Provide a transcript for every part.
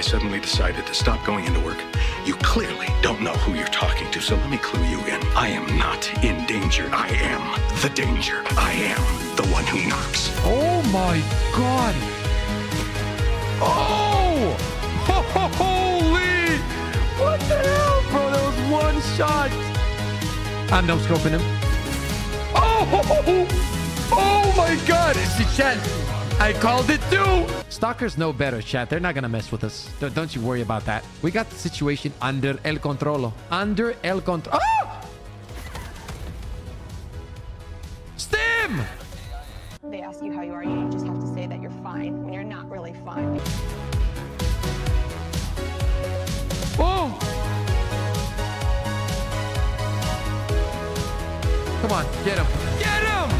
suddenly decided to stop going into work. You clearly don't know who you're talking to, so let me clue you in. I am not in danger. I am the danger. I am the one who knocks. Oh my god. Oh! Holy! What the hell, bro? That was one shot. I'm no scoping him. Oh! Oh my god! See, chat. I called it too. Stalkers know better, chat. They're not gonna mess with us. Don't you worry about that. We got the situation under el controlo. Under el control. Oh! Stim! They ask you how you are, you just have to say that you're fine when you're not really fine. Oh! Come on, get him. Get him!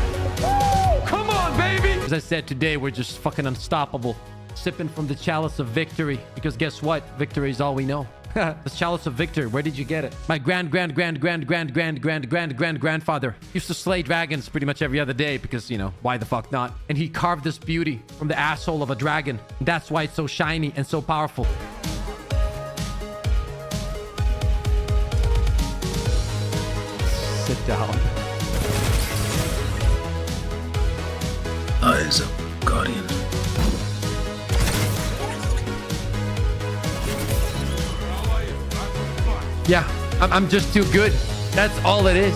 Woo! Come on, baby! As I said, today we're just fucking unstoppable. Sipping from the chalice of victory. Because guess what? Victory is all we know. The chalice of victory. Where did you get it? My grandfather used to slay dragons pretty much every other day because, you know, why the fuck not? And he carved this beauty from the asshole of a dragon. And that's why it's so shiny and so powerful. Sit down. Eyes up, Guardian. Yeah, I'm just too good. That's all it is.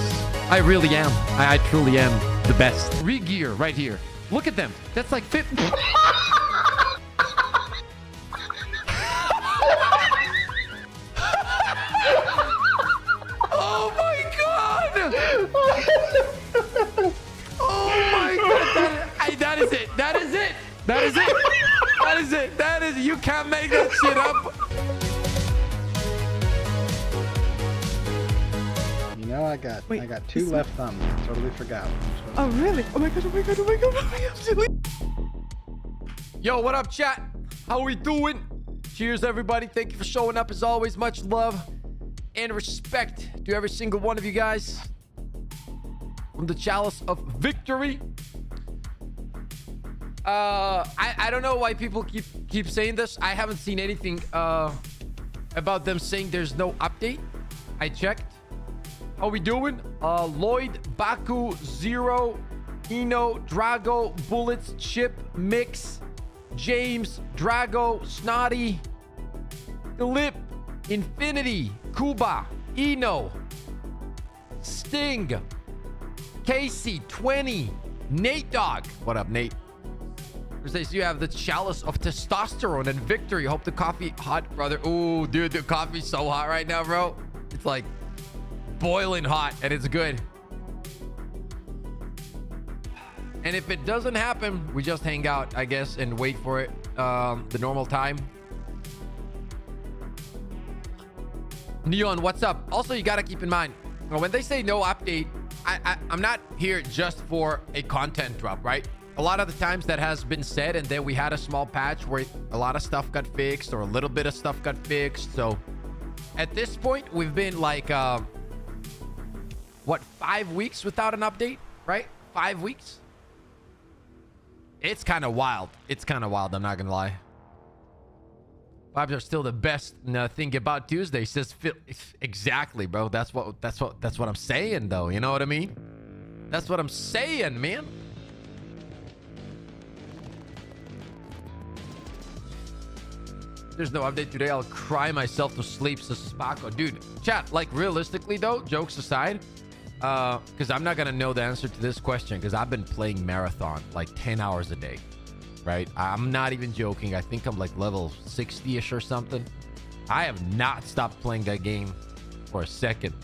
I really am. I truly am the best. Re-gear right here. Look at them. That's like 50. Oh my god! Oh my god! That is it. That is it. That is it. That is it. That is it. You can't make that shit up. You know, I got two left thumbs. I totally forgot. Oh, really? Oh my god, oh my god, oh my god, oh my god. Yo, what up, chat? How we doing? Cheers, everybody. Thank you for showing up. As always, much love and respect to every single one of you guys. From the chalice of victory. I don't know why people keep saying this. I haven't seen anything about them saying there's no update. I checked. How we doing? Lloyd, Baku, Zero, Eno, Drago, Bullets, Chip, Mix, James, Drago, Snotty, Lip, Infinity, Kuba, Eno, Sting, Casey, 20, Nate Dog. What up, Nate? Says you have the chalice of testosterone and victory. Hope the coffee hot, brother. Ooh, dude, the coffee's so hot right now, bro. It's like boiling hot and it's good. And if it doesn't happen, we just hang out, I guess, and wait for it the normal time. Neon, what's up? Also, you gotta keep in mind when they say no update, I'm not here just for a content drop, right? A lot of the times that has been said, and then we had a small patch where a lot of stuff got fixed or a little bit of stuff got fixed. So at this point, we've been like what, 5 weeks without an update, right? 5 weeks. It's kind of wild. It's kind of wild, I'm not gonna lie. Vibes are still the best thing about Tuesday. Says Phil. Exactly, bro. That's what I'm saying, though. You know what I mean? That's what I'm saying, man. There's no update today. I'll cry myself to sleep, says Spaco. Dude, chat, like realistically though, jokes aside, because I'm not gonna know the answer to this question because I've been playing marathon like 10 hours a day, right? I'm not even joking. I think I'm like level 60-ish or something. I have not stopped playing that game for a second.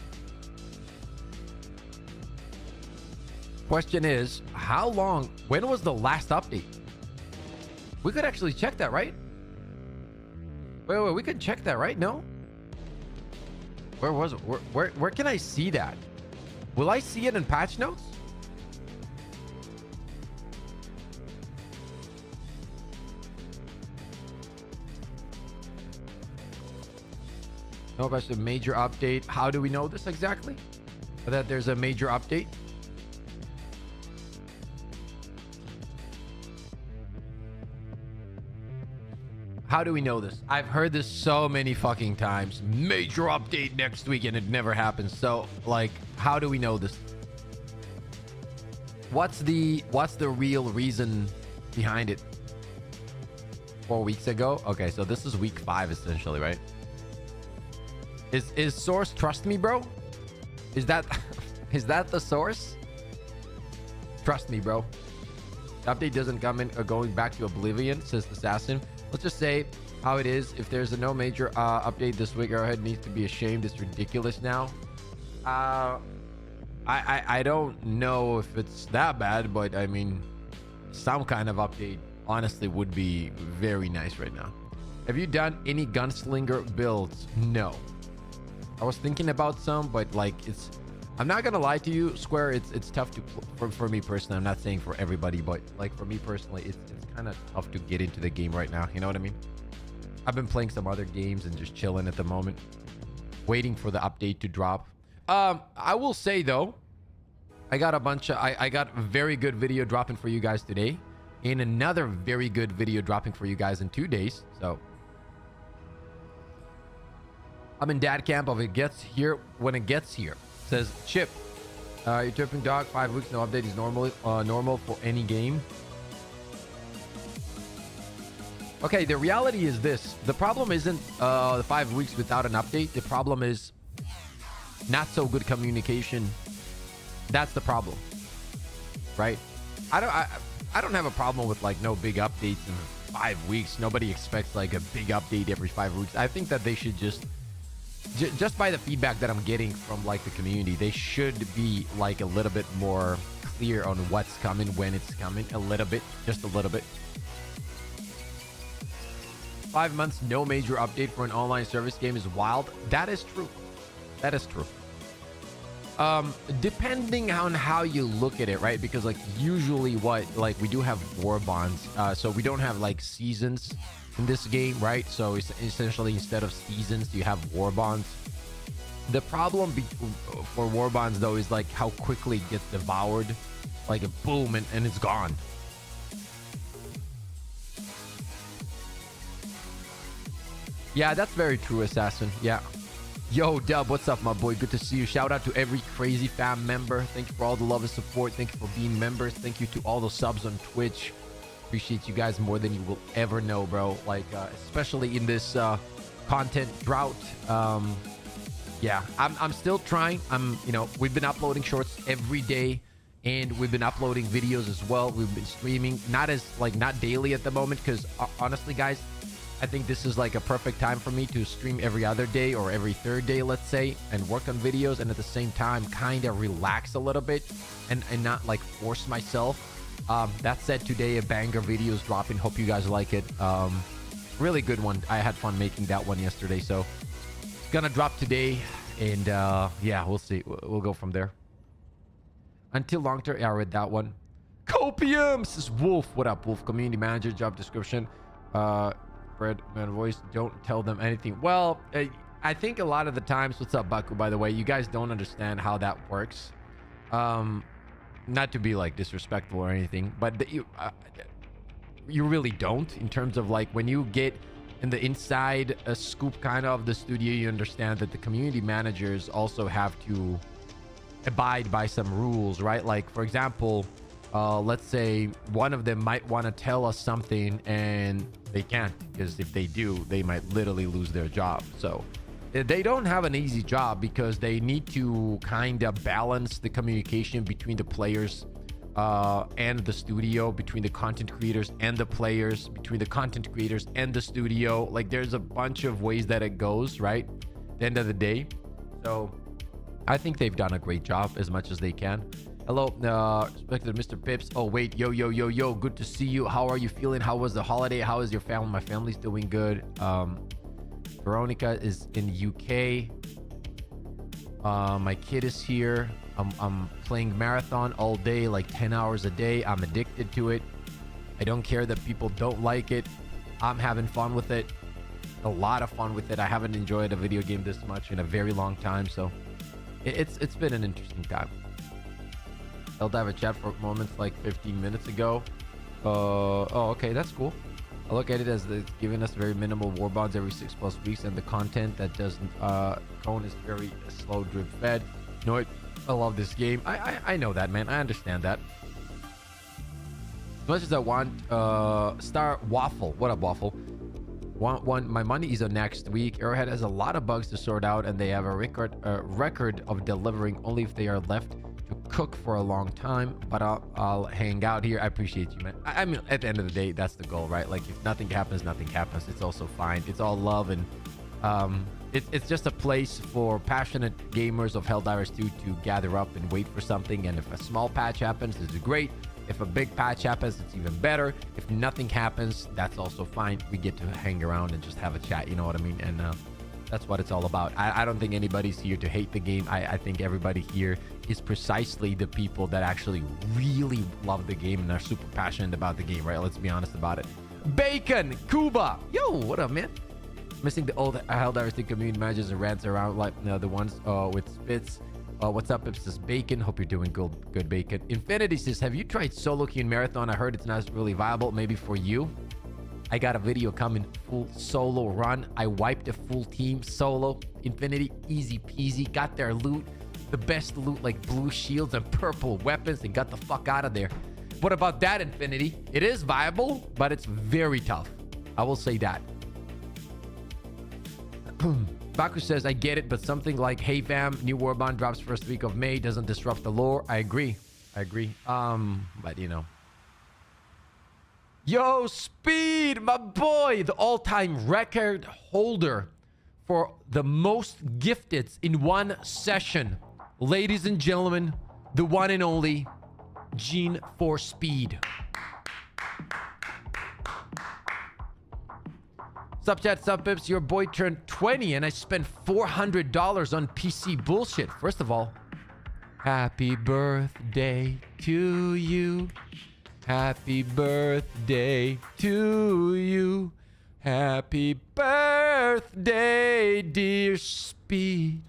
Question is, how long, when was the last update? We could actually check that, right? Wait, we could check that, right? No? Where was it? Where can I see that? Will I see it in patch notes? No, about a major update. How do we know this exactly? That there's a major update? How do we know this? I've heard this so many fucking times. Major update next week, and it never happens. So, like, how do we know this? What's the real reason behind it? 4 weeks ago? Okay, so this is week 5 essentially, right? Is source trust me, bro? Is that the source? Trust me, bro. The update doesn't come in going back to Oblivion, says Assassin. Let's just say how it is. If there's no major update this week, Arrowhead needs to be ashamed. It's ridiculous now. I don't know if it's that bad, but I mean, some kind of update honestly would be very nice right now. Have you done any gunslinger builds? No. I was thinking about some, but like I'm not gonna lie to you, Square. It's tough to for me personally. I'm not saying for everybody, but like for me personally, it's kind of tough to get into the game right now. You know what I mean? I've been playing some other games and just chilling at the moment, waiting for the update to drop. I will say though, I got a bunch of I got a very good video dropping for you guys today, and another very good video dropping for you guys in 2 days. So I'm in dad camp of it gets here when it gets here. Says Chip, you're tripping dog. 5 weeks no update is normal for any game. Okay, the reality is this: the problem isn't the 5 weeks without an update. The problem is not so good communication. That's the problem, right? I don't have a problem with like no big updates in 5 weeks. Nobody expects like a big update every 5 weeks. I think that they should just by the feedback that I'm getting from like the community, they should be like a little bit more clear on what's coming, when it's coming, a little bit, just a little bit. 5 months, no major update for an online service game is wild. That is true. That is true. Depending on how you look at it, right? Because like usually we do have war bonds, so we don't have like seasons in this game, right? So it's essentially instead of seasons you have war bonds. The problem for war bonds though is like how quickly it gets devoured, like a boom and it's gone. Yeah, that's very true, Assassin. Yeah. Yo, Dub, what's up, my boy? Good to see you. Shout out to every Crazy Fam member. Thank you for all the love and support. Thank you for being members. Thank you to all the subs on Twitch. Appreciate you guys more than you will ever know, bro. Like, especially in this content drought. Yeah, I'm still trying. We've been uploading shorts every day, and we've been uploading videos as well. We've been streaming, not daily at the moment, because honestly, guys, I think this is like a perfect time for me to stream every other day or every third day, let's say, and work on videos, and at the same time kind of relax a little bit and not like force myself. That said, today a banger video is dropping. Hope you guys like it. Really good one. I had fun making that one yesterday, so it's gonna drop today, and yeah, we'll see. We'll go from there. Until long term, yeah, I read that one. Copium, this is Wolf. What up, Wolf? Community manager, job description. Fred, man, voice. Don't tell them anything. Well, I think a lot of the times, what's up, Baku, by the way, you guys don't understand how that works. Not to be like disrespectful or anything, but you really don't, in terms of like when you get in the inside scoop kind of the studio, you understand that the community managers also have to abide by some rules, right? Like, for example, let's say one of them might want to tell us something and they can't, because if they do, they might literally lose their job. So they don't have an easy job, because they need to kind of balance the communication between the players and the studio, between the content creators and the players, between the content creators and the studio. Like, there's a bunch of ways that it goes, right? At the end of the day. So I think they've done a great job as much as they can. Hello, respected Mr. Pips. Oh, wait, yo. Good to see you. How are you feeling? How was the holiday? How is your family? My family's doing good. Veronica is in UK. My kid is here. I'm playing marathon all day, like 10 hours a day. I'm addicted to it. I don't care that people don't like it. I'm having fun with it. A lot of fun with it. I haven't enjoyed a video game this much in a very long time, so it's been an interesting time. Helldive chat for moments like 15 minutes ago. Oh, okay, that's cool. I look at it as it's giving us very minimal war bonds every 6+ weeks, and the content that doesn't cone is very slow drip fed. You know what? I love this game. I know that, man. I understand that. As much as I want Star Waffle. What up, Waffle? One, my money is on next week. Arrowhead has a lot of bugs to sort out, and they have a record of delivering only if they are left to cook for a long time. But I'll hang out here. I appreciate you, man. I mean, at the end of the day, that's the goal, right? Like, if nothing happens, nothing happens. It's also fine. It's all love, and it's just a place for passionate gamers of Helldivers 2 to gather up and wait for something. And if a small patch happens, it's great. If a big patch happens, it's even better. If nothing happens, that's also fine. We get to hang around and just have a chat, you know what I mean? And that's what it's all about. I don't think anybody's here to hate the game. I think everybody here is precisely the people that actually really love the game and are super passionate about the game, right? Let's be honest about it. Bacon, Cuba. Yo, what up, man? Missing the old Helldivers community managers and rants around like the ones with spits. What's up, Pips? Says Bacon. Hope you're doing good, Bacon. Infinity says, have you tried solo queue in Marathon? I heard it's not really viable. Maybe for you. I got a video coming, full solo run. I wiped a full team solo. Infinity, easy peasy. Got their loot. The best loot, like blue shields and purple weapons, and got the fuck out of there. What about that, Infinity? It is viable, but it's very tough. I will say that. Baku says, I get it, but something like, hey fam, new warbond drops first week of May, doesn't disrupt the lore. I agree. But you know. Yo, Speed, my boy, the all-time record holder for the most gifted in one session. Ladies and gentlemen, the one and only Gene for Speed. Sup chat, sup pips, your boy turned 20 and I spent $400 on PC bullshit. First of all, happy birthday to you. Happy birthday to you. Happy birthday, dear Speed.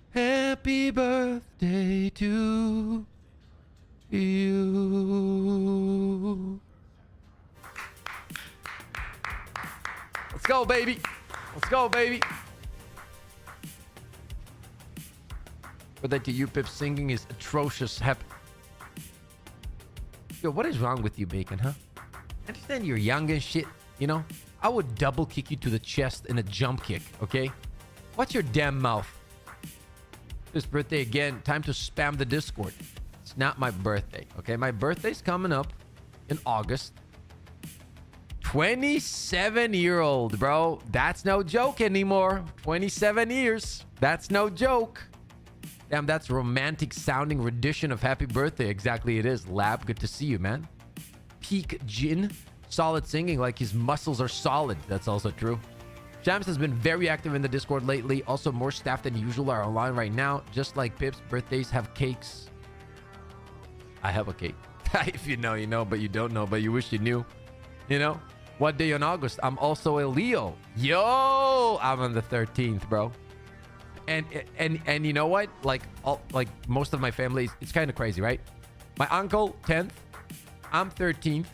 Happy birthday to you. Let's go, baby. Let's go, baby. But that to you, Pip, singing is atrocious. Yo, what is wrong with you, Bacon, huh? I understand you're young and shit, you know? I would double kick you to the chest in a jump kick, okay? Watch your damn mouth. This birthday again, time to spam the Discord. It's not my birthday, okay? My birthday's coming up in August. 27-year-old, bro. That's no joke anymore. 27 years. That's no joke. Damn, that's romantic sounding rendition of happy birthday. Exactly it is. Lab, good to see you, man. Peak Jin. Solid singing like his muscles are solid. That's also true. Shams has been very active in the Discord lately. Also, more staff than usual are online right now. Just like Pips, birthdays have cakes. I have a cake. If you know, you know, but you don't know, but you wish you knew. You know? What day in August? I'm also a Leo. Yo! I'm on the 13th, bro. And you know what? Like most of my family, it's kind of crazy, right? My uncle, 10th. I'm 13th.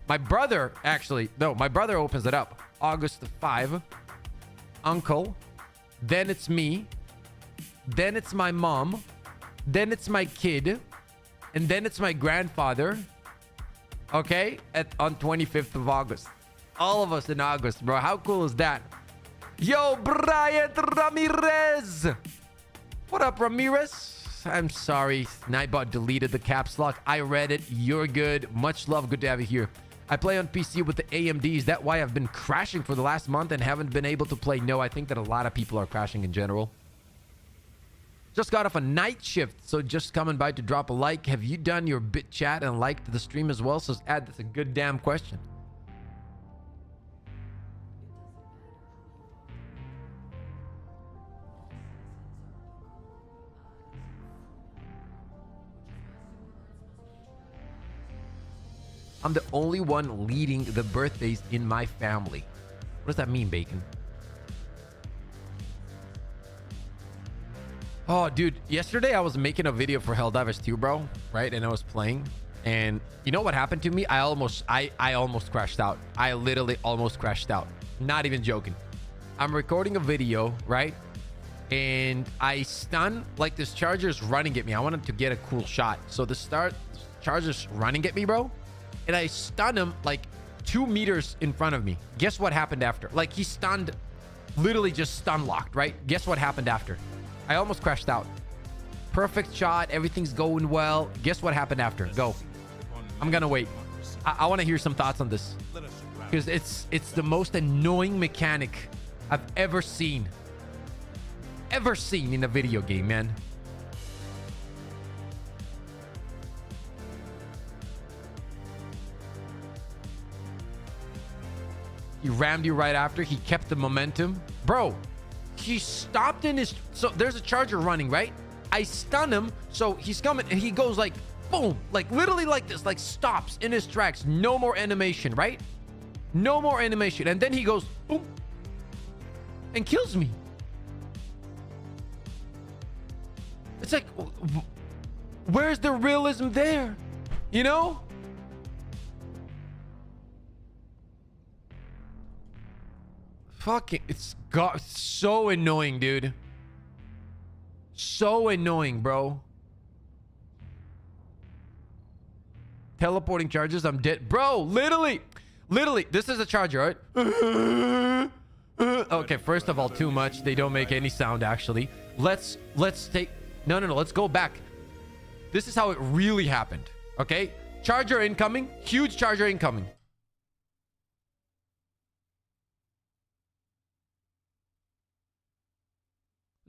My brother, actually, no, my brother opens it up. August 5. Uncle. Then it's me. Then it's my mom. Then it's my kid. And then it's my grandfather. Okay? On 25th of August. All of us in August, bro. How cool is that? Yo, Brian Ramirez. What up, Ramirez? I'm sorry. Nightbot deleted the caps lock. I read it. You're good. Much love. Good to have you here. I play on PC with the AMD. Is that why I've been crashing for the last month and haven't been able to play? No, I think that a lot of people are crashing in general. Just got off a night shift, so just coming by to drop a like. Have you done your bit chat and liked the stream as well? So that's a good damn question. I'm the only one leading the birthdays in my family. What does that mean, Bacon? Oh, dude, yesterday I was making a video for Helldivers 2, bro, right? And I was playing. And you know what happened to me? I almost crashed out. I literally almost crashed out. Not even joking. I'm recording a video, right? And I stun, like this charger's running at me. I wanted to get a cool shot. So the charger's running at me, bro. And I stun him like 2 meters in front of me. Guess what happened after? Like he stunned, literally just stun locked, right? Guess what happened after? I almost crashed out. Perfect shot. Everything's going well. Guess what happened after? Go. I'm gonna wait. I want to hear some thoughts on this, because it's the most annoying mechanic I've ever seen in a video game, man. He rammed you right after. He kept the momentum, bro. He stopped in his, so there's a charger running, right? I stun him, so he's coming and he goes like boom, like literally like this, like stops in his tracks. No more animation, right? No more animation. And then he goes boom and kills me. It's like, where's the realism there? You know? Fucking, it's got so annoying, dude. So annoying, bro. Teleporting charges, I'm dead. Bro, literally, this is a charger, right? Okay, first of all, too much. They don't make any sound, actually. Let's take... No, let's go back. This is how it really happened, okay? Charger incoming. Huge charger incoming.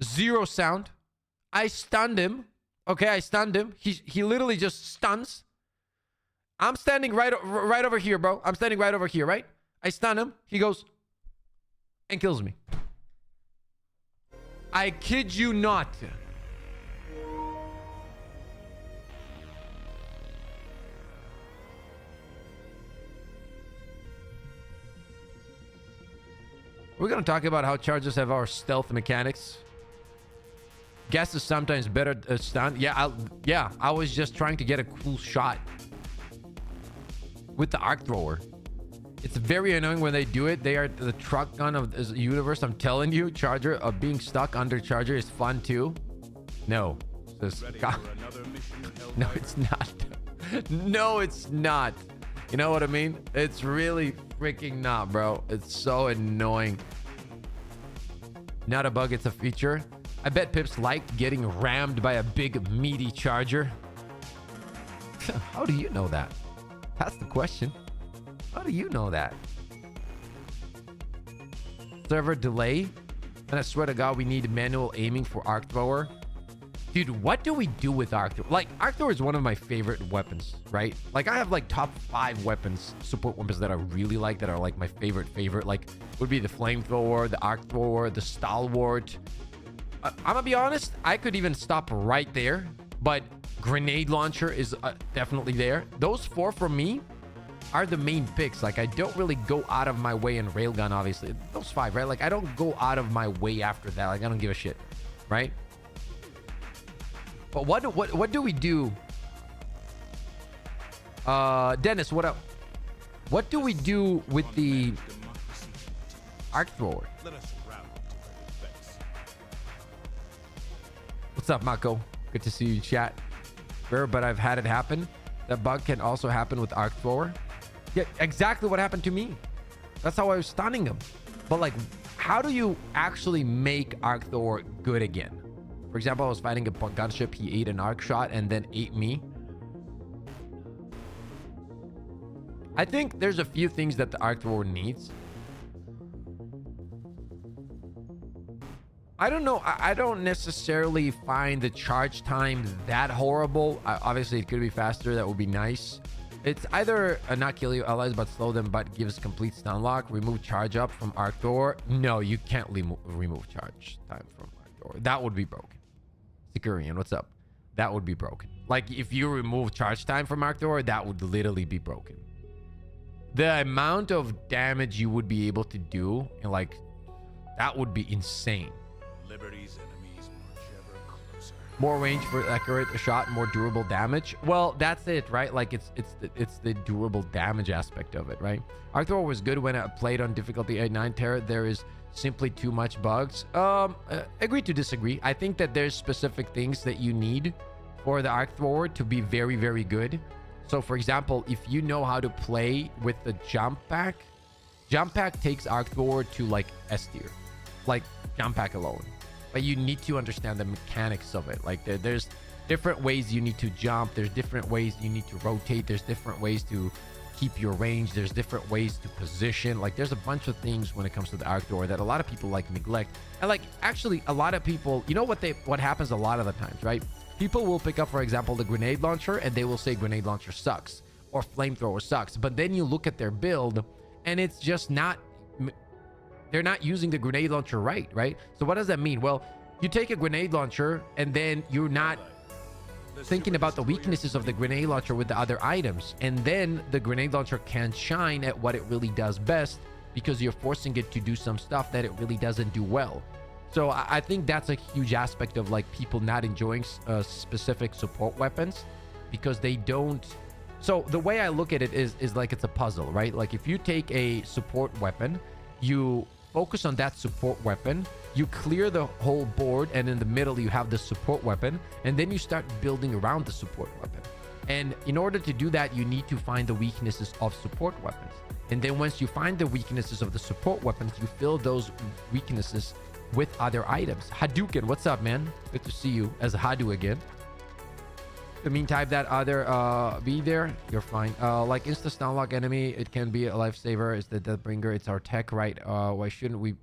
Zero sound. I stunned him. Okay, I stunned him. He literally just stuns. I'm standing right over here, bro. I'm standing right over here, right? I stun him. He goes and kills me. I kid you not. We're going to talk about how chargers have our stealth mechanics. Gas is sometimes better stun. Yeah, I was just trying to get a cool shot with the arc thrower. It's very annoying when they do it. They are the truck gun of this universe. I'm telling you, charger of being stuck under charger is fun too. No. No, it's not. No, it's not. You know what I mean? It's really freaking not, bro. It's so annoying. Not a bug, it's a feature. I bet Pips liked getting rammed by a big meaty charger. How do you know that? That's the question. How do you know that? Server delay. And I swear to God, we need manual aiming for arc thrower. Dude, what do we do with arc thrower? Like, arc thrower is one of my favorite weapons, right? Like, I have like top 5 weapons, support weapons that I really like, that are like my favorite. Like, would be the flamethrower, the arc thrower, the stalwart. I'm gonna be honest, I could even stop right there, but grenade launcher is definitely there. Those 4 for me are the main picks. Like, I don't really go out of my way, in railgun, obviously. Those 5, right? Like, I don't go out of my way after that. Like, I don't give a shit, right? But what do we do? Dennis, what up? What do we do with the arc thrower? What's up, Mako? Good to see you, chat. Rare, but I've had it happen. That bug can also happen with arc thrower. Yeah, exactly what happened to me. That's how I was stunning him. But like, how do you actually make arc thrower good again? For example, I was fighting a gunship. He ate an arc shot and then ate me. I think there's a few things that the arc thrower needs. I don't know. I don't necessarily find the charge time that horrible. Obviously, it could be faster. That would be nice. It's either not kill your allies, but slow them, but gives complete stun lock. Remove charge up from arc thrower. No, you can't remove charge time from arc thrower. That would be broken. Securian, what's up? That would be broken. Like, if you remove charge time from arc thrower, that would literally be broken. The amount of damage you would be able to do, and like, that would be insane. Liberty's enemies march ever More range for accurate shot, more durable damage. Well, that's it, right? Like it's the durable damage aspect of it, right? Arc Thrower was good when I played on difficulty 8-9 Terror. There is simply too much bugs. Agree to disagree. I think that there's specific things that you need for the Arc Thrower to be very, very good. So for example, if you know how to play with the jump pack takes Arc Thrower to like S tier, like jump pack alone. But you need to understand the mechanics of it. Like there's different ways you need to jump. There's different ways you need to rotate. There's different ways to keep your range. There's different ways to position. Like there's a bunch of things when it comes to the Arc Thrower that a lot of people like neglect. And like actually a lot of people, you know what happens a lot of the times, right? People will pick up, for example, the grenade launcher and they will say grenade launcher sucks or flamethrower sucks. But then you look at their build and it's just not, they're not using the grenade launcher right? So what does that mean? Well, you take a grenade launcher and then you're not thinking about the weaknesses of the grenade launcher with the other items. And then the grenade launcher can't shine at what it really does best because you're forcing it to do some stuff that it really doesn't do well. So I think that's a huge aspect of like people not enjoying specific support weapons because they don't. So the way I look at it is like it's a puzzle, right? Like if you take a support weapon, you focus on that support weapon, you clear the whole board, and in the middle you have the support weapon, and then you start building around the support weapon. And in order to do that, you need to find the weaknesses of support weapons. And then once you find the weaknesses of the support weapons, you fill those weaknesses with other items. Hadouken, what's up, man? Good to see you as Hadu again. I mean, type that other be there, you're fine. Like insta stun lock enemy, it can be a lifesaver. It's the Deathbringer, it's our tech, right? Why shouldn't we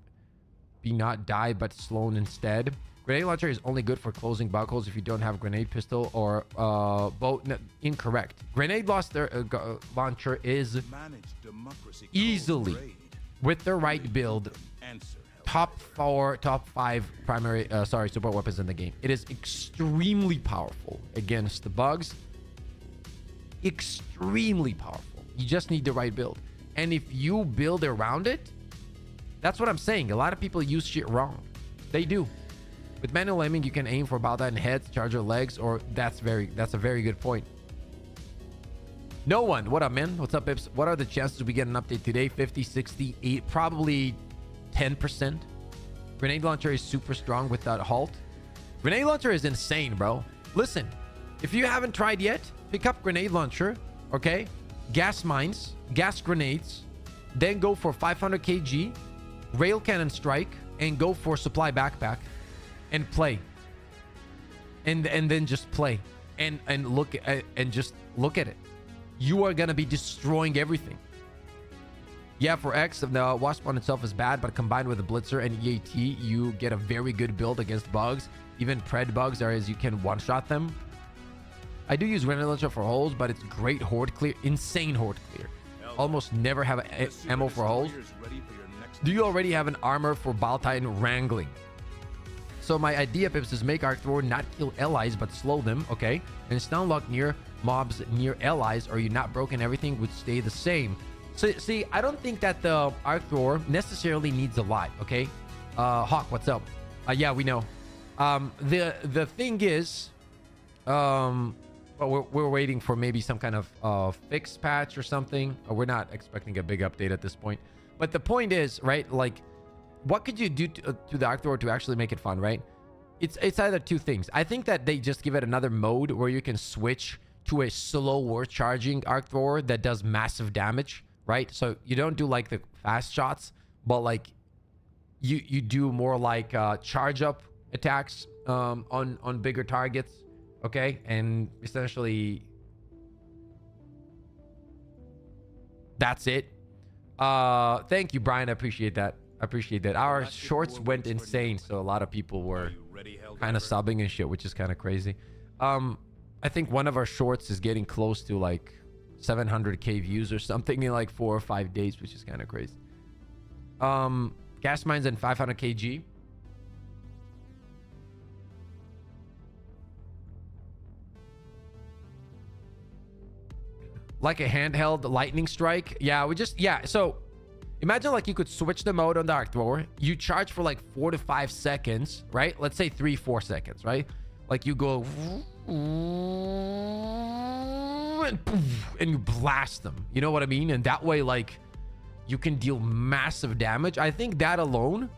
be not die but slown instead? Grenade launcher is only good for closing bug holes if you don't have grenade pistol or boat. No, incorrect. Grenade launcher is easily, with the right build, top 5 primary support weapons in the game. It is extremely powerful against the bugs. Extremely powerful. You just need the right build. And if you build around it, that's what I'm saying. A lot of people use shit wrong. They do. With manual aiming, you can aim for Baldan heads, charger legs, or that's a very good point. No one. What up, man? What's up, Pips? What are the chances we get an update today? 50, 60, 8, probably 10%. Grenade launcher is super strong without halt. Grenade launcher is insane, bro. Listen, if you haven't tried yet, pick up grenade launcher, okay? Gas mines, gas grenades, then go for 500 kg, rail cannon strike, and go for supply backpack and play. And then just play and look at, and just look at it. You are gonna be destroying everything. Yeah, for X, the Wasp on itself is bad, but combined with the Blitzer and EAT, you get a very good build against bugs. Even pred bugs are as you can one-shot them. I do use Grenade Launcher for holes, but it's great horde clear. Insane horde clear. Almost never have ammo for holes. Do you already have an armor for Baltitan Wrangling? So my idea, Pips, is make Arc Thrower not kill allies, but slow them, okay? And stun lock near mobs near allies, or you not broken everything would stay the same. So, see, I don't think that the Arc Thrower necessarily needs a lot, okay? Hawk, what's up? Yeah, we know. The thing is, well, we're waiting for maybe some kind of fix patch or something. We're not expecting a big update at this point. But the point is, right, like, what could you do to the Arc Thrower to actually make it fun, right? It's either two things. I think that they just give it another mode where you can switch to a slower charging Arc Thrower that does massive damage. Right, so you don't do like the fast shots, but like you do more like charge up attacks on bigger targets, okay? And essentially that's it. Thank you, Brian. I appreciate that. Our shorts went insane, so a lot of people were kind of subbing and shit, which is kind of crazy. I think one of our shorts is getting close to like 700k views or something in like 4 or 5 days, which is kind of crazy. Gas mines and 500 kg. Like a handheld lightning strike. Yeah, so imagine like you could switch the mode on the Arc Thrower. You charge for like 4 to 5 seconds, right? Let's say 3-4 seconds, right? Like you go and you blast them. You know what I mean? And that way, like, you can deal massive damage. I think that alone,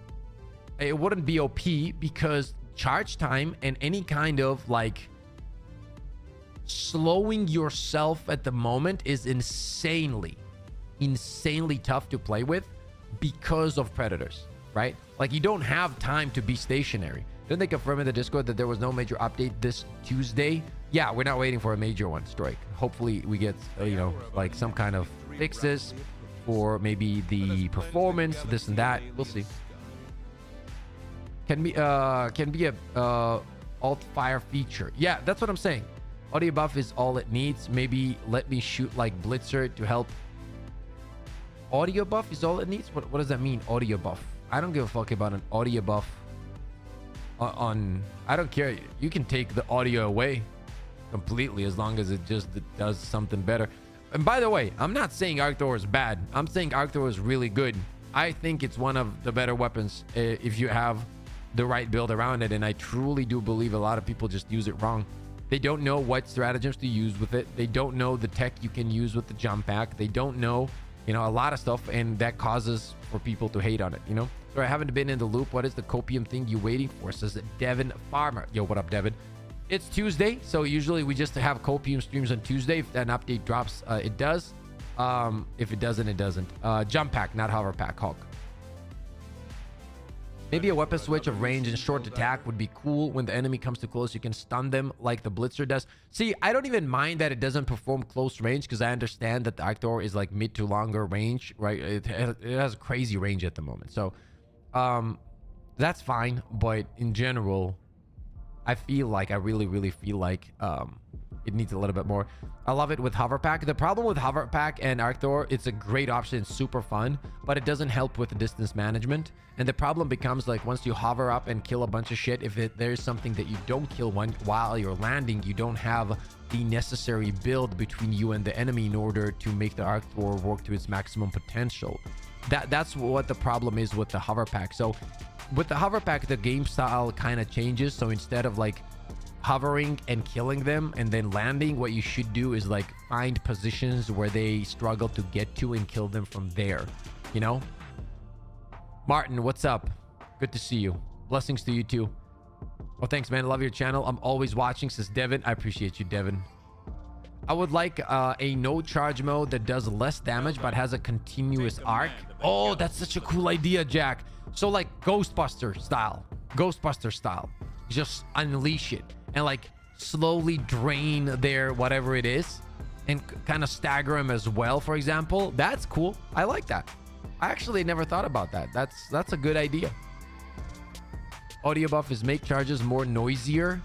it wouldn't be OP because charge time and any kind of like slowing yourself at the moment is insanely tough to play with because of predators, right? Like, you don't have time to be stationary. Didn't they confirm in the Discord that there was no major update this Tuesday? Yeah, we're not waiting for a major one, Strike. Hopefully we get, you know, like some kind of fixes for maybe the performance, this and that. We'll see. Can be a alt fire feature. Yeah, that's what I'm saying. Audio buff is all it needs. Maybe let me shoot like Blitzer to help. Audio buff is all it needs? What does that mean, audio buff? I don't give a fuck about an audio buff on... I don't care. You can take the audio away completely as long as it just does something better. And by the way, I'm not saying Arc Thor is bad. I'm saying Arc Thor is really good. I think it's one of the better weapons if you have the right build around it. And I truly do believe a lot of people just use it wrong. They don't know what stratagems to use with it. They don't know the tech you can use with the jump pack. They don't know, you know, a lot of stuff, and that causes for people to hate on it, you know? So I haven't been in the loop. What is the copium thing you waiting for? Says Devin Farmer. Yo, what up, Devin? It's Tuesday, so usually we just have copium streams on Tuesday. If an update drops, it does. If it doesn't, it doesn't. Jump pack, not hover pack, Hulk. Maybe a weapon switch of range and short attack would be cool. When the enemy comes too close, you can stun them like the Blitzer does. See, I don't even mind that it doesn't perform close range because I understand that the Arc Thor is like mid to longer range, right? It has crazy range at the moment. So that's fine. But in general, I feel like, I really feel like it needs a little bit more. I love it with hover pack. The problem with hover pack and Arc Thor, it's a great option. It's super fun, but it doesn't help with the distance management. And the problem becomes like once you hover up and kill a bunch of shit, if there's something that you don't kill while you're landing, you don't have the necessary build between you and the enemy in order to make the Arc Thor work to its maximum potential. That's what the problem is with the hover pack. So with the hover pack, the game style kind of changes. So instead of like hovering and killing them and then landing, what you should do is like find positions where they struggle to get to and kill them from there, you know? Martin, what's up? Good to see you. Blessings to you too. Oh, thanks, man. Love your channel. I'm always watching, says Devin. I appreciate you, Devin. I would like a no charge mode that does less damage but has a continuous arc. Oh, that's such a cool idea, Jack. So like Ghostbuster style. Just unleash it and like slowly drain their whatever it is and kind of stagger them as well, for example. That's cool. I like that. I actually never thought about that. That's a good idea. Audio buff is make charges more noisier.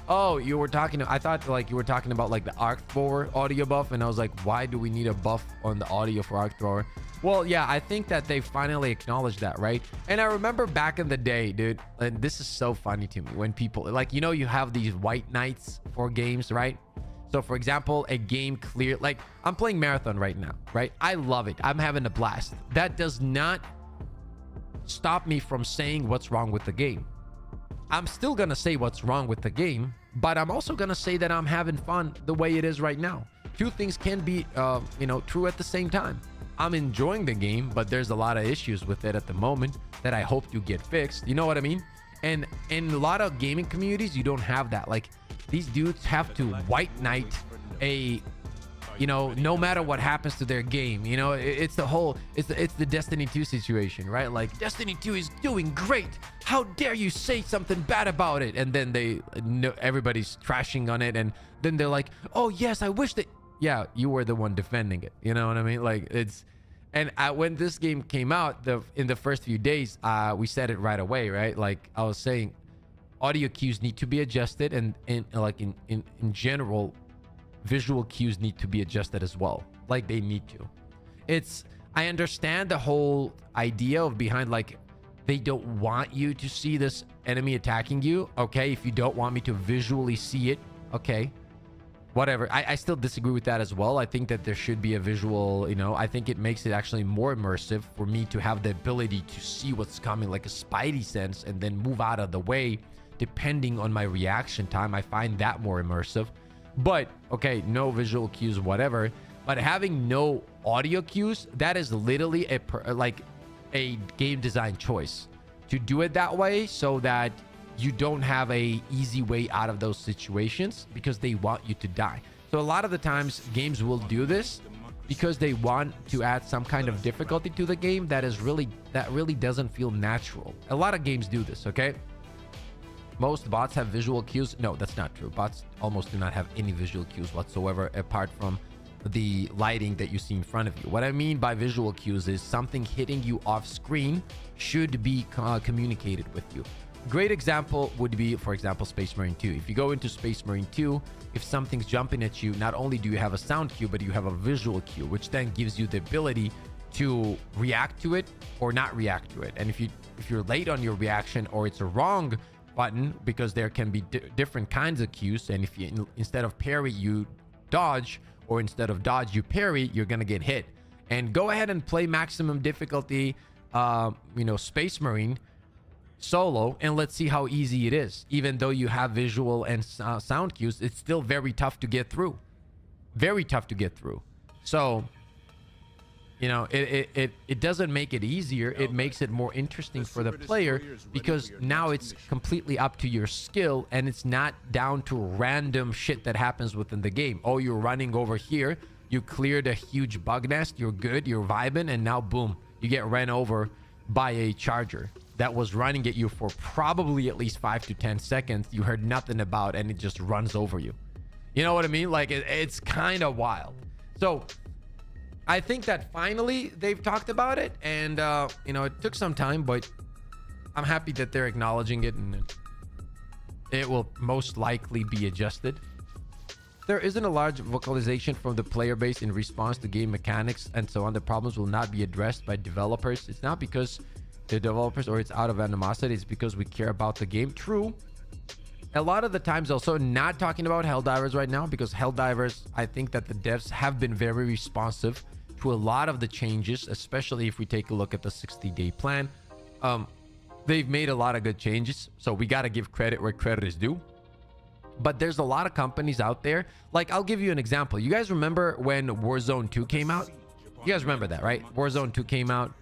Oh, you were talking, I thought like you were talking about like the Arc Thor audio buff, and I was like, why do we need a buff on the audio for Arc Thor? Well, yeah, I think that they finally acknowledged that, right? And I remember back in the day, dude, and this is so funny to me when people like, you know, you have these white nights for games, right? So for example, a game clear, like I'm playing Marathon right now, right? I love it. I'm having a blast. That does not stop me from saying what's wrong with the game. I'm still gonna say what's wrong with the game, but I'm also gonna say that I'm having fun the way it is right now. Two things can be, you know, true at the same time. I'm enjoying the game, but there's a lot of issues with it at the moment that I hope to get fixed. You know what I mean? And in a lot of gaming communities, you don't have that. Like these dudes have to white knight a, you know, no matter what happens to their game, you know, it's the Destiny 2 situation, right? Like Destiny 2 is doing great. How dare you say something bad about it? And then everybody's trashing on it. And then they're like, oh yes, I wish that, yeah, you were the one defending it. You know what I mean? Like it's, and when this game came out, in the first few days, we said it right away, right? Like I was saying, audio cues need to be adjusted, and like in general, visual cues need to be adjusted as well. Like they need to. I understand the whole idea of behind, like they don't want you to see this enemy attacking you. Okay, if you don't want me to visually see it, okay, whatever. I still disagree with that as well. I think that there should be a visual, you know, I think it makes it actually more immersive for me to have the ability to see what's coming, like a spidey sense, and then move out of the way depending on my reaction time. I find that more immersive. But okay, no visual cues, whatever. But having no audio cues, that is literally a game design choice to do it that way, so that you don't have a easy way out of those situations, because they want you to die. So a lot of the times games will do this because they want to add some kind of difficulty to the game that really doesn't feel natural. A lot of games do this, okay? Most bots have visual cues. No, that's not true. Bots almost do not have any visual cues whatsoever, apart from the lighting that you see in front of you. What I mean by visual cues is something hitting you off screen should be communicated with you. Great example would be, for example, Space Marine 2. If you go into Space Marine 2, if something's jumping at you, not only do you have a sound cue, but you have a visual cue, which then gives you the ability to react to it or not react to it. And if you're late on your reaction, or it's a wrong button, because there can be different kinds of cues, and if you instead of parry you dodge, or instead of dodge you parry, you're gonna get hit. And go ahead and play maximum difficulty Space Marine solo, and let's see how easy it is. Even though you have visual and sound cues, it's still very tough to get through. Very tough to get through. So it doesn't make it easier. It makes it more interesting for the player, because now it's completely up to your skill, and it's not down to random shit that happens within the game. Oh, you're running over here, you cleared a huge bug nest, you're good, you're vibing, and now boom, you get ran over by a charger that was running at you for probably at least 5 to 10 seconds. You heard nothing about, and it just runs over you. You know what I mean? Like, it's kind of wild. So I think that finally they've talked about it, and it took some time, but I'm happy that they're acknowledging it, and it will most likely be adjusted. There isn't a large vocalization from the player base in response to game mechanics and so on. The problems will not be addressed by developers. It's not because the developers or it's out of animosity. It's because we care about the game. True. A lot of the times also, not talking about Helldivers right now, because Helldivers, I think that the devs have been very responsive to a lot of the changes, especially if we take a look at the 60-day plan. They've made a lot of good changes, so we got to give credit where credit is due. But there's a lot of companies out there. Like, I'll give you an example. You guys remember when Warzone 2 came out? You guys remember that, right? Warzone 2 came out.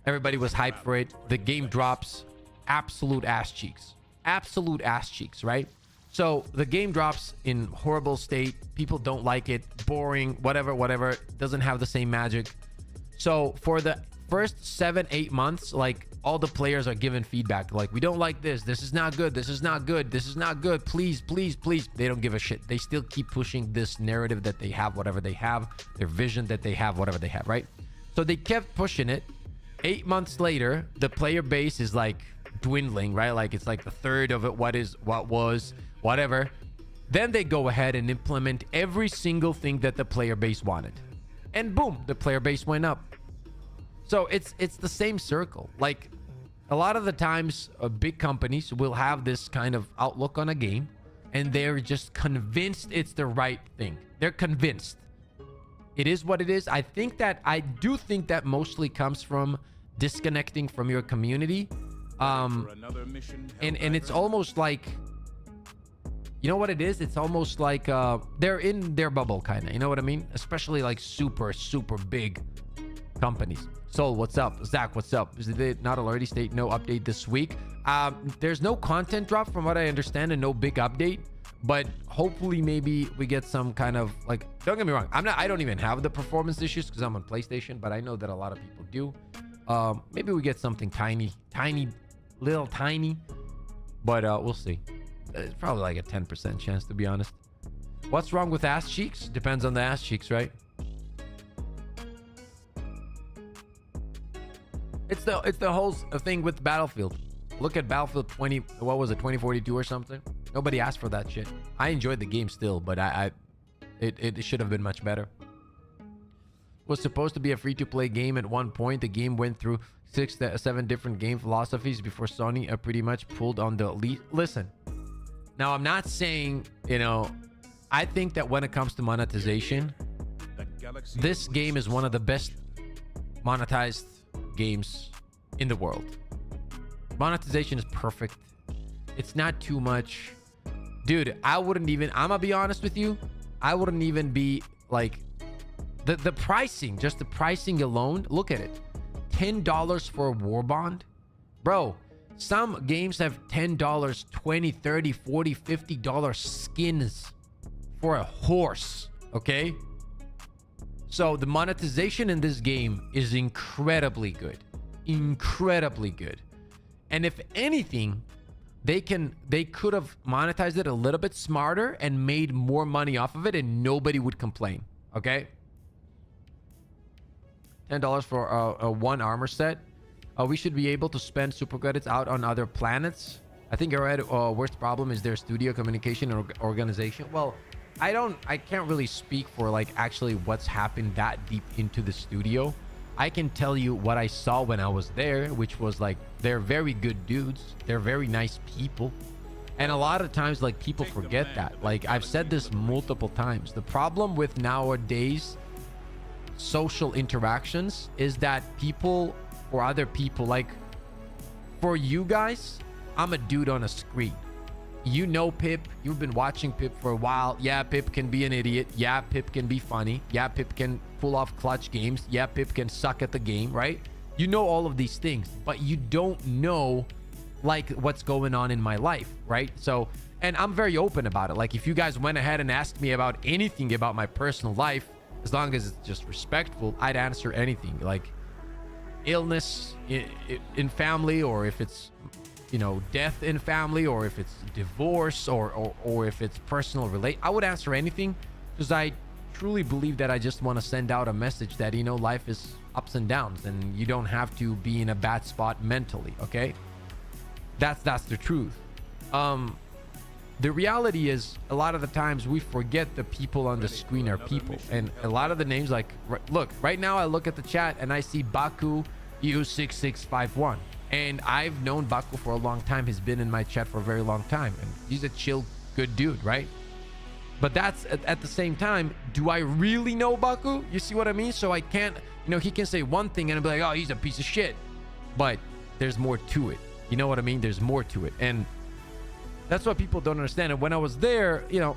Everybody was hyped for it. The game drops. Absolute ass cheeks. Absolute ass cheeks, right? So the game drops in horrible state. People don't like it. Boring. Whatever. Doesn't have the same magic. So for the first 7-8 months, like, all the players are giving feedback. Like, we don't like this. This is not good. This is not good. This is not good. Please. They don't give a shit. They still keep pushing this narrative that they have, whatever they have, their vision that they have, whatever they have, right? So they kept pushing it. 8 months later, the player base is like dwindling, right? Like, it's like a third of it, what was, whatever. Then they go ahead and implement every single thing that the player base wanted. And boom, the player base went up. So it's the same circle. Like, a lot of the times, big companies will have this kind of outlook on a game, and they're just convinced it's the right thing. They're convinced. It is what it is. I do think that mostly comes from disconnecting from your community. And it's almost like, you know what it is? It's almost like they're in their bubble, kind of. You know what I mean? Especially like super, super big companies. Soul, what's up? Zach, what's up? Is it not already state no update this week? There's no content drop from what I understand, and no big update. But hopefully maybe we get some kind of, like, don't get me wrong, I don't even have the performance issues because I'm on PlayStation, but I know that a lot of people do. Maybe we get something tiny, little tiny, but we'll see. It's probably like a 10% chance, to be honest. What's wrong with ass cheeks? Depends on the ass cheeks, right? It's the whole thing with Battlefield. Look at Battlefield 2042 or something. Nobody asked for that shit. I enjoyed the game still, but it should have been much better. Was supposed to be a free-to-play game at one point. The game went through 6 to 7 different game philosophies before Sony pretty much pulled on the lead. Listen, now I'm not saying, I think that when it comes to monetization, this game is one of the best monetized games in the world. Monetization is perfect. It's not too much. Dude, I'm gonna be honest with you. I wouldn't even be like the pricing, just the pricing alone. Look at it. $10 for a war bond. Bro, some games have $10, $20, $30, $40, $50 skins for a horse. Okay? So the monetization in this game is incredibly good. Incredibly good. And if anything, they could have monetized it a little bit smarter and made more money off of it, and nobody would complain. Okay? $10 for a one armor set. We should be able to spend super credits out on other planets. I think I read worst problem is their studio communication and organization. Well, I can't really speak for like actually what's happened that deep into the studio. I can tell you what I saw when I was there, which was like, they're very good dudes. They're very nice people. And a lot of times, like, people forget that. Like, I've said this multiple times. The problem with nowadays social interactions is that people or other people, like, for you guys, I'm a dude on a screen. You know Pip. You've been watching Pip for a while. Yeah, Pip can be an idiot. Yeah, Pip can be funny. Yeah, Pip can pull off clutch games. Yeah, Pip can suck at the game, right? You know all of these things, but you don't know like what's going on in my life, right? So, and I'm very open about it. Like, if you guys went ahead and asked me about anything about my personal life, as long as it's just respectful, I'd answer anything. Like illness in family, or if it's, you know, death in family, or if it's divorce, or if it's personal I would answer anything, because I truly believe that I just want to send out a message that, you know, life is ups and downs, and you don't have to be in a bad spot mentally. Okay, that's the truth. The reality is, a lot of the times we forget the people on the screen are people, and a lot of the names, like, look, right now I look at the chat and I see Baku U6651. And I've known Baku for a long time. He's been in my chat for a very long time. And he's a chill, good dude, right? But that's at the same time, do I really know Baku? You see what I mean? So I can't, you know, he can say one thing and I'll be like, oh, he's a piece of shit. But there's more to it. You know what I mean? There's more to it. And that's what people don't understand. And when I was there, you know,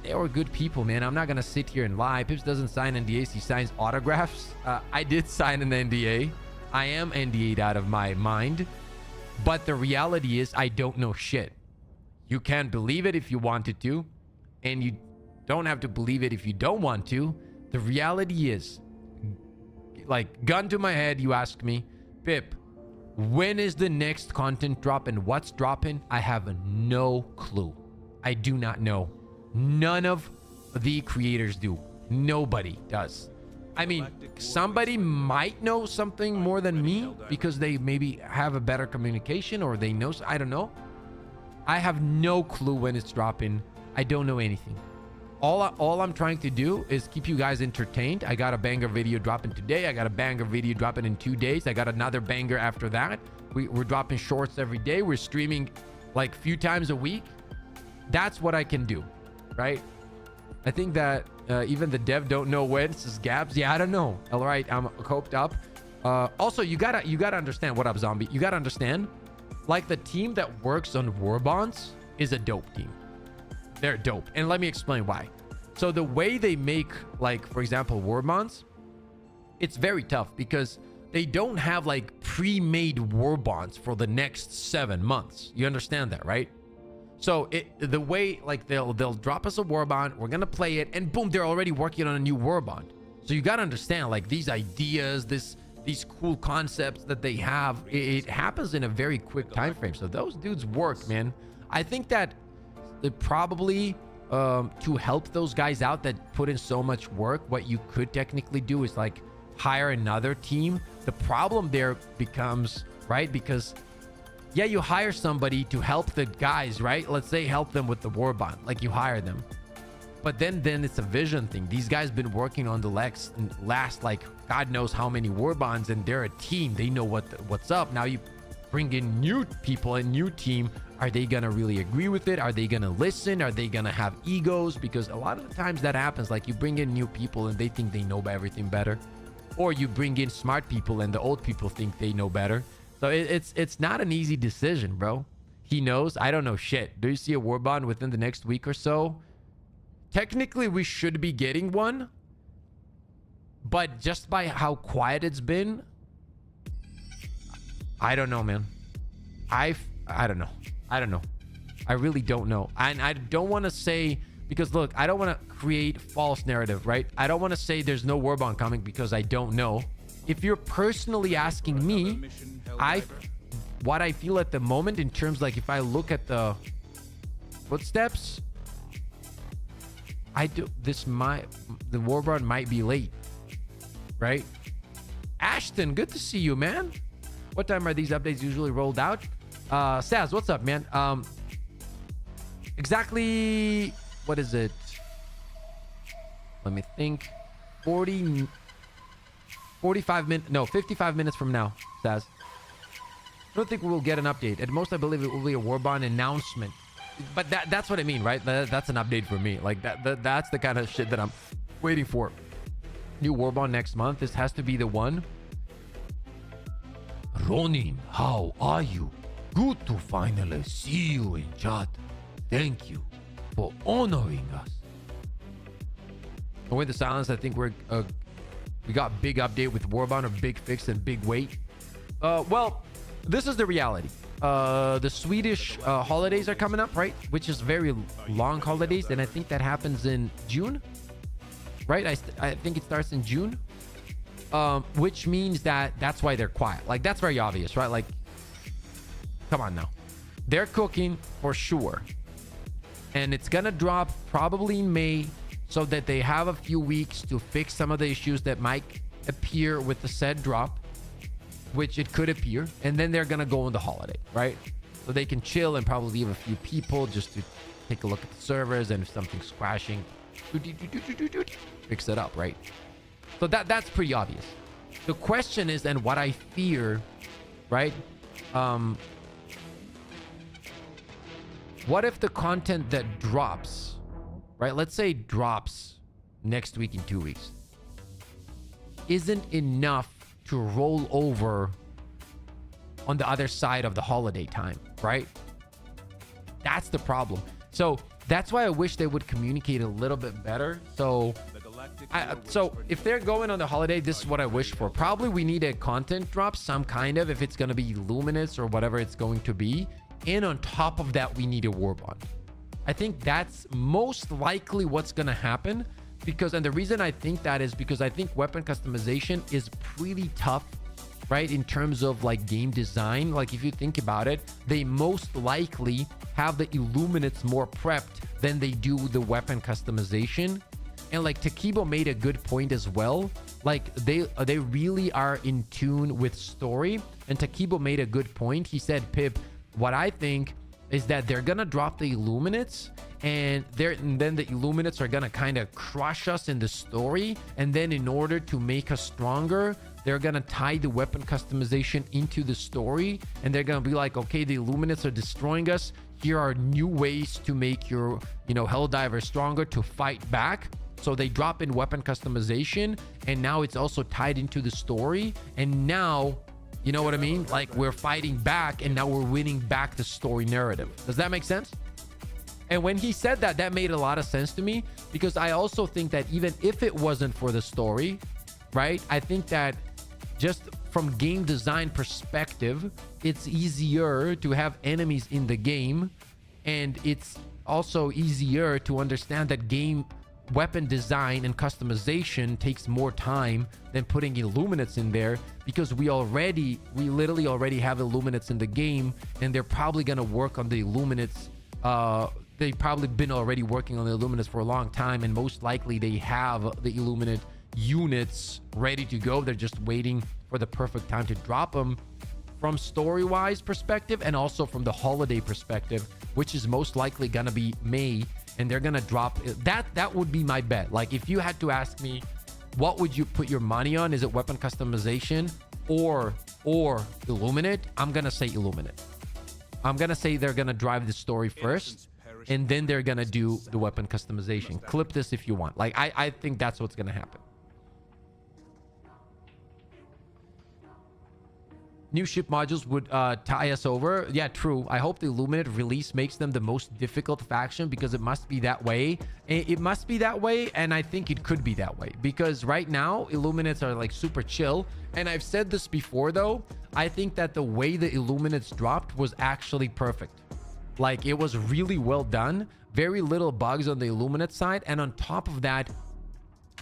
they were good people, man. I'm not going to sit here and lie. Pips doesn't sign NDAs. He signs autographs. I did sign an NDA. I am NDA'd out of my mind, but the reality is I don't know shit. You can't believe it if you wanted to, and you don't have to believe it if you don't want to. The reality is, like, gun to my head, you ask me, Pip, when is the next content drop and what's dropping? I have no clue. I do not know. None of the creators do. Nobody does. I mean, somebody might know something more than me because they maybe have a better communication, or they know. I don't know. I have no clue when it's dropping. I don't know anything. All I'm trying to do is keep you guys entertained. I got a banger video dropping today. I got a banger video dropping in 2 days. I got another banger after that. We're dropping shorts every day. We're streaming like a few times a week. That's what I can do, right? I think that even the dev don't know when. Says Gabs. Yeah, I don't know. All right, I'm coped up. Also, you gotta understand. What up, zombie? You gotta understand, like, the team that works on war bonds is a dope team. They're dope, and let me explain why. So the way they make, like, for example, war bonds, it's very tough because they don't have like pre-made war bonds for the next 7 months. You understand that, right? So the way, like, they'll drop us a war bond, we're gonna play it, and boom, they're already working on a new war bond. So you gotta understand, like, these ideas, these cool concepts that they have, it happens in a very quick time frame. So those dudes work, man. I think that it probably to help those guys out that put in so much work, what you could technically do is like hire another team. The problem there becomes, right, because yeah, you hire somebody to help the guys, right? Let's say help them with the war bond, like you hire them. But then it's a vision thing. These guys been working on the last like God knows how many war bonds, and they're a team. They know what's up. Now you bring in new people, a new team. Are they gonna really agree with it? Are they gonna listen? Are they gonna have egos? Because a lot of the times that happens. Like, you bring in new people and they think they know everything better, or you bring in smart people and the old people think they know better. So it's not an easy decision, bro. he knows. I don't know shit. Do you see a war bond within the next week or so? Technically, we should be getting one. But just by how quiet it's been, I don't know, man. I don't know. I don't know. I really don't know. And I don't want to say, because look, I don't want to create false narrative, right? I don't want to say there's no war bond coming because I don't know. If you're personally asking me, what I feel at the moment in terms, like, if I look at the footsteps, the war bond might be late, right? Ashton, good to see you, man. What time are these updates usually rolled out? Saz, what's up, man? Exactly, what is it? Let me think. 45 minutes, no, 55 minutes from now, Saz. I don't think we'll get an update. At most, I believe it will be a war bond announcement. But that's what I mean, right? That's an update for me. Like, that's the kind of shit that I'm waiting for. New war bond next month. This has to be the one. Ronin, how are you? Good to finally see you in chat. Thank you for honoring us. And with the silence, I think we got big update with Warbond, or big fix and big wait. Well, this is the reality. The Swedish holidays are coming up, right? Which is very long holidays, and I think that happens in June, right? I think it starts in June, which means that's why they're quiet. Like, that's very obvious, right? Like, come on now, they're cooking for sure, and it's gonna drop probably in May, so that they have a few weeks to fix some of the issues that might appear with the said drop, which it could appear, and then they're gonna go on the holiday, right? So they can chill and probably leave a few people just to take a look at the servers, and if something's crashing, fix it up, right? So that's pretty obvious. The question is, and what I fear, right? What if the content that drops, right? Let's say drops next week in 2 weeks, isn't enough to roll over on the other side of the holiday time, right? That's the problem. So that's why I wish they would communicate a little bit better. So if they're going on the holiday, this is what I wish for. Probably we need a content drop, some kind of, if it's going to be Luminous or whatever it's going to be. And on top of that, we need a war bond. I think that's most likely what's going to happen, because, and the reason I think that is because I think weapon customization is pretty tough, right? In terms of like game design. Like, if you think about it, they most likely have the Illuminates more prepped than they do the weapon customization. And like Takibo made a good point as well. Like, they really are in tune with story. And Takibo made a good point. He said, Pip, what I think is that they're gonna drop the Illuminates, and then the Illuminates are gonna kind of crush us in the story, and then in order to make us stronger, they're gonna tie the weapon customization into the story, and they're gonna be like, okay, the Illuminates are destroying us, here are new ways to make your, you know, Helldiver stronger to fight back. So they drop in weapon customization, and now it's also tied into the story, and now, you know what I mean? Like, we're fighting back, and now we're winning back the story narrative. Does that make sense? And when he said that, that made a lot of sense to me, because I also think that even if it wasn't for the story, right? I think that just from game design perspective, it's easier to have enemies in the game, and it's also easier to understand that game weapon design and customization takes more time than putting Illuminates in there, because we literally already have Illuminates in the game, and they're probably going to work on the Illuminates. They've probably been already working on the Illuminates for a long time, and most likely they have the Illuminate units ready to go. They're just waiting for the perfect time to drop them, from story-wise perspective, and also from the holiday perspective, which is most likely going to be May. And they're gonna drop that would be my bet. Like, if you had to ask me, what would you put your money on? Is it weapon customization or Illuminate? I'm gonna say Illuminate. I'm gonna say they're gonna drive the story first, and then they're gonna do the weapon customization. Clip this if you want. Like, I think that's what's gonna happen. New ship modules would tie us over. Yeah, true. I hope the Illuminate release makes them the most difficult faction, because it must be that way. It must be that way, and I think it could be that way, because right now Illuminates are like super chill. And I've said this before though, I think that the way the Illuminates dropped was actually perfect. Like, it was really well done. Very little bugs on the Illuminate side, and on top of that,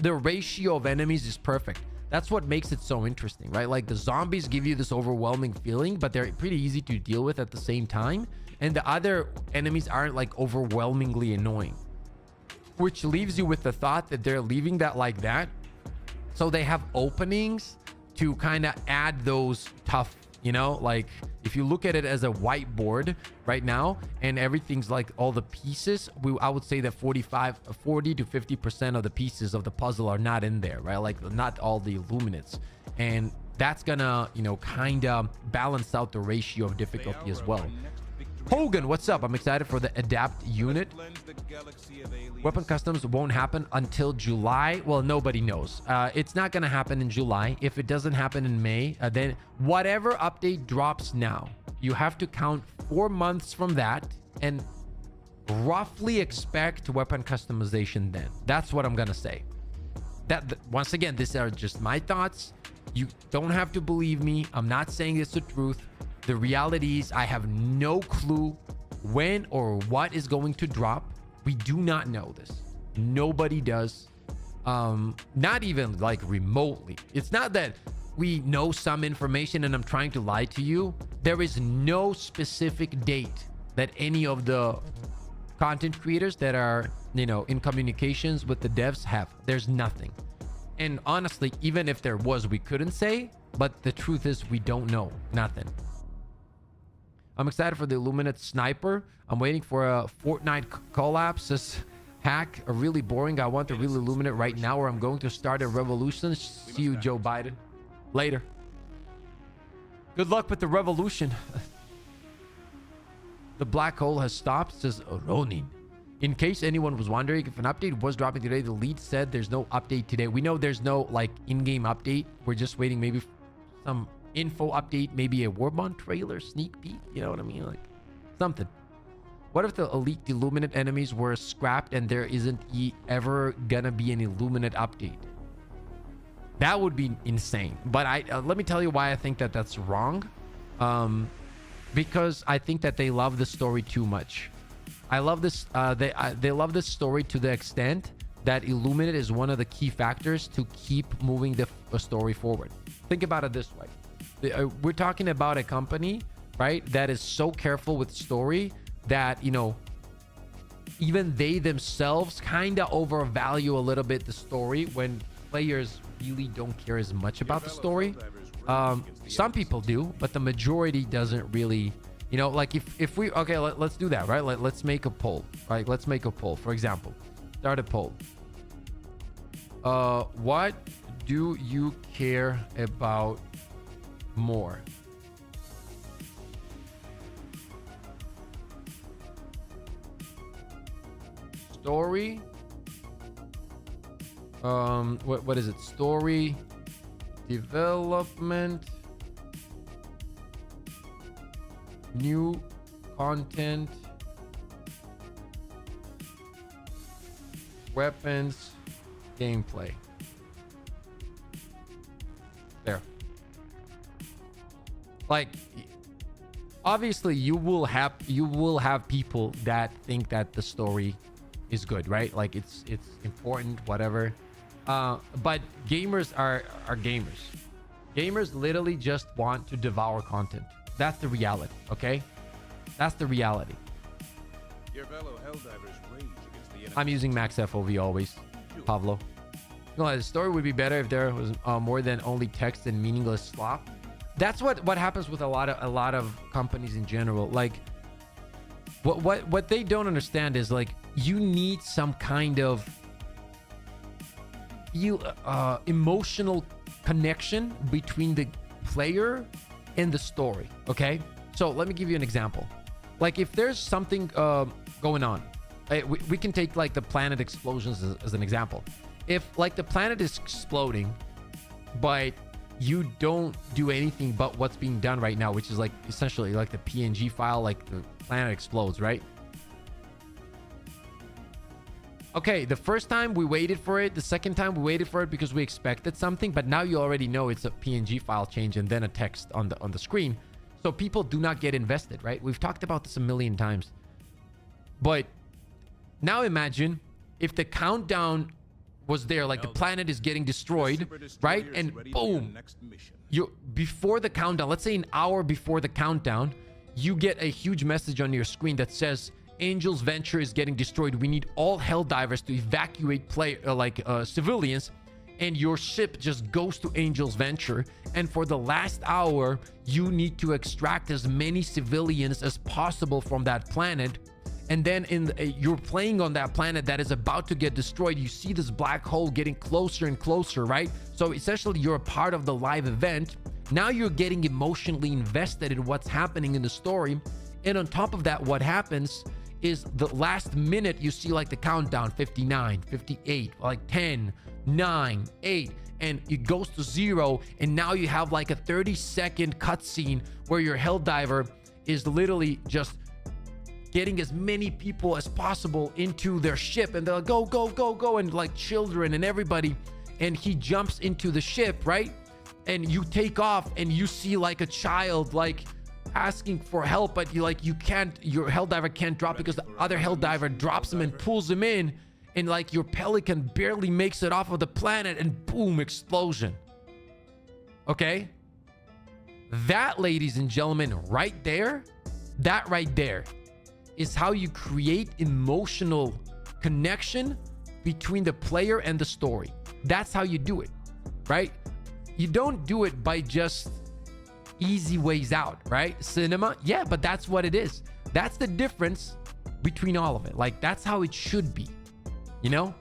the ratio of enemies is perfect. That's what makes it so interesting, right? Like, the zombies give you this overwhelming feeling, but they're pretty easy to deal with at the same time. And the other enemies aren't like overwhelmingly annoying, which leaves you with the thought that they're leaving that like that. So they have openings to kind of add those tough, you know, like if you look at it as a whiteboard right now and everything's like all the pieces, I would say that 40 to 50% of the pieces of the puzzle are not in there, right? Like, not all the Illuminates. And that's gonna, you know, kind of balance out the ratio of difficulty as well. Hogan, what's up? I'm excited for the adapt unit. Weapon customs won't happen until July. Well, nobody knows. It's not gonna happen in July. If it doesn't happen in May, then whatever update drops now, you have to count 4 months from that and roughly expect weapon customization then. That's what I'm gonna say. That once again, these are just my thoughts. You don't have to believe me. I'm not saying it's the truth. The reality is I have no clue when or what is going to drop. We do not know this. Nobody does. Not even like remotely. It's not that we know some information and I'm trying to lie to you. There is no specific date that any of the content creators that are, you know, in communications with the devs have. There's nothing. And honestly, even if there was, we couldn't say. But the truth is, we don't know. Nothing. I'm excited for the Illuminate Sniper. I'm waiting for a Fortnite collapse. Hack are really boring. I want the real Illuminate right now, or I'm going to start a revolution. See you, Joe Biden. Later. Good luck with the revolution. The black hole has stopped, says Ronin. In case anyone was wondering if an update was dropping today, the lead said there's no update today. We know there's no like in-game update. We're just waiting maybe some info update, maybe a Warbond trailer, sneak peek, you know what I mean? Like something. What if the elite Illuminate enemies were scrapped and there isn't ever gonna be an Illuminate update? That would be insane. But let me tell you why I think that that's wrong. Because I think that they love the story too much. I love this. They love this story to the extent that Illuminate is one of the key factors to keep moving the story forward. Think about it this way. We're talking about a company, right, that is so careful with story that, you know, even they themselves kind of overvalue a little bit the story when players really don't care as much about the story. Some people do, but the majority doesn't really, you know, like if we, okay, let's do that, right? Let's make a poll, right? Let's make a poll. For example, start a poll. What do you care about more? Story, what is it? Story, development, new content, weapons, gameplay. There. Like, obviously you will have people that think that the story is good, right? Like it's important, whatever. But gamers are gamers. Gamers literally just want to devour content. That's the reality, okay? That's the reality. Your fellow Helldivers rage against the enemy. I'm using max FOV always, Pablo. No, the story would be better if there was more than only text and meaningless slop. That's what happens with a lot of companies in general. Like what they don't understand is like you need some kind of emotional connection between the player and the story. Okay, so let me give you an example. Like if there's something going on, we can take like the planet explosions as an example. If like the planet is exploding, but you don't do anything but what's being done right now, which is like essentially like the PNG file, like the planet explodes, right? Okay, the first time we waited for it, the second time we waited for it because we expected something, but now you already know it's a PNG file change and then a text on the screen. So people do not get invested, right? We've talked about this a million times. But now imagine if the countdown was there, like the planet is getting destroyed, right? And boom, you before the countdown, let's say an hour before the countdown, you get a huge message on your screen that says Angel's Venture is getting destroyed. We need all Helldivers to evacuate civilians, and your ship just goes to Angel's Venture. And for the last hour, you need to extract as many civilians as possible from that planet. And then you're playing on that planet that is about to get destroyed. You see this black hole getting closer and closer, right? So essentially, you're a part of the live event. Now you're getting emotionally invested in what's happening in the story. And on top of that, what happens is the last minute you see like the countdown, 59, 58, like 10, 9, 8, and it goes to 0. And now you have like a 30-second cutscene where your Helldiver is literally just getting as many people as possible into their ship, and they'll go, go, go, go, and like children and everybody. And he jumps into the ship, right? And you take off and you see like a child like asking for help, but your Helldiver can't drop because the other Helldiver drops him and pulls him in, and like your Pelican barely makes it off of the planet, and boom, explosion. Okay, that, ladies and gentlemen, right there, that right there is how you create emotional connection between the player and the story. That's how you do it, right? You don't do it by just easy ways out, right? Cinema, yeah, but that's what it is. That's the difference between all of it. Like, that's how it should be, you know?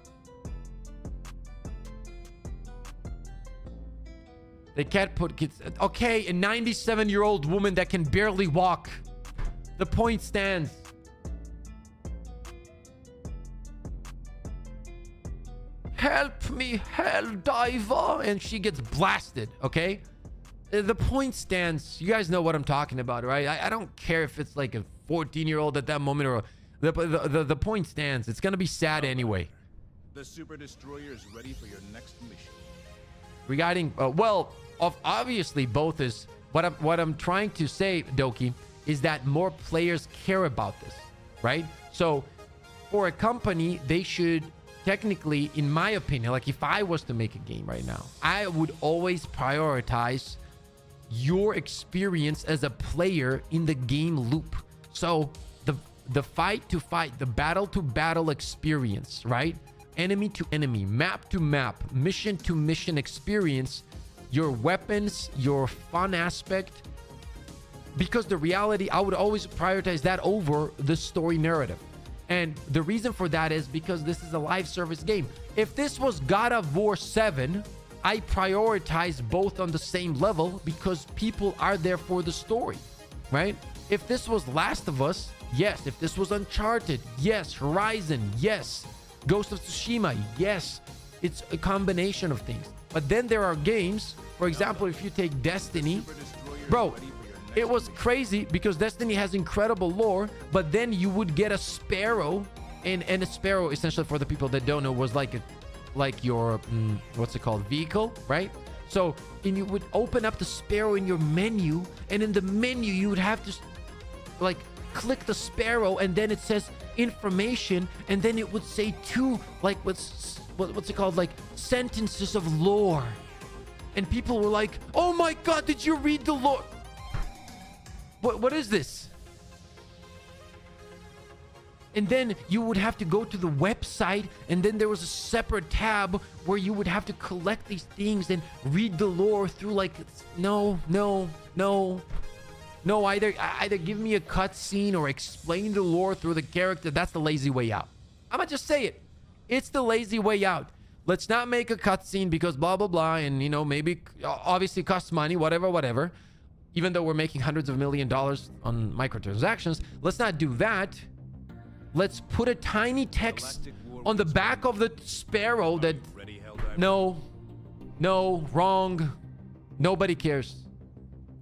They can't put kids. Okay, a 97-year-old woman that can barely walk. The point stands. Help me, Helldiver, and she gets blasted. Okay, the point stands. You guys know what I'm talking about, right? I don't care if it's like a 14-year-old at that moment, or the point stands. It's gonna be sad anyway. The Super Destroyer is ready for your next mission. Regarding obviously both is what I'm trying to say, Doki, is that more players care about this, right? So for a company, they should technically, in my opinion, like if I was to make a game right now, I would always prioritize your experience as a player in the game loop. So the fight to fight, the battle to battle experience, right? Enemy to enemy, map to map, mission to mission experience, your weapons, your fun aspect. Because the reality, I would always prioritize that over the story narrative. And the reason for that is because this is a live service game. If this was God of War 7, I prioritize both on the same level because people are there for the story, right? If this was Last of Us, yes. If this was Uncharted, yes. Horizon, yes. Ghost of Tsushima, yes. It's a combination of things. But then there are games, for example, if you take Destiny, bro, it was crazy because Destiny has incredible lore, but then you would get a Sparrow, and a Sparrow, essentially, for the people that don't know, was like your what's it called, vehicle, right? So, and you would open up the Sparrow in your menu, and in the menu you would have to like click the Sparrow, and then it says information, and then it would say two like what's it called, like sentences of lore, and people were like, "Oh my God, did you read the lore?" What is this? And then you would have to go to the website, and then there was a separate tab where you would have to collect these things and read the lore through. Like, no. Either give me a cutscene or explain the lore through the character. That's the lazy way out. I'm gonna just say it. It's the lazy way out. Let's not make a cutscene because blah blah blah, and maybe obviously costs money, whatever. Even though we're making hundreds of $1 million on microtransactions, let's not do that. Let's put a tiny text on the back of the Sparrow that, no, wrong. Nobody cares.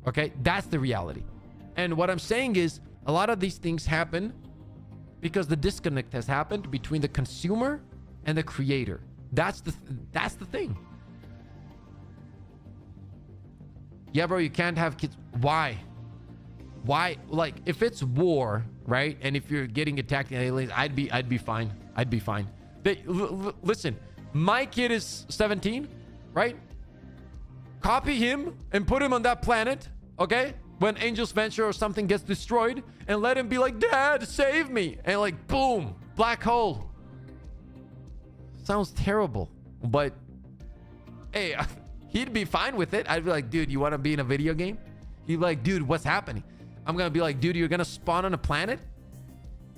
Okay? That's the reality. And what I'm saying is a lot of these things happen because the disconnect has happened between the consumer and the creator. That's the thing. Yeah, bro, you can't have kids. Why? Why? Like, if it's war, right? And if you're getting attacked in aliens, I'd be fine. I'd be fine. Listen, my kid is 17, right? Copy him and put him on that planet, okay? When Angel's Venture or something gets destroyed, and let him be like, Dad, save me. And like, boom, black hole. Sounds terrible, but hey, he'd be fine with it. I'd be like, dude, you want to be in a video game? He'd be like, dude, what's happening? I'm going to be like, dude, you're going to spawn on a planet.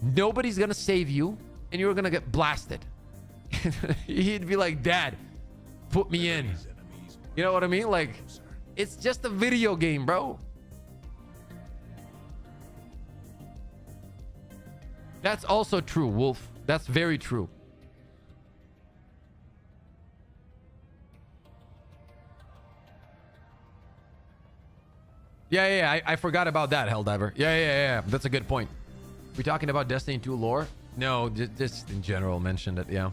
Nobody's going to save you, and you're going to get blasted. He'd be like, Dad, put me in. You know what I mean? Like, it's just a video game, bro. That's also true, Wolf. That's very true. Yeah, I forgot about that, Helldiver. Yeah. That's a good point. We're talking about Destiny 2 lore? No, just in general mentioned it, yeah.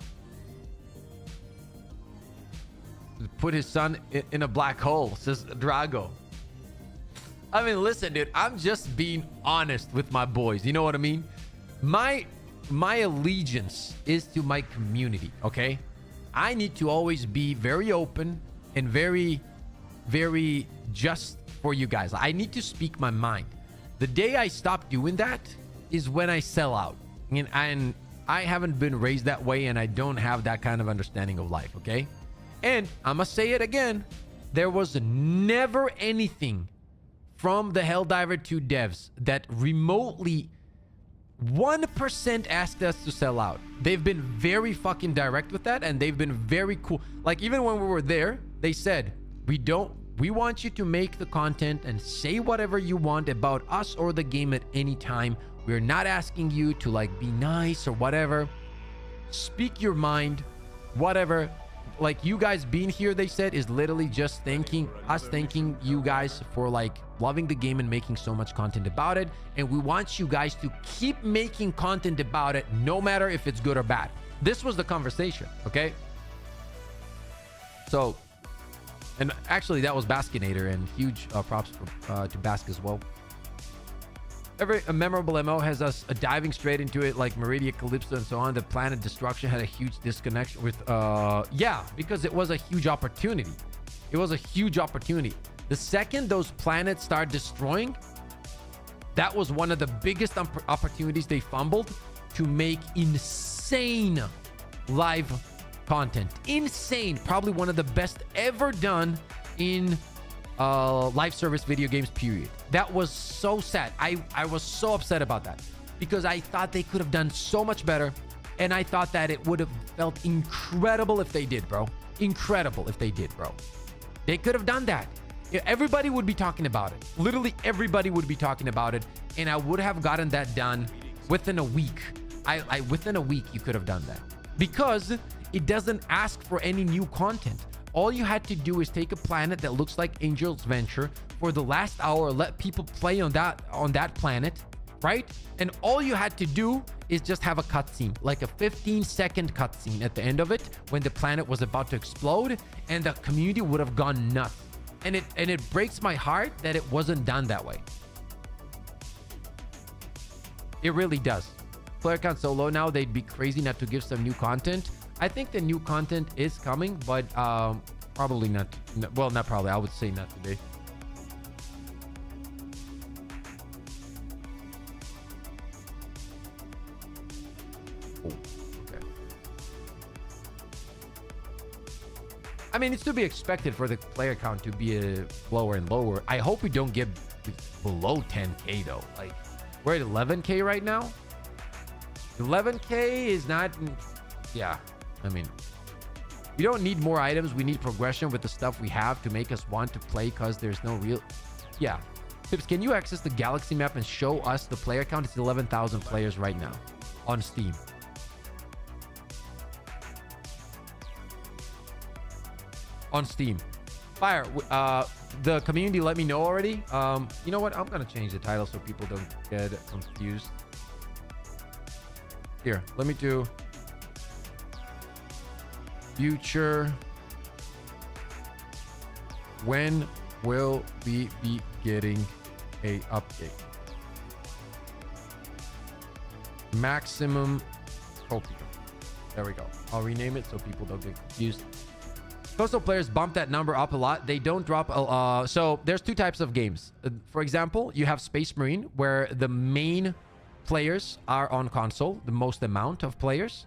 Put his son in a black hole, says Drago. I mean, listen, dude, I'm just being honest with my boys. You know what I mean? My allegiance is to my community, okay? I need to always be very open and very, very just for you guys. I need to speak my mind. The day I stop doing that is when I sell out. And I haven't been raised that way, and I don't have that kind of understanding of life, okay? And I must say it again, there was never anything from the Helldiver 2 devs that remotely 1% asked us to sell out. They've been very fucking direct with that, and they've been very cool. Like, even when we were there, they said, we want you to make the content and say whatever you want about us or the game at any time. We're not asking you to like be nice or whatever. Speak your mind, whatever. Like, you guys being here, they said, is literally just thanking you guys for like loving the game and making so much content about it. And we want you guys to keep making content about it, no matter if it's good or bad. This was the conversation, okay? So, and actually that was Baskinator, and huge props to Bask as well. A memorable MO has us diving straight into it, like Meridia, Calypso, and so on. The planet destruction had a huge disconnect with, yeah, because it was a huge opportunity. It was a huge opportunity. The second those planets start destroying, that was one of the biggest opportunities they fumbled to make insane live content. Insane. Probably one of the best ever done in live service video games, period. That was so sad. I was so upset about that because I thought they could have done so much better, and I thought that it would have felt incredible if they did, bro. Incredible if they did, bro. They could have done that. Everybody would be talking about it. Literally everybody would be talking about it, and I would have gotten that done within a week. Within a week you could have done that because it doesn't ask for any new content. All you had to do is take a planet that looks like Angel's Venture for the last hour, let people play on that planet, right? And all you had to do is just have a cutscene, like a 15-second cutscene at the end of it when the planet was about to explode, and the community would have gone nuts. And it breaks my heart that it wasn't done that way. It really does. Player count so low now, they'd be crazy not to give some new content. I think the new content is coming, but probably not. Well, not probably. I would say not today. Oh, okay. I mean, it's to be expected for the player count to be lower and lower. I hope we don't get below 10K though. Like, we're at 11K right now. 11K is not. Yeah. I mean, we don't need more items. We need progression with the stuff we have to make us want to play, because there's no real... Yeah. Pips, can you access the galaxy map and show us the player count? It's 11,000 players right now on Steam. On Steam. Fire, the community let me know already. You know what? I'm gonna change the title so people don't get confused. Here, let me do future. When will we be getting a update? Maximum Tokyo. There we go. I'll rename it so people don't get confused. Coastal players bump that number up a lot. They don't drop. So there's two types of games. For example, you have Space Marine, where the main players are on console, the most amount of players.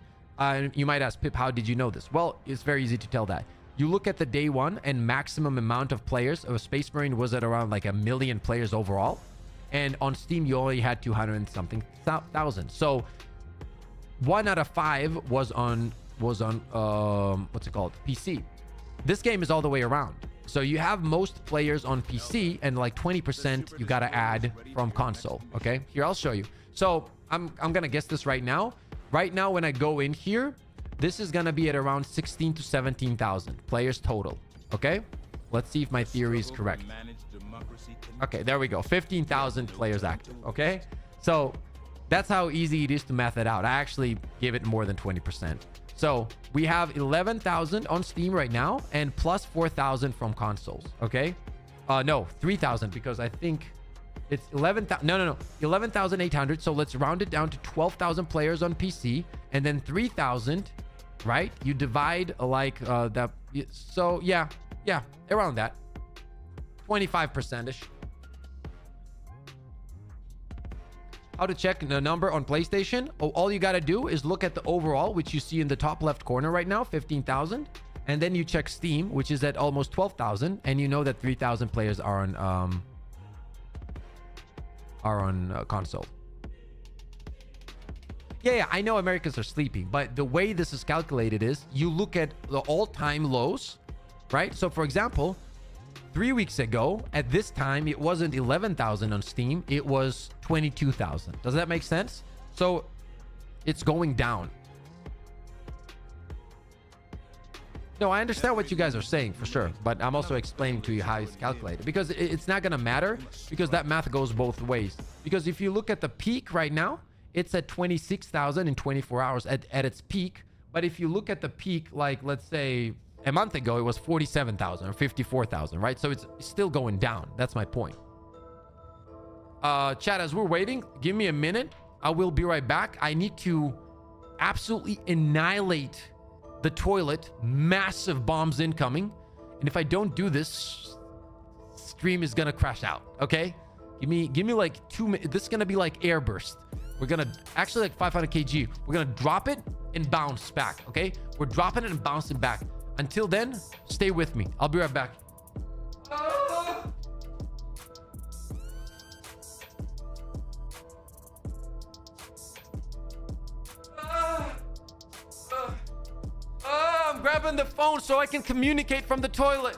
You might ask, Pip, how did you know this? Well, it's very easy to tell that. You look at the day one and maximum amount of players of Space Marine was at around like 1 million players overall. And on Steam, you only had 200 and something thousand. So 1 out of 5 was on what's it called? PC. This game is all the way around. So you have most players on PC and like 20% you got to add from console. Okay, here, I'll show you. So I'm going to guess this right now. Right now, when I go in here, this is going to be at around 16 to 17,000 players total. Okay, let's see if my theory is correct. Okay, there we go. 15,000 players active. Okay, so that's how easy it is to math it out. I actually give it more than 20%. So we have 11,000 on Steam right now and plus 4,000 from consoles. Okay, no, 3,000, because I think it's 11,000. No, 11,800. So let's round it down to 12,000 players on PC, and then 3,000, right? You divide like that. So yeah, around that, 25%ish. How to check the number on PlayStation? Oh, all you got to do is look at the overall, which you see in the top left corner right now, 15,000. And then you check Steam, which is at almost 12,000. And you know that 3,000 players are on console. Yeah, I know Americans are sleeping, but the way this is calculated is you look at the all-time lows, right? So for example, 3 weeks ago, at this time, it wasn't 11,000 on Steam. It was 22,000. Does that make sense? So it's going down. No, I understand what you guys are saying for sure, but I'm also explaining to you how it's calculated, because it's not going to matter, because that math goes both ways. Because if you look at the peak right now, it's at 26,000 in 24 hours at its peak. But if you look at the peak, like let's say a month ago, it was 47,000 or 54,000, right? So it's still going down. That's my point. Chat, as we're waiting, give me a minute. I will be right back. I need to absolutely annihilate the toilet. Massive bombs incoming. And if I don't do this, stream is gonna crash out. Okay? Give me like 2 minutes. This is gonna be like air burst. We're gonna actually like 500 kg. We're gonna drop it and bounce back. Okay? We're dropping it and bouncing back. Until then, stay with me. I'll be right back. I'm grabbing the phone so I can communicate from the toilet.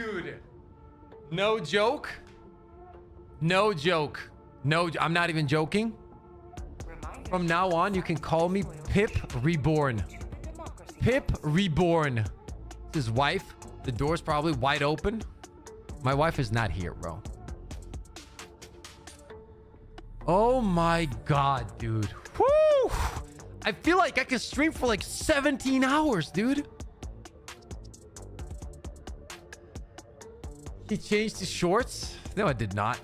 Dude. No joke. No joke. No, I'm not even joking. From now on, you can call me Pip Reborn. Pip Reborn. It's his wife. The door's probably wide open. My wife is not here, bro. Oh my god, dude. Woo! I feel like I can stream for like 17 hours, dude. He changed his shorts? No, I did not.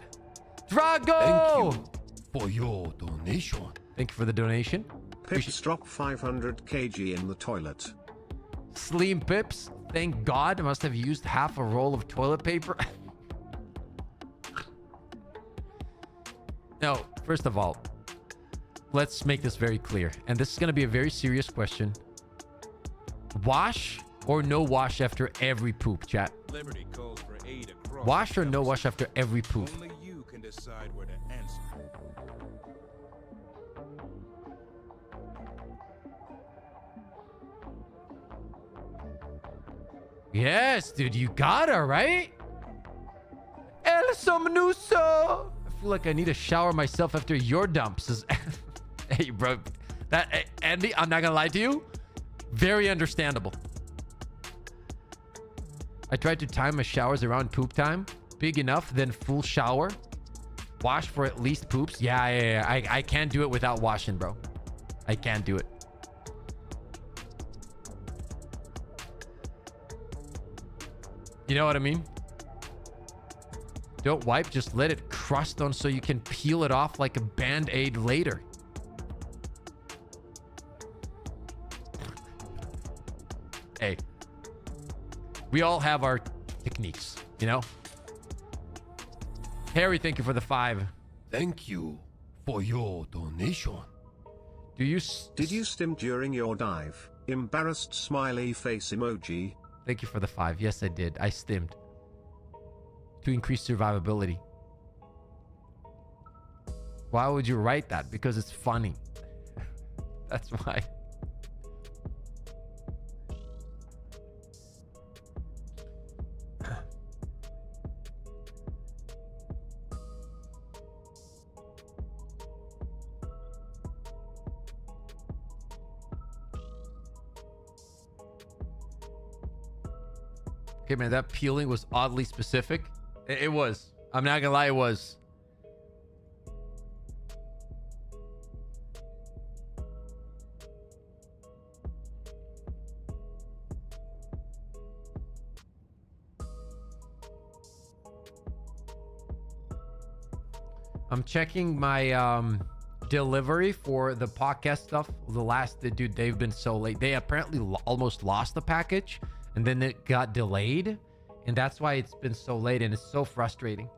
Drago! Thank you for your donation. Thank you for the donation. Pips drop 500 kg in the toilet. Slim Pips, thank God. I must have used half a roll of toilet paper. No, first of all, let's make this very clear. And this is going to be a very serious question. Wash or no wash after every poop, chat? Liberty calls for aid across Wash the or no galaxy. wash after every poop? Only you can decide where to answer. Yes, dude, you gotta, right? El Somnuso! I feel like I need to shower myself after your dumps. Hey, bro. That, Andy, I'm not gonna lie to you. Very understandable. I tried to time my showers around poop time. Big enough, then full shower. Wash for at least poops. Yeah. I can't do it without washing, bro. I can't do it. You know what I mean? Don't wipe, just let it crust on so you can peel it off like a band-aid later. Hey, we all have our techniques, you know? Harry, thank you for the 5. Thank you for your donation. Do you... Did you stim during your dive? Embarrassed smiley face emoji. Thank you for the 5. Yes, I did. I stimmed. To increase survivability. Why would you write that? Because it's funny. That's why. Okay, man, that peeling was oddly specific. It was. I'm not gonna lie, it was. I'm checking my delivery for the podcast stuff. Dude, they've been so late. They apparently almost lost the package, and then it got delayed, and that's why it's been so late, and it's so frustrating.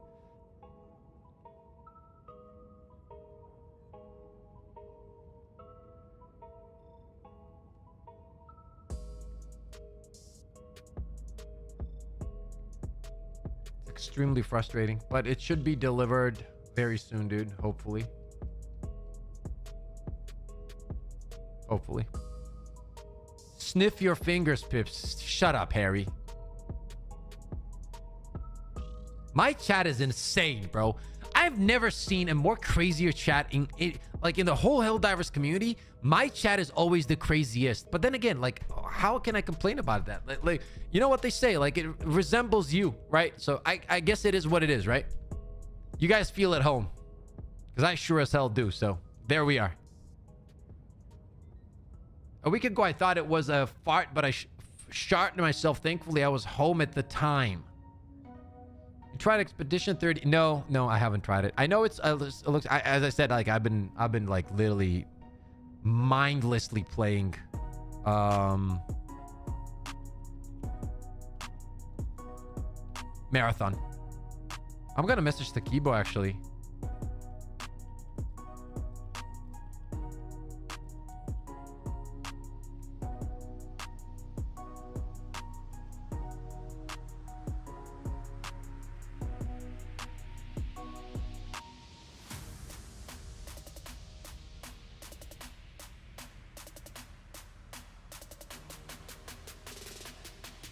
It's extremely frustrating, but it should be delivered very soon, dude. Hopefully. Hopefully. Sniff your fingers, Pips. Shut up, Harry. My chat is insane, bro. I've never seen a more crazier chat in the whole Helldivers community. My chat is always the craziest. But then again, like, how can I complain about that? Like, you know what they say? Like, it resembles you, right? So I guess it is what it is, right? You guys feel at home, because I sure as hell do. So there we are. A week ago, I thought it was a fart, but I sharted myself. Thankfully, I was home at the time. You tried Expedition 30? No, I haven't tried it. I know it looks. As I said, like I've been like literally mindlessly playing. Marathon. I'm gonna message Takibo actually.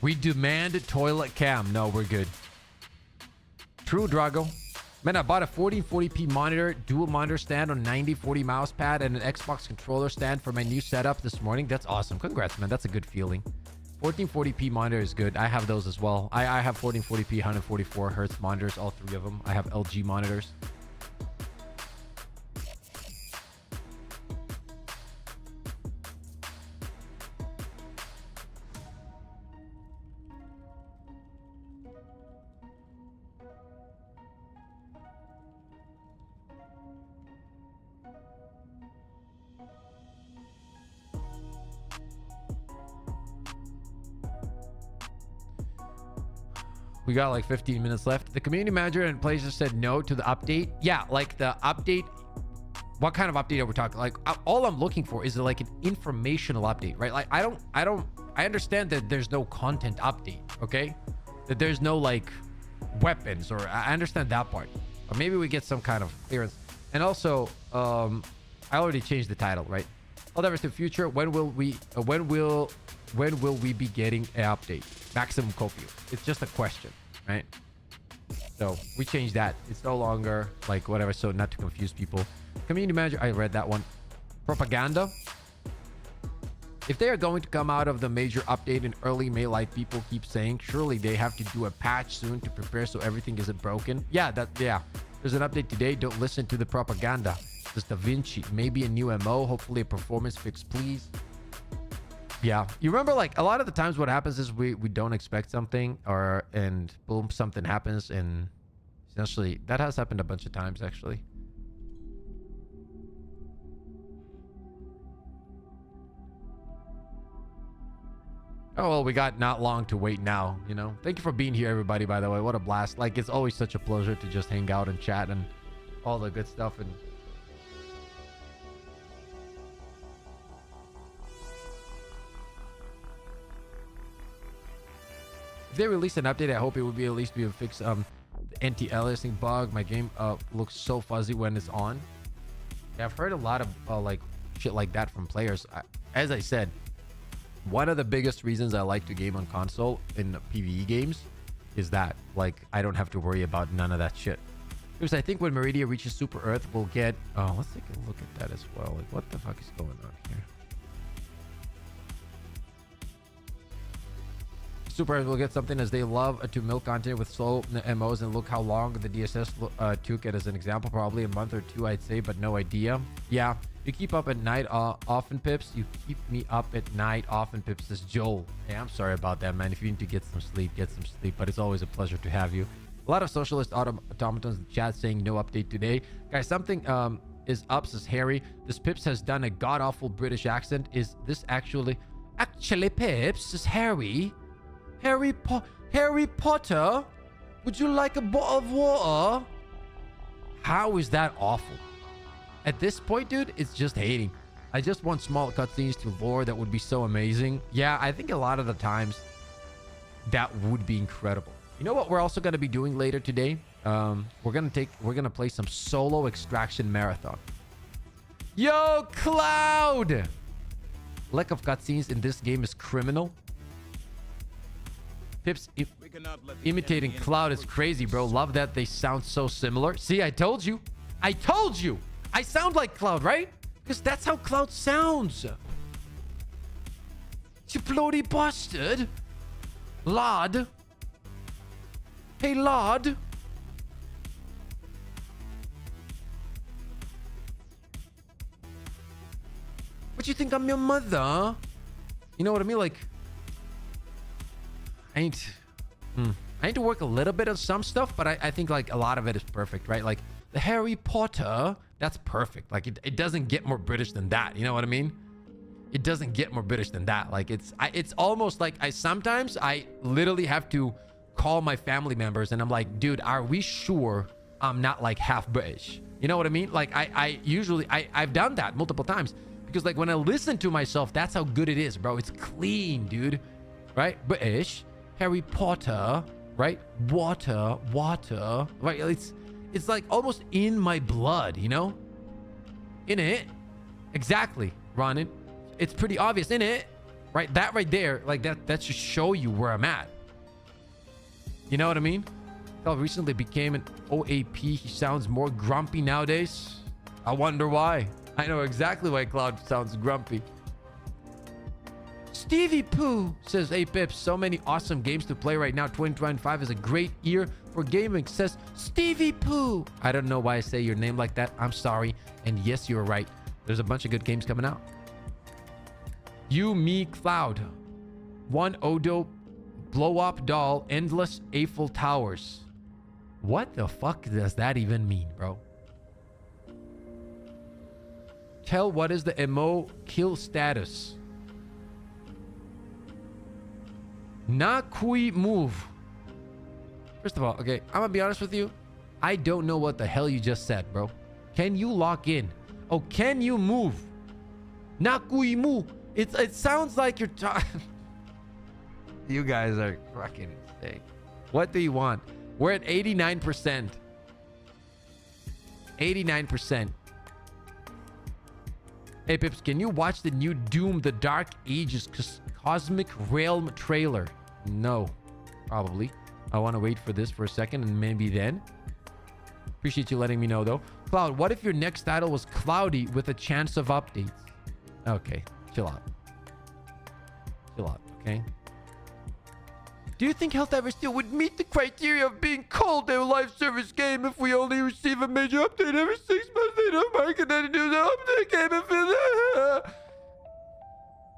We demand a toilet cam. No, we're good. True, Drago. Man, I bought a 1440p monitor, dual monitor stand on 9040 mouse pad, and an Xbox controller stand for my new setup this morning. That's awesome. Congrats, man. That's a good feeling. 1440p monitor is good. I have those as well. I have 1440p 144 hertz monitors, all three of them. I have LG monitors. We got like 15 minutes left. The community manager and players just said no to the update. Yeah, like the update. What kind of update are we talking? Like all I'm looking for is like an informational update, right? Like I understand that there's no content update, okay? That there's no like weapons, or I understand that part. Or maybe we get some kind of clearance. And also, I already changed the title, right? Helldivers to future. When will we be getting an update? Maximum Copio. It's just a question, right? So we changed that. It's no longer like whatever. So not to confuse people. Community manager. I read that one. Propaganda. If they are going to come out of the major update in early May, like people keep saying, surely they have to do a patch soon to prepare so everything isn't broken. Yeah, there's an update today. Don't listen to the propaganda. There's Da Vinci. Maybe a new MO. Hopefully a performance fix, please. Yeah, you remember like a lot of the times what happens is we don't expect something, and boom, something happens, and essentially that has happened a bunch of times actually. Oh well, we got not long to wait now, you know. Thank you for being here, everybody, by the way. What a blast. Like, it's always such a pleasure to just hang out and chat and all the good stuff. And if they release an update, I hope it would be at least be a fix the anti-aliasing bug. My game looks so fuzzy when it's on. Yeah, I've heard a lot of like shit like that from players. As I said, one of the biggest reasons I like to game on console in PvE games is that like I don't have to worry about none of that shit. Because I think when Meridia reaches Super Earth, we'll get let's take a look at that as well. Like, what the fuck is going on here? Super Earth will get something as they love to milk content with slow MOs, and look how long the DSS took it as an example. Probably a month or two, I'd say, but no idea. Yeah, you keep up at night often, Pips. You keep me up at night often, Pips, says Joel. Hey, I'm sorry about that, man. If you need to get some sleep, get some sleep, but it's always a pleasure to have you. A lot of socialist automatons in chat saying no update today. Guys, something is up, says Harry. This Pips has done a god-awful British accent. Is this actually Pips, says Harry? Harry Potter? Would you like a bottle of water? How is that awful? At this point, dude, it's just hating. I just want small cutscenes to lore. That would be so amazing. Yeah, I think a lot of the times that would be incredible. You know what we're also going to be doing later today? We're going to play some solo extraction marathon. Yo, Cloud! Lack of cutscenes in this game is criminal. Pips imitating Cloud is crazy, bro. Love that they sound so similar. See, I told you. I told you. I sound like Cloud, right? Because that's how Cloud sounds. You bloody bastard. Lord. Hey, Lord. What you think I'm your mother? You know what I mean? Like, I need to work a little bit on some stuff, but I think like a lot of it is perfect, right? Like the Harry Potter, that's perfect. Like it doesn't get more British than that. You know what I mean? It doesn't get more British than that. Like it's almost like sometimes I literally have to call my family members and I'm like, dude, are we sure I'm not like half British? You know what I mean? Like I've done that multiple times because like when I listen to myself, that's how good it is, bro. It's clean, dude. Right? British. Harry Potter, right? Water, right? It's like almost in my blood, you know? In it. Exactly, Ronan. It's pretty obvious, in it. right? That right there, like that should show you where I'm at. You know what I mean? Cloud recently became an OAP. He sounds more grumpy nowadays. I wonder why. I know exactly why Cloud sounds grumpy. Stevie Pooh says, hey Pips, so many awesome games to play right now. 2025 is a great year for gaming, says Stevie Pooh. I don't know why I say your name like that. I'm sorry. And yes, you're right. There's a bunch of good games coming out. You, me, Cloud. One Odo, blow up doll, endless Eiffel Towers. What the fuck does that even mean, bro? Tell what is the MO kill status. Nakui move. First of all, okay, I'm gonna be honest with you. I don't know what the hell you just said, bro. Can you lock in? Oh, can you move? Nakui move. It sounds like you're talking. You guys are fucking insane. What do you want? We're at 89%. 89%. Hey Pips, can you watch the new Doom The Dark Ages Cosmic Realm trailer? No, probably. I want to wait for this for a second and maybe then. Appreciate you letting me know though. Cloud, what if your next title was cloudy with a chance of updates? Okay, chill out. Chill out, okay? Do you think Helldivers still would meet the criteria of being called a live service game if we only receive a major update every 6 months? They don't market any news update game if it...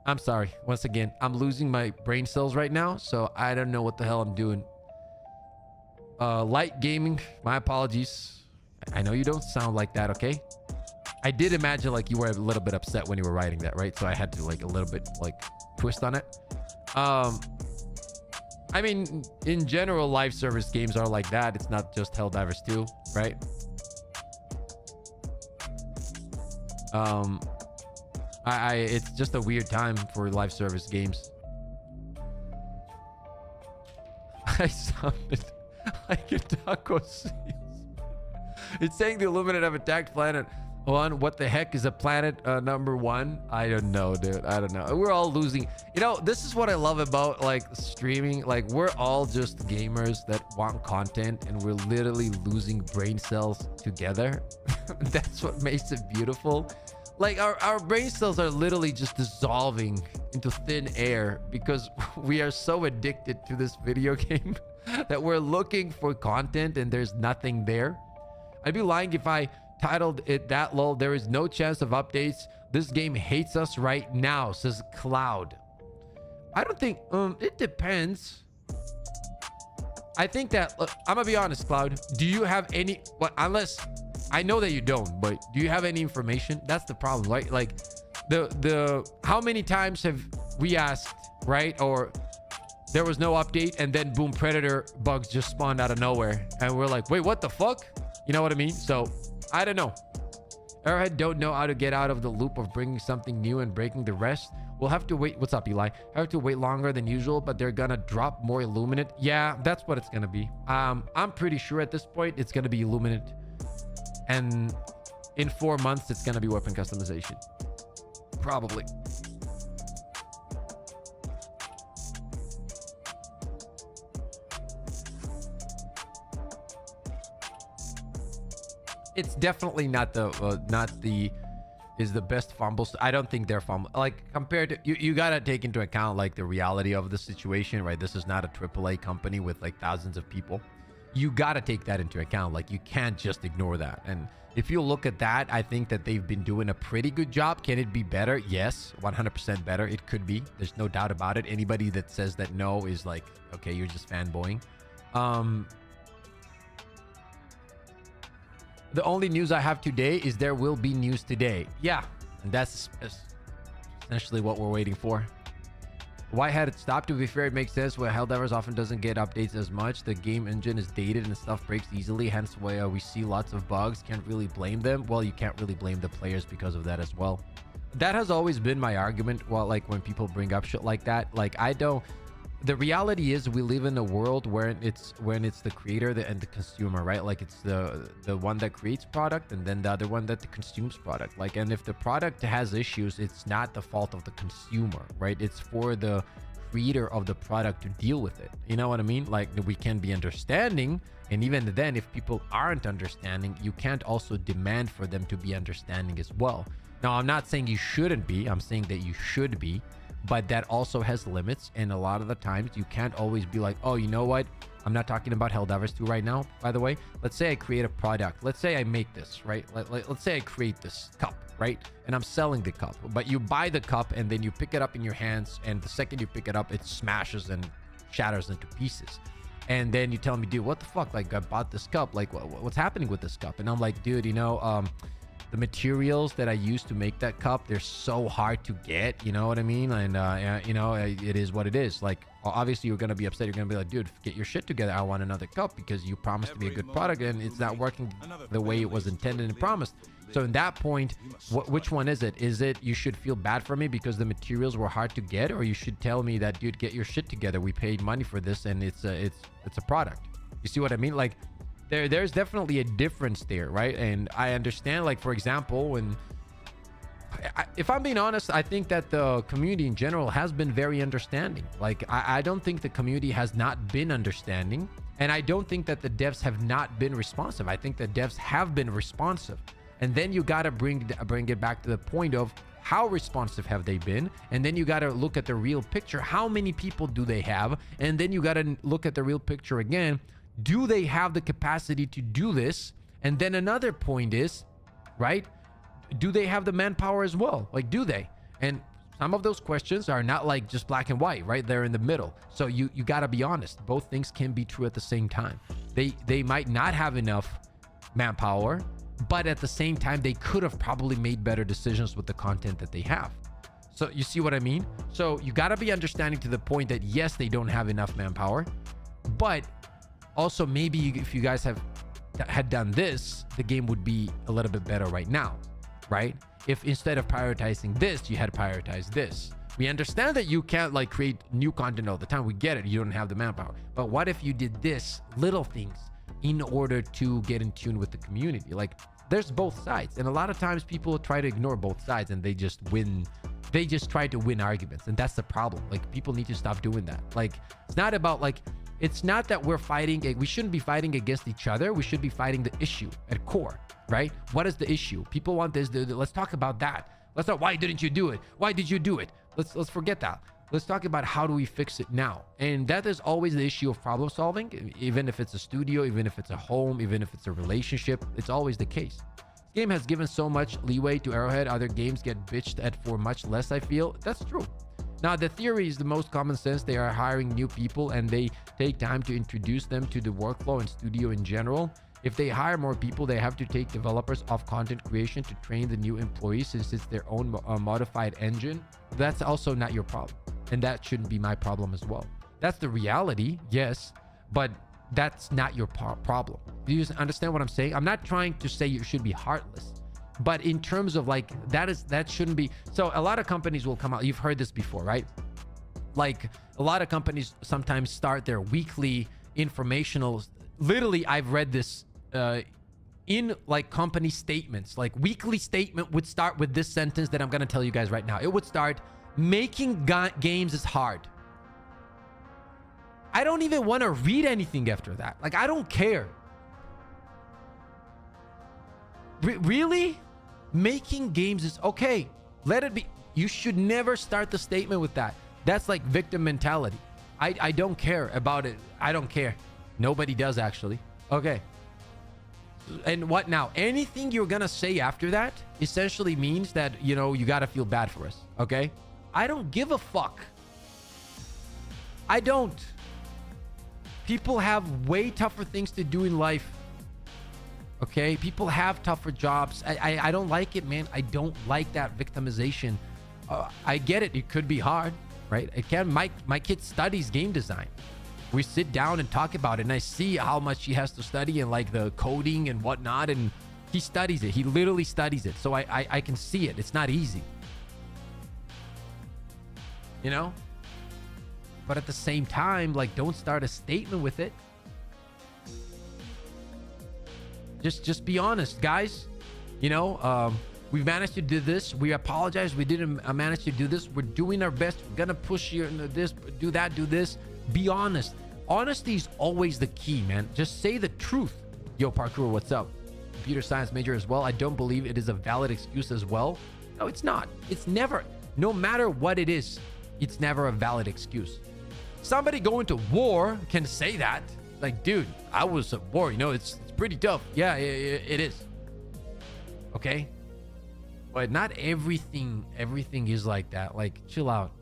I'm sorry. Once again, I'm losing my brain cells right now, so I don't know what the hell I'm doing. Light gaming, my apologies. I know you don't sound like that, okay? I did imagine like you were a little bit upset when you were writing that, right? So I had to like a little bit like twist on it. I mean, in general, live service games are like that. It's not just Helldivers 2, right? It's just a weird time for live service games. I summoned like a taco seeds. It's saying the Illuminate have attacked planet 1. What the heck is a planet number 1? I don't know, dude. I don't know. We're all losing. You know, this is what I love about like streaming. Like, we're all just gamers that want content, and we're literally losing brain cells together. That's what makes it beautiful. Like, our brain cells are literally just dissolving into thin air because we are so addicted to this video game that we're looking for content and there's nothing there. I'd be lying if I titled it that, lol. There is no chance of updates. This game hates us right now, says Cloud. I don't think it depends. I think that I'm gonna be honest, Cloud. Do you have any unless I know that you don't, but do you have any information? That's the problem, right? Like the how many times have we asked, right? Or there was no update and then boom, predator bugs just spawned out of nowhere and we're like, wait, what the fuck? You know what I mean? So I don't know. Airhead don't know how to get out of the loop of bringing something new and breaking the rest. We'll have to wait. What's up, Eli? I have to wait longer than usual, but they're gonna drop more Illuminate. Yeah, that's what it's gonna be. I'm pretty sure at this point it's gonna be Illuminate, and in 4 months it's gonna be weapon customization, probably. It's definitely not the is the best fumbles. I don't think they're fumble, like compared to you gotta take into account like the reality of the situation, right? This is not a AAA company with like thousands of people. You gotta take that into account. Like, you can't just ignore that. And if you look at that, I think that they've been doing a pretty good job. Can it be better? Yes, 100% better. It could be. There's no doubt about it. Anybody that says that no is like, okay, you're just fanboying. The only news I have today is there will be news today. Yeah, and that's essentially what we're waiting for. Why had it stopped? To be fair, it makes sense. Where Helldivers often doesn't get updates as much. The game engine is dated and stuff breaks easily, hence why we see lots of bugs. Can't really blame them. Well, you can't really blame the players because of that as well. That has always been my argument. Well, like when people bring up shit like that, like I don't... the reality is we live in a world where it's the creator and the consumer, right? Like it's the one that creates product and then the other one that consumes product. Like, and if the product has issues, it's not the fault of the consumer, right? It's for the creator of the product to deal with it. You know what I mean? Like, we can be understanding, and even then, if people aren't understanding, you can't also demand for them to be understanding as well. Now, I'm not saying you shouldn't be, I'm saying that you should be, but that also has limits. And a lot of the times you can't always be like, oh, you know what? I'm not talking about Helldivers 2 right now, by the way. Let's say I create a product. Let's say I make this, right? Let's say I create this cup, right? And I'm selling the cup, but you buy the cup and then you pick it up in your hands. And the second you pick it up, it smashes and shatters into pieces. And then you tell me, dude, what the fuck? Like, I bought this cup. Like, what's happening with this cup? And I'm like, dude, you know, the materials that I used to make that cup, they're so hard to get, you know what I mean? And, you know, it is what it is. Like, obviously you're going to be upset. You're going to be like, dude, get your shit together. I want another cup because you promised to be a good product and it's not working the way it was intended and promised. So in that point, which one is it? Is it you should feel bad for me because the materials were hard to get, or you should tell me that, dude, get your shit together. We paid money for this and it's a product. You see what I mean? Like, there's definitely a difference there, right? And I understand, like, for example, when if I'm being honest, I think that the community in general has been very understanding. Like, I don't think the community has not been understanding, and I don't think that the devs have not been responsive. I think the devs have been responsive. And then you got to bring it back to the point of how responsive have they been? And then you got to look at the real picture. How many people do they have? And then you got to look at the real picture again. Do they have the capacity to do this? And then another point is, right? Do they have the manpower as well? Like, do they? And some of those questions are not like just black and white, right? They're in the middle. So you got to be honest. Both things can be true at the same time. They might not have enough manpower, but at the same time, they could have probably made better decisions with the content that they have. So you see what I mean? So you got to be understanding to the point that, yes, they don't have enough manpower, but also maybe if you guys had done this, the game would be a little bit better right now, right? If instead of prioritizing this, you had prioritized this. We understand that you can't like create new content all the time. We get it. You don't have the manpower. But what if you did this little things in order to get in tune with the community? Like, there's both sides. And a lot of times people try to ignore both sides and they just win. They just try to win arguments. And that's the problem. Like, people need to stop doing that. Like, it's not about like, it's not that we're fighting. We shouldn't be fighting against each other. We should be fighting the issue at core, right? What is the issue? People want this. Let's talk about that. Let's not, why didn't you do it? Why did you do it? Let's forget that. Let's talk about how do we fix it now. And that is always the issue of problem solving. Even if it's a studio, even if it's a home, even if it's a relationship, it's always the case. This game has given so much leeway to Arrowhead. Other games get bitched at for much less, I feel. That's true. Now, the theory is the most common sense. They are hiring new people and they take time to introduce them to the workflow and studio in general. If they hire more people, they have to take developers off content creation to train the new employees since it's their own modified engine. That's also not your problem. And that shouldn't be my problem as well. That's the reality, yes, but that's not your problem. Do you understand what I'm saying? I'm not trying to say you should be heartless, but in terms of like, that shouldn't be. So a lot of companies will come out. You've heard this before, right? Like, a lot of companies sometimes start their weekly informational. Literally, I've read this in like company statements. Like, weekly statement would start with this sentence that I'm going to tell you guys right now. It would start, making games is hard. I don't even want to read anything after that. Like, I don't care. Really? Making games is okay. Let it be. You should never start the statement with that. That's like victim mentality. I don't care about it. I don't care. Nobody does, actually. Okay. And what now? Anything you're gonna say after that essentially means that, you know, you gotta feel bad for us. Okay? I don't give a fuck. I don't. People have way tougher things to do in life. Okay? People have tougher jobs. I don't like it, man. I don't like that victimization. I get it. It could be hard, right? It can. My kid studies game design. We sit down and talk about it, and I see how much he has to study and like the coding and whatnot, and he studies it. He literally studies it. So I can see it. It's not easy. You know? But at the same time, like, don't start a statement with it. Just be honest, guys. You know, we've managed to do this. We apologize. We didn't manage to do this. We're doing our best. We're gonna push you into this, do that, do this. Be honest. Honesty is always the key, man. Just say the truth. Yo, parkour, what's up? Computer science major as well. I don't believe it is a valid excuse as well. No, it's not. It's never. No matter what it is, it's never a valid excuse. Somebody going to war can say that. Like, dude, I was at war. You know, it's pretty tough. Yeah, it is. Okay? But not everything is like that. Like, chill out.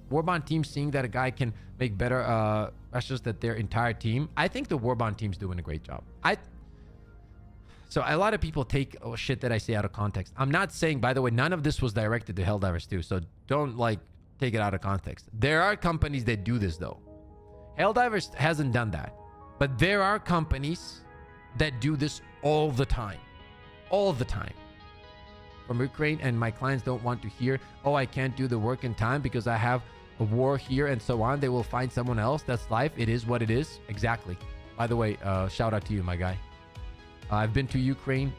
Warbond team seeing that a guy can make better rushes than their entire team. I think the Warbond team's doing a great job. So a lot of people take shit that I say out of context. I'm not saying, by the way, none of this was directed to Helldivers too. So don't like take it out of context. There are companies that do this though. Helldivers hasn't done that. But there are companies that do this all the time. All the time. From Ukraine, and my clients don't want to hear, oh, I can't do the work in time because I have a war here and so on. They will find someone else. That's life. It is what it is. Exactly. By the way, shout out to you, my guy. I've been to Ukraine.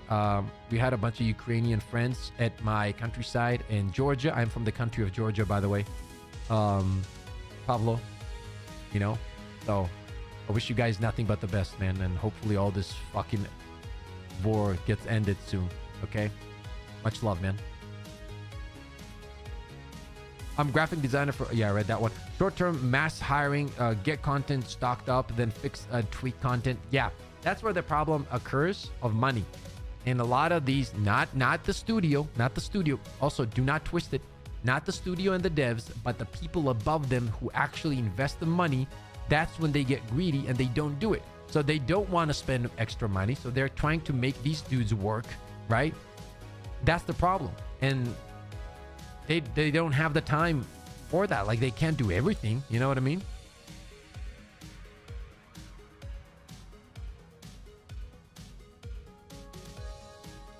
We had a bunch of Ukrainian friends at my countryside in Georgia. I'm from the country of Georgia, by the way. Pablo, you know? So I wish you guys nothing but the best, man. And hopefully all this fucking war gets ended soon. Okay? Much love, man. I'm graphic designer for... Yeah, I read that one. Short-term mass hiring. Get content stocked up, then fix tweak content. Yeah. That's where the problem occurs of money. And a lot of these, not the studio. Also, do not twist it. Not the studio and the devs, but the people above them who actually invest the money. That's when they get greedy and they don't do it. So they don't want to spend extra money. So they're trying to make these dudes work, right? That's the problem. And they don't have the time for that. Like, they can't do everything. You know what I mean?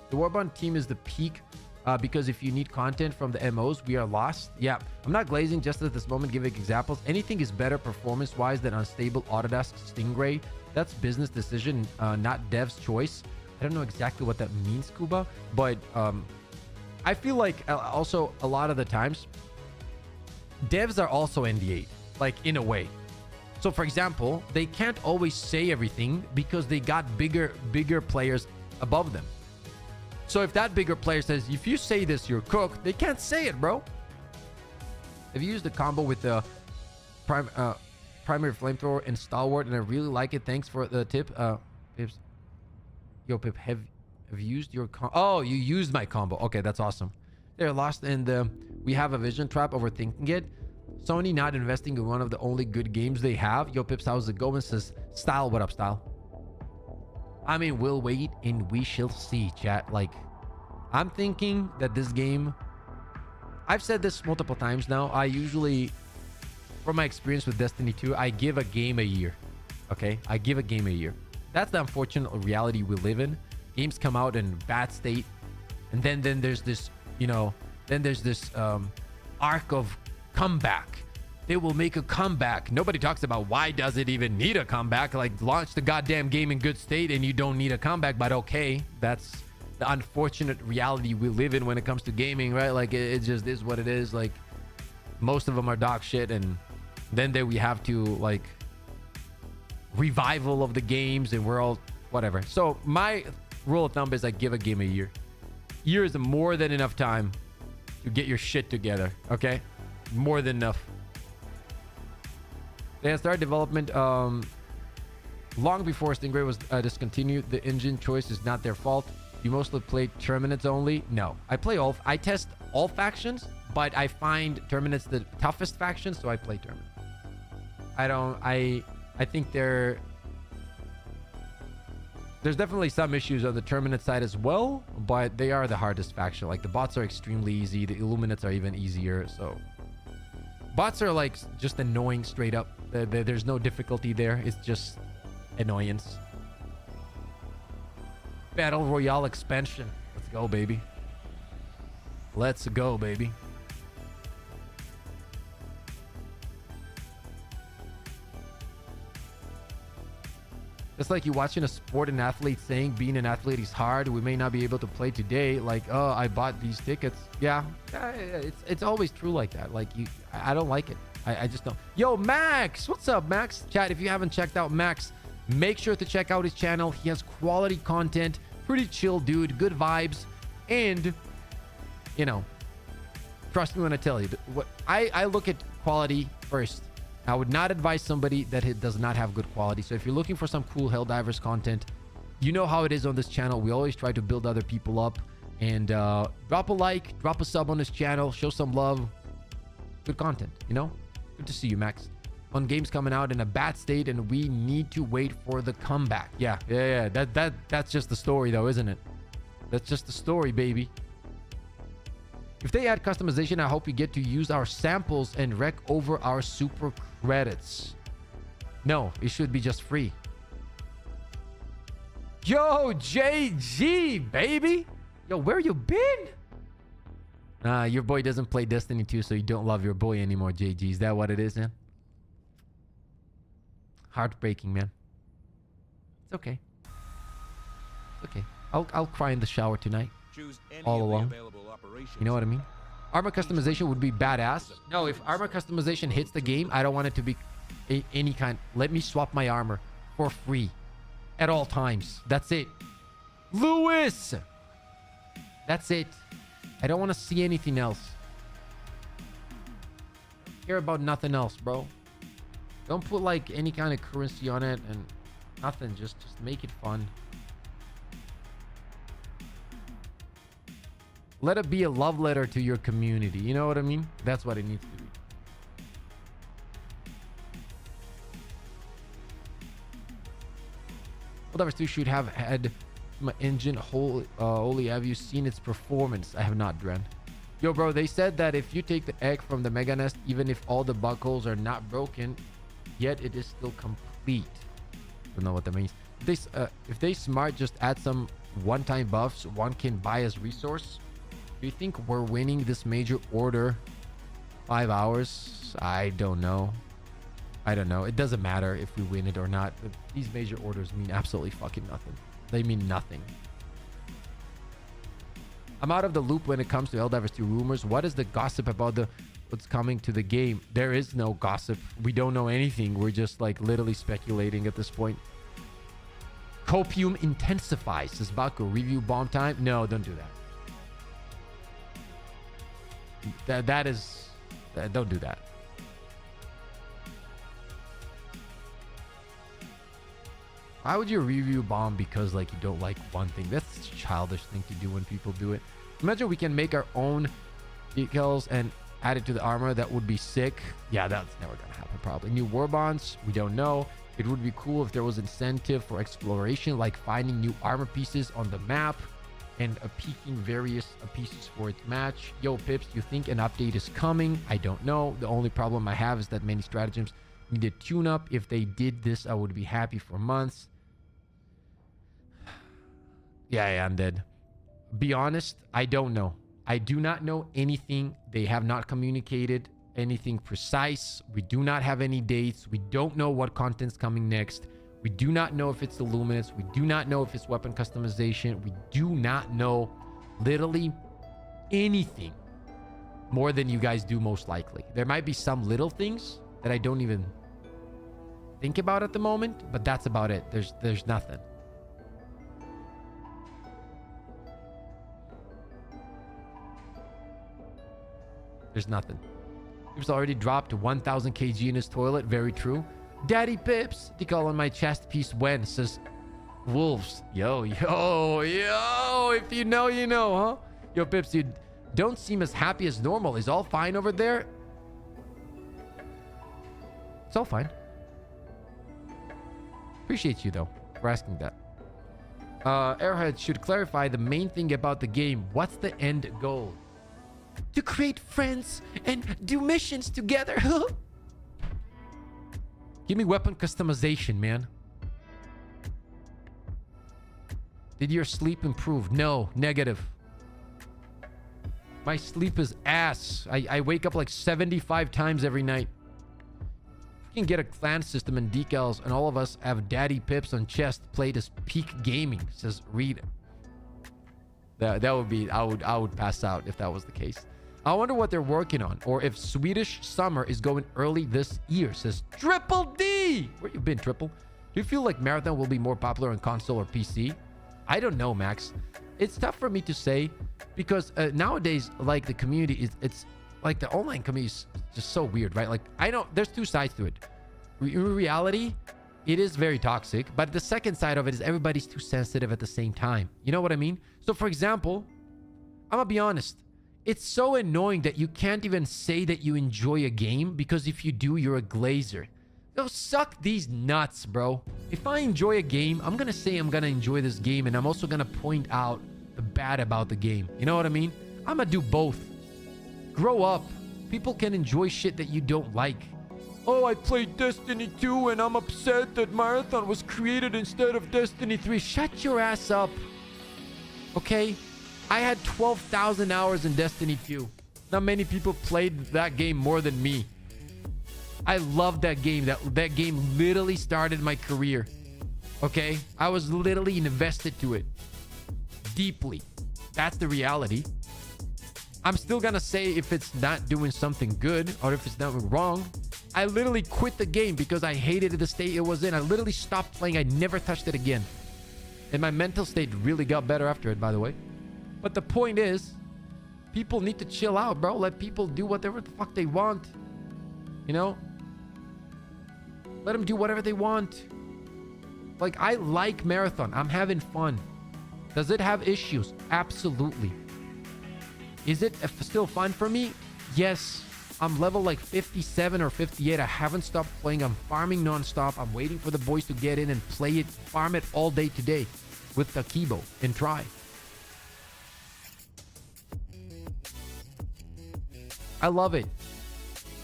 The Warbond team is the peak because if you need content from the MOs, we are lost. Yeah, I'm not glazing just at this moment giving examples. Anything is better performance-wise than unstable Autodesk Stingray. That's business decision, not dev's choice. I don't know exactly what that means, Kuba, but I feel like also a lot of the times, devs are also NDA, like in a way. So for example, they can't always say everything because they got bigger players above them. So if that bigger player says, if you say this, you're cooked, they can't say it, bro. Have you used the combo with the primary flamethrower and stalwart, and I really like it. Thanks for the tip. Pips. Yo, Pip, have you used your oh, you used my combo. Okay, that's awesome. They're lost in the... We have a vision trap, overthinking it. Sony not investing in one of the only good games they have. Yo, Pips, how's it going? Says, Style, what up, Style? I mean, we'll wait and we shall see, chat. Like, I'm thinking that this game... I've said this multiple times now. I usually, from my experience with Destiny 2, I give a game a year. Okay? I give a game a year. That's the unfortunate reality we live in. Games come out in bad state. And then there's this, you know... Then there's this arc of comeback. They will make a comeback. Nobody talks about why does it even need a comeback. Like, launch the goddamn game in good state and you don't need a comeback. But okay, that's the unfortunate reality we live in when it comes to gaming, right? Like, it just is what it is. Like, most of them are dog shit, and then we have to, like, revival of the games, and we're all whatever. So my rule of thumb is I give a game a year. Year is more than enough time to get your shit together. Okay, more than enough. They started development long before Stingray was discontinued. The engine choice is not their fault. You mostly play Terminates only? No, I play all. I test all factions, but I find Terminates the toughest faction, so I play Terminates. I think there's definitely some issues on the Terminate side as well, but they are the hardest faction. Like, the bots are extremely easy. The Illuminates are even easier. So bots are like just annoying straight up. There's no difficulty there. It's just annoyance. Battle Royale expansion. Let's go, baby. Let's go, baby. It's like you watching a sport and athlete saying being an athlete is hard. We may not be able to play today. Like, oh, I bought these tickets. Yeah, it's always true like that. Like, I don't like it. I just don't. Yo, Max, what's up, Max? Chat, if you haven't checked out Max, make sure to check out his channel. He has quality content, pretty chill dude, good vibes, and you know, trust me when I tell you, what I look at quality first. I would not advise somebody that does not have good quality. So if you're looking for some cool Helldivers content, you know how it is on this channel. We always try to build other people up. And drop a like, drop a sub on this channel, show some love. Good content, you know? Good to see you, Max. One game's coming out in a bad state, and we need to wait for the comeback. Yeah. That's just the story, though, isn't it? That's just the story, baby. If they add customization, I hope you get to use our samples and wreck over our super credits. No, it should be just free. Yo, JG, baby. Yo, where you been? Your boy doesn't play Destiny 2, so you don't love your boy anymore, JG. Is that what it is, man? Heartbreaking, man. It's okay. It's okay. I'll cry in the shower tonight. All alone. You know what I mean? Armor customization would be badass. No, if armor customization hits the game, I don't want it to be any kind. Let me swap my armor for free at all times. That's it. Lewis! That's it. I don't want to see anything else. Don't care about nothing else, bro. Don't put like any kind of currency on it and nothing. Just make it fun. Let it be a love letter to your community. You know what I mean? That's what it needs to be. Helldivers 2 should have had my engine holy. Have you seen its performance? I have not, Dren. Yo, bro, they said that if you take the egg from the Mega Nest, even if all the buckles are not broken, yet it is still complete. Don't know what that means. If they smart, just add some one-time buffs one can buy as resource. Do you think we're winning this major order 5 hours? I don't know. I don't know. It doesn't matter if we win it or not. These major orders mean absolutely fucking nothing. They mean nothing. I'm out of the loop when it comes to Helldivers 2 rumors. What is the gossip about what's coming to the game? There is no gossip. We don't know anything. We're just like literally speculating at this point. Copium intensifies. Says Baku. Review bomb time? No, don't do that. Don't do that. Why would you review bomb because like you don't like one thing? That's a childish thing to do when people do it. Imagine we can make our own decals and add it to the armor. That would be sick. Yeah, that's never gonna happen probably. New war bonds, we don't know. It would be cool if there was incentive for exploration, like finding new armor pieces on the map and peeking various pieces for its match. Yo, Pips, you think an update is coming? I don't know. The only problem I have is that many stratagems need a tune-up. If they did this, I would be happy for months. Yeah, I'm dead. Be honest, I don't know. I do not know anything. They have not communicated anything precise. We do not have any dates. We don't know what content's coming next. We do not know if it's the Luminous. We do not know if it's weapon customization. We do not know literally anything more than you guys do most likely. There might be some little things that I don't even think about at the moment, but that's about it. There's nothing. There's nothing. He's already dropped 1,000 kg in his toilet. Very true. Daddy Pips, decal on my chest piece when, says Wolves. Yo. If you know, you know, huh? Yo, Pips, you don't seem as happy as normal. Is all fine over there? It's all fine. Appreciate you, though, for asking that. Airhead should clarify the main thing about the game. What's the end goal? To create friends and do missions together. Give me weapon customization, man. Did your sleep improve? No, negative. My sleep is ass. I wake up like 75 times every night. can get a clan system and decals, and all of us have daddy pips on chest played as peak gaming, says Reed. That would be, I would pass out if that was the case. I wonder what they're working on, or if Swedish summer is going early this year, says Triple D. Where you been, Triple? Do you feel like Marathon will be more popular on console or PC? I don't know, Max. It's tough for me to say because nowadays, like the community it's like the online community is just so weird, right? Like there's two sides to it. In reality, it is very toxic, but the second side of it is everybody's too sensitive at the same time. You know what I mean? So for example, I'm gonna be honest. It's so annoying that you can't even say that you enjoy a game because if you do, you're a glazer. Yo, suck these nuts, bro. If I enjoy a game, I'm gonna say I'm gonna enjoy this game, and I'm also gonna point out the bad about the game. You know what I mean? I'm gonna do both. Grow up. People can enjoy shit that you don't like. Oh, I played Destiny 2 and I'm upset that Marathon was created instead of Destiny 3. Shut your ass up. Okay? I had 12,000 hours in Destiny 2. Not many people played that game more than me. I love that game. That game literally started my career. Okay? I was literally invested to it. Deeply. That's the reality. I'm still gonna say if it's not doing something good or if it's not wrong. I literally quit the game because I hated the state it was in. I literally stopped playing. I never touched it again. And my mental state really got better after it, by the way. But the point is, people need to chill out, bro. Let people do whatever the fuck they want. You know? Let them do whatever they want. Like, I like Marathon. I'm having fun. Does it have issues? Absolutely. Is it still fun for me? Yes. I'm level like 57 or 58. I haven't stopped playing. I'm farming nonstop. I'm waiting for the boys to get in and play it, farm it all day today with Takibo and try. I love it.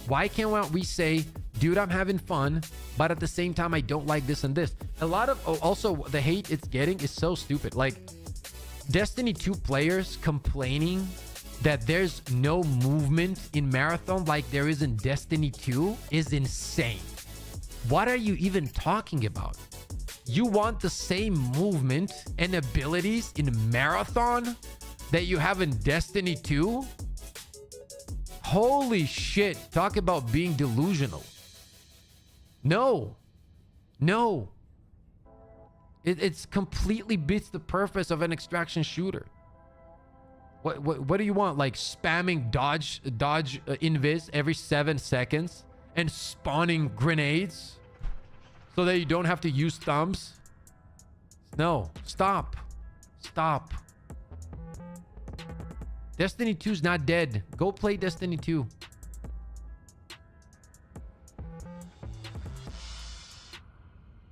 Why can't we say, dude, I'm having fun, but at the same time, I don't like this and this? A lot of, also the hate it's getting is so stupid. Like Destiny 2 players complaining that there's no movement in Marathon like there is in Destiny 2 is insane. What are you even talking about? You want the same movement and abilities in Marathon that you have in Destiny 2? Holy shit. Talk about being delusional. No. It's completely beats the purpose of an extraction shooter. What do you want? Like spamming dodge invis every 7 seconds and spawning grenades so that you don't have to use thumbs? No, stop. Destiny 2's not dead. Go play Destiny 2.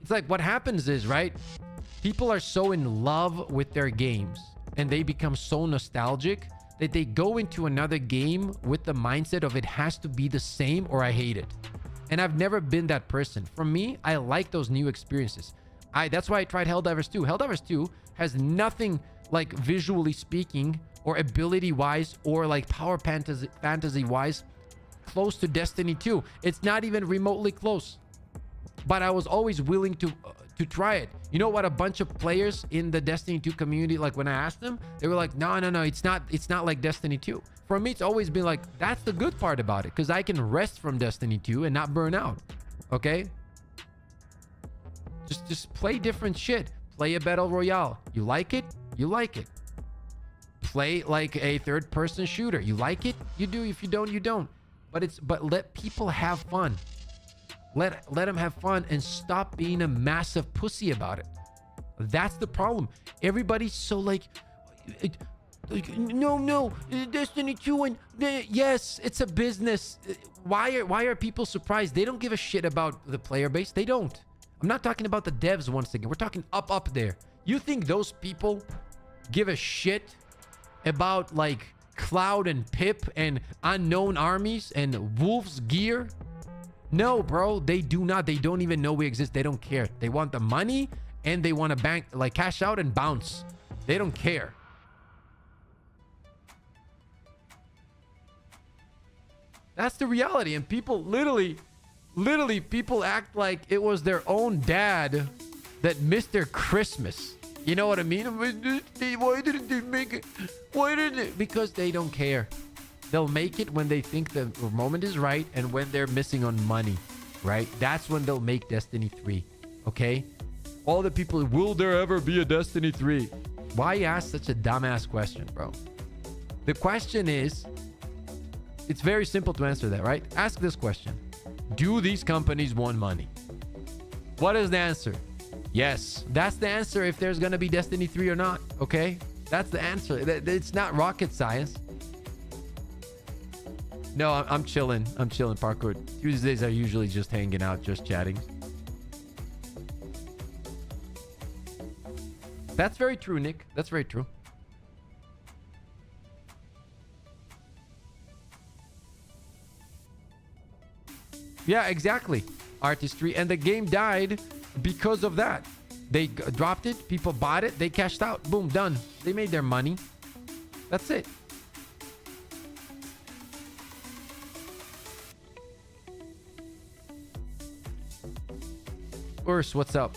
It's like what happens is, right? People are so in love with their games and they become so nostalgic that they go into another game with the mindset of it has to be the same or I hate it. And I've never been that person. For me, I like those new experiences. That's why I tried Helldivers 2. Helldivers 2 has nothing like visually speaking or ability wise or like power fantasy wise close to Destiny 2. It's not even remotely close. But I was always willing to try it. You know what? A bunch of players in the Destiny 2 community, like when I asked them, they were like, no, it's not like Destiny 2. For me, it's always been like, that's the good part about it, because I can rest from Destiny 2 and not burn out. Okay? Just play different shit. Play a battle royale. You like it? You like it. Play like a third-person shooter. You like it? You do. If you don't, you don't. But let people have fun. Let them have fun and stop being a massive pussy about it. That's the problem. Everybody's so like no, Destiny 2 and yes, it's a business. Why are people surprised? They don't give a shit about the player base. They don't. I'm not talking about the devs once again. We're talking up there. You think those people give a shit about like Cloud and Pip and unknown armies and Wolf's gear? No, bro, they do not. They don't even know we exist. They don't care. They want the money and they want to bank, like cash out and bounce. They don't care. That's the reality. And people literally Literally, people act like it was their own dad that missed their Christmas. You know what I mean? Why didn't they make it? Why didn't it? Because they don't care. They'll make it when they think the moment is right and when they're missing on money, right? That's when they'll make Destiny 3, okay? All the people, will there ever be a Destiny 3? Why you ask such a dumbass question, bro? The question is, it's very simple to answer that, right? Ask this question. Do these companies want money? What is the answer? Yes. That's the answer if there's going to be Destiny 3 or not, okay? That's the answer. It's not rocket science. No, I'm chilling. I'm chilling, parkour. Tuesdays are usually just hanging out, just chatting. That's very true, Nick. That's very true. Yeah, exactly. Artistry. And the game died because of that. They dropped it. People bought it. They cashed out. Boom, done. They made their money. That's it. Urs, what's up?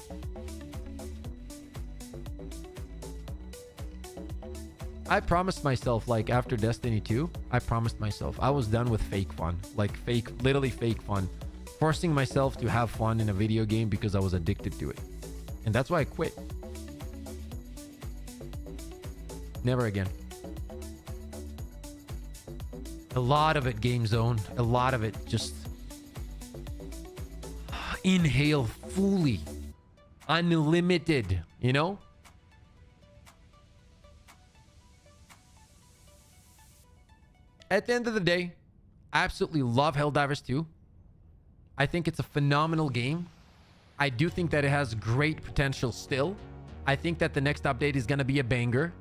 I promised myself, like, after Destiny 2, I promised myself I was done with fake fun. Like, literally fake fun. Forcing myself to have fun in a video game because I was addicted to it. And that's why I quit. Never again. A lot of it game zone. A lot of it just inhale fully. Unlimited, you know? At the end of the day, I absolutely love Helldivers 2. I think it's a phenomenal game. I do think that it has great potential still. I think that the next update is going to be a banger.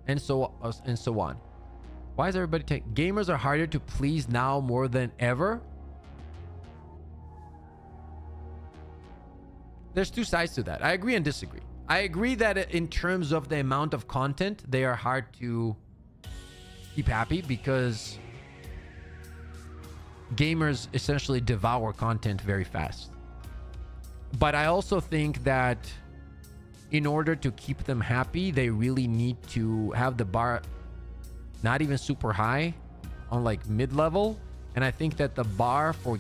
And so on. Why is everybody taking... Gamers are harder to please now more than ever. There's two sides to that. I agree and disagree. I agree that in terms of the amount of content, they are hard to keep happy because gamers essentially devour content very fast. But I also think that in order to keep them happy, they really need to have the bar not even super high, on like mid-level. And I think that the bar for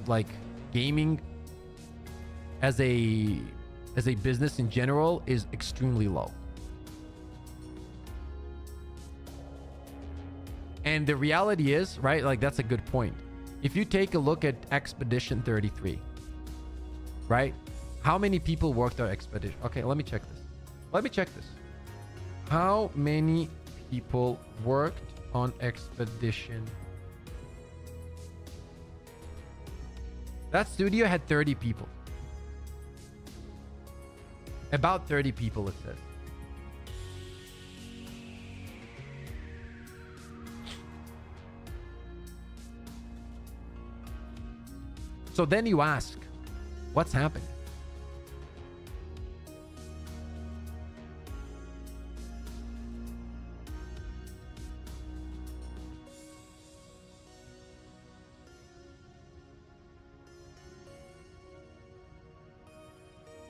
like gaming as a business in general is extremely low. And the reality is, right, like that's a good point. If you take a look at Expedition 33, right? How many people worked on Expedition? Okay, let me check this. How many people worked on Expedition? That studio had 30 people. About 30 people, it says. So then you ask, what's happening?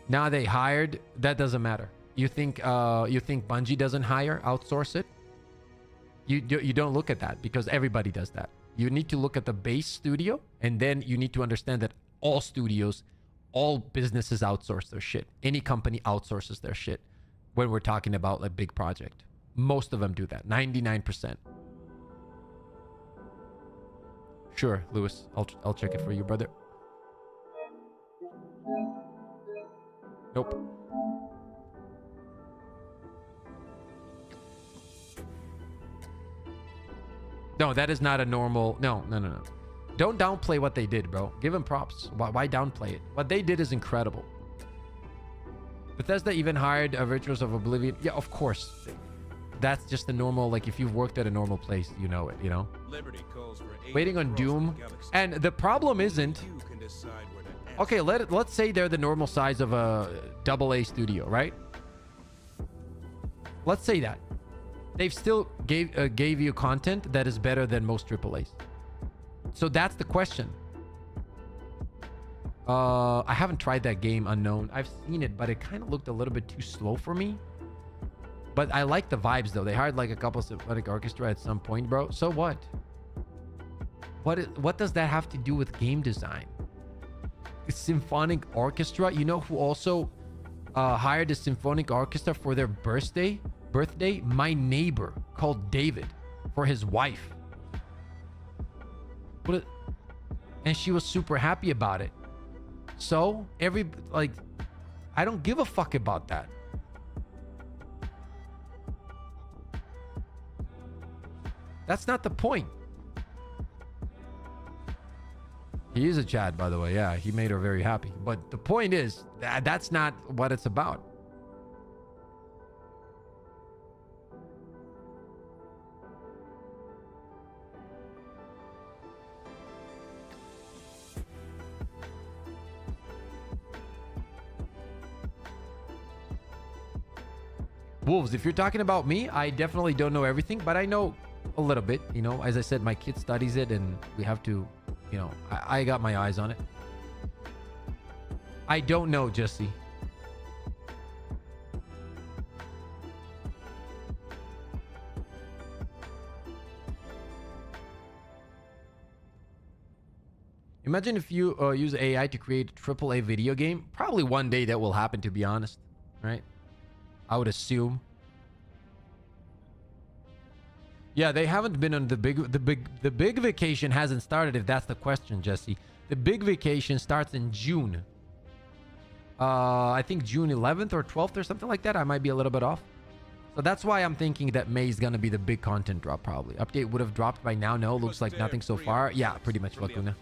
Now they hired. That doesn't matter. You think Bungie doesn't hire, outsource it? You don't look at that because everybody does that. You need to look at the base studio, and then you need to understand that all studios, all businesses outsource their shit. Any company outsources their shit when we're talking about a big project. Most of them do that. 99%. Sure, Lewis. I'll check it for you, brother. Nope. No, that is not a normal... No. Don't downplay what they did, bro. Give them props. Why downplay it? What they did is incredible. Bethesda even hired a Virtuos of Oblivion. Yeah, of course. That's just the normal... Like, if you've worked at a normal place, you know it, you know? Waiting on Doom. And the problem isn't... Okay, let's say they're the normal size of a AA studio, right? Let's say that. They've still gave you content that is better than most AAAs. So that's the question. I haven't tried that game, Unknown. I've seen it, but it kind of looked a little bit too slow for me. But I like the vibes though. They hired like a couple symphonic orchestra at some point, bro. So what? What does that have to do with game design? A symphonic orchestra. You know who also hired a symphonic orchestra for their birthday? My neighbor called David for his wife. And she was super happy about it. So I don't give a fuck about that. That's not the point. He is a Chad, by the way. Yeah, he made her very happy. But the point is, that's not what it's about. Wolves, if you're talking about me, I definitely don't know everything, but I know a little bit. You know, as I said, my kid studies it and we have to, you know, I got my eyes on it. I don't know, Jesse. Imagine if you use AI to create a AAA video game. Probably one day that will happen, to be honest, right? I would assume. Yeah, they haven't been on the big vacation hasn't started, if that's the question, Jesse. The big vacation starts in June. I think June 11th or 12th or something like that. I might be a little bit off. So that's why I'm thinking that May is going to be the big content drop, probably. Update would have dropped by now. No, looks like nothing so far. Yeah, pretty much Lacuna.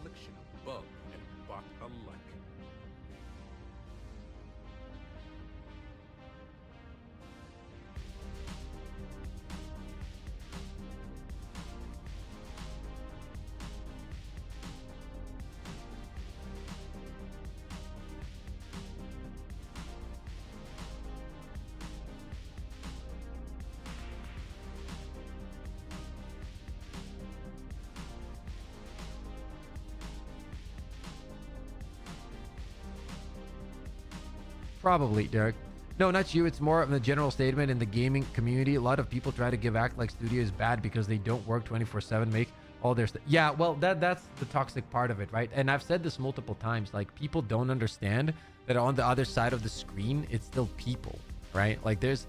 Probably, Derek. No, not you. It's more of a general statement in the gaming community. A lot of people try to act like studio is bad because they don't work 24/7, make all their stuff. Yeah, well, that's the toxic part of it, right? And I've said this multiple times. Like, people don't understand that on the other side of the screen, it's still people, right? Like, it's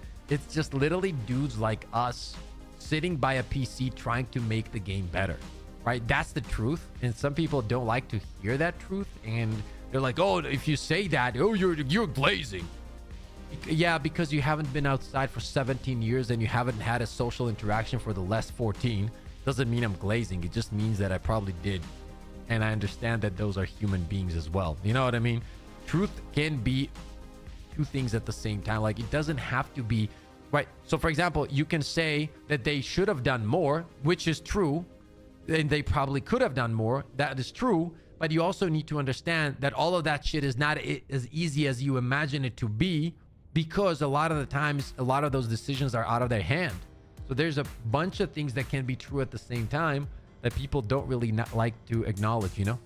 just literally dudes like us sitting by a PC trying to make the game better, right? That's the truth. And some people don't like to hear that truth, and they're like, oh, if you say that, oh, you're glazing. Yeah, because you haven't been outside for 17 years and you haven't had a social interaction for the last 14. Doesn't mean I'm glazing. It just means that I probably did. And I understand that those are human beings as well. You know what I mean? Truth can be two things at the same time. Like, it doesn't have to be, right? So, for example, you can say that they should have done more, which is true. And they probably could have done more. That is true. But you also need to understand that all of that shit is not as easy as you imagine it to be, because a lot of the times, a lot of those decisions are out of their hand. So there's a bunch of things that can be true at the same time that people don't really not like to acknowledge, you know?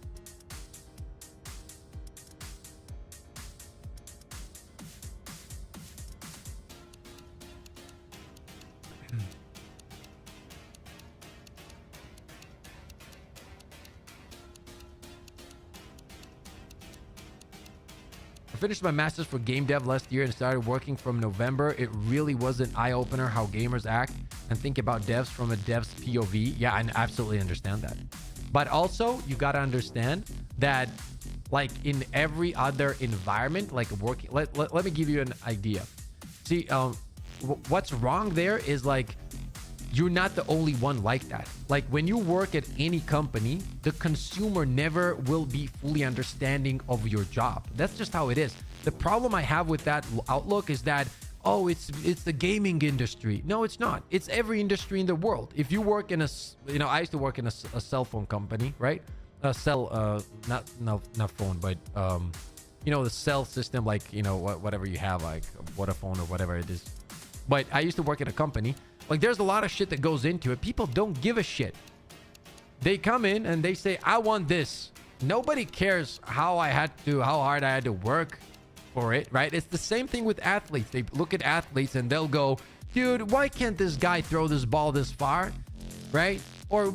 Finished my master's for game dev last year and started working from November. It really was an eye-opener how gamers act and think about devs from a dev's POV. Yeah, I absolutely understand that. But also, you got to understand that, like, in every other environment, like working, let me give you an idea. See, what's wrong there is, like, you're not the only one like that. Like, when you work at any company, the consumer never will be fully understanding of your job. That's just how it is. The problem I have with that outlook is that, oh, it's the gaming industry. No, it's not. It's every industry in the world. If you work in I used to work in a cell phone company, right? Not phone, but the cell system, like, whatever you have, like Vodafone or whatever it is. But I used to work at a company. Like, there's a lot of shit that goes into it. People don't give a shit. They come in and they say, I want this. nobody cares how hard I had to work for it, right? It's the same thing with athletes. They look at athletes and they'll go, dude, why can't this guy throw this ball this far, right? Or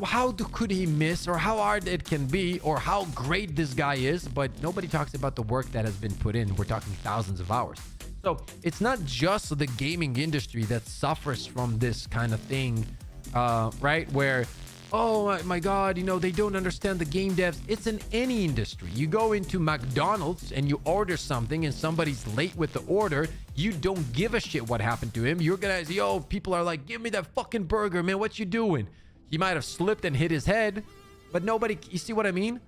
could he miss, or how hard it can be, or how great this guy is. But nobody talks about the work that has been put in. We're talking thousands of hours. So it's not just the gaming industry that suffers from this kind of thing, right? Where, oh my God, you know, they don't understand the game devs. It's in any industry. You go into McDonald's and you order something and somebody's late with the order. You don't give a shit what happened to him. You're gonna, yo, people are like, give me that fucking burger, man. What you doing? He might have slipped and hit his head, but nobody, you see what I mean?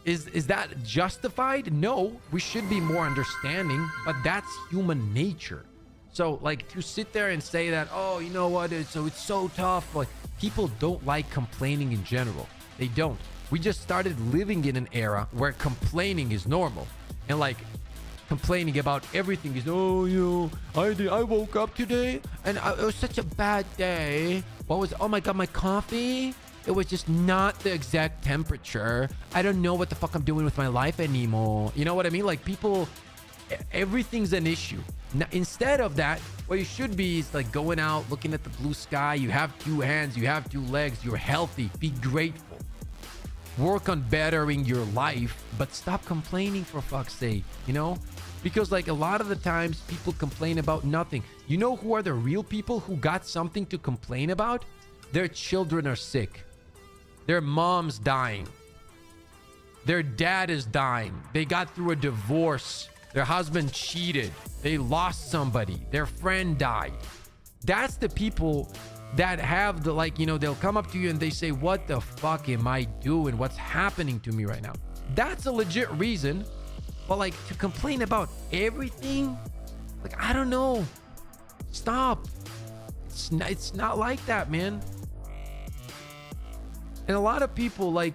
Is that justified? No, we should be more understanding, but that's human nature. So like to sit there and say that, oh, you know what? It's so tough. Like people don't like complaining in general. They don't. We just started living in an era where complaining is normal, and like complaining about everything is, oh, you know, I woke up today and it was such a bad day. What was, oh my God, my coffee? It was just not the exact temperature. I don't know what the fuck I'm doing with my life anymore. You know what I mean? Like people, everything's an issue. Now, instead of that, what you should be is like going out, looking at the blue sky. You have 2 hands, you have 2 legs, you're healthy. Be grateful. Work on bettering your life, but stop complaining for fuck's sake, you know? Because like a lot of the times people complain about nothing. You know who are the real people who got something to complain about? Their children are sick. Their mom's dying. Their dad is dying. They got through a divorce. Their husband cheated. They lost somebody. Their friend died. That's the people that have the, like, you know, they'll come up to you and they say, what the fuck am I doing? What's happening to me right now? That's a legit reason. But like to complain about everything, like, I don't know. Stop. It's not like that, man. And a lot of people, like,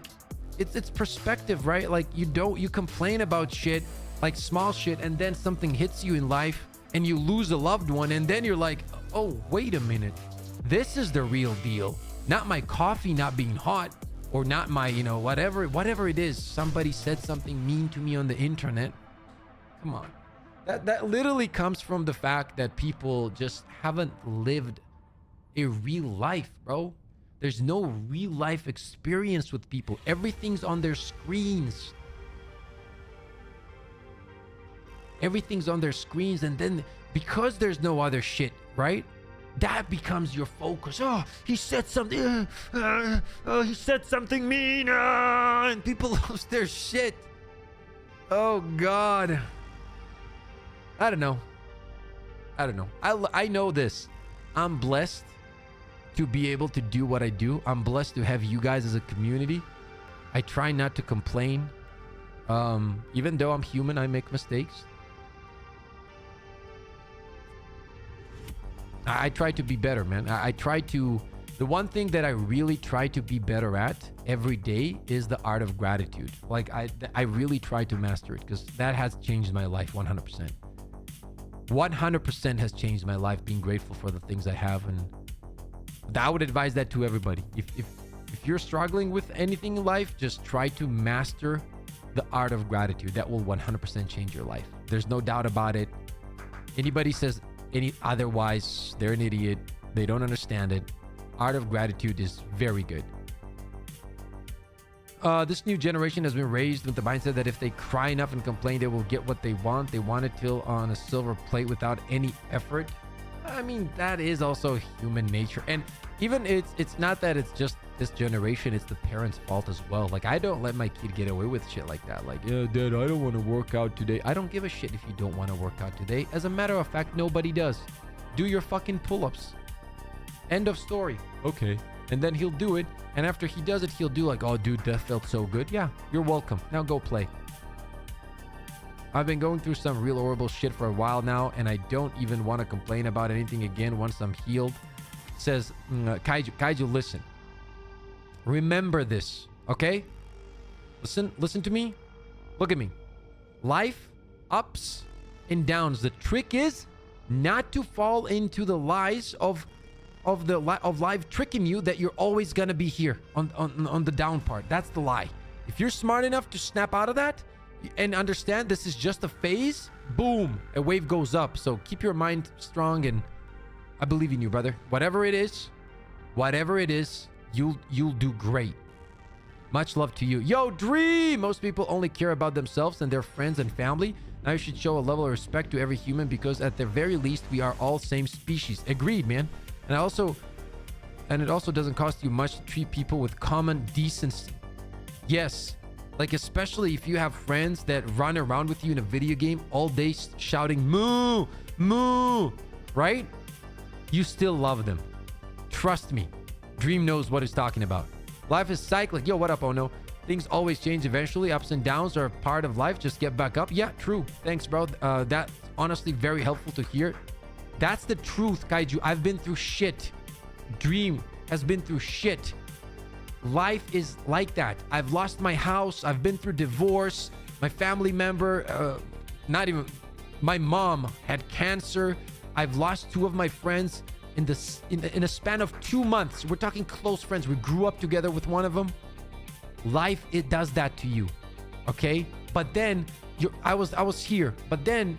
it's perspective, right? Like you complain about shit, like small shit, and then something hits you in life and you lose a loved one, and then you're like, oh, wait a minute. This is the real deal. Not my coffee not being hot, or not my, you know, whatever it is. Somebody said something mean to me on the internet. Come on. That literally comes from the fact that people just haven't lived a real life, bro. There's no real life experience with people. Everything's on their screens. Everything's on their screens, and then because there's no other shit, right? That becomes your focus. Oh, he said something. He said something mean. And people lose their shit. Oh God. I don't know. I know this. I'm blessed to be able to do what I do. I'm blessed to have you guys as a community. I try not to complain. Even though I'm human, I make mistakes. I try to be better, man. I try to... The one thing that I really try to be better at every day is the art of gratitude. Like, I really try to master it, because that has changed my life 100%. 100% has changed my life, being grateful for the things I have. And I would advise that to everybody. If you're struggling with anything in life, just try to master the art of gratitude. That will 100% change your life. There's no doubt about it. Anybody says otherwise, they're an idiot. They don't understand it. Art of gratitude is very good. This new generation has been raised with the mindset that if they cry enough and complain, they will get what they want. They want it till on a silver plate without any effort. I mean, that is also human nature. And even it's not that it's just this generation, it's the parents' fault as well. Like, I don't let my kid get away with shit like that. Like, yeah, Dad, I don't want to work out today. I don't give a shit if you don't want to work out today. As a matter of fact, nobody does. Do your fucking pull-ups. End of story. Okay. And then he'll do it. And after he does it, he'll do like, oh, dude, that felt so good. Yeah, you're welcome. Now go play. I've been going through some real horrible shit for a while now, and I don't even want to complain about anything again once I'm healed. Says Kaiju, listen. Remember this, okay? Listen to me. Look at me. Life, ups and downs. The trick is not to fall into the lies of life tricking you that you're always gonna be here on the down part. That's the lie. If you're smart enough to snap out of that and understand this is just a phase, boom, a wave goes up. So keep your mind strong, and I believe in you, brother. Whatever it is, you'll do great. Much love to you. Yo, Dream! Most people only care about themselves and their friends and family. Now you should show a level of respect to every human, because at the very least, we are all same species. Agreed, man. And it also doesn't cost you much to treat people with common decency. Yes. Like, especially if you have friends that run around with you in a video game all day shouting, moo, moo, right? You still love them. Trust me. Dream knows what he's talking about. Life is cyclic. Yo, what up, Ono? Things always change eventually. Ups and downs are part of life. Just get back up. Yeah, true. Thanks, bro. That's honestly very helpful to hear. That's the truth, Kaiju. I've been through shit. Dream has been through shit. Life is like that. I've lost my house. I've been through divorce. My family member, my mom had cancer. I've lost 2 of my friends in a span of 2 months. We're talking close friends. We grew up together with one of them. Life, it does that to you, okay? But then I was here, but then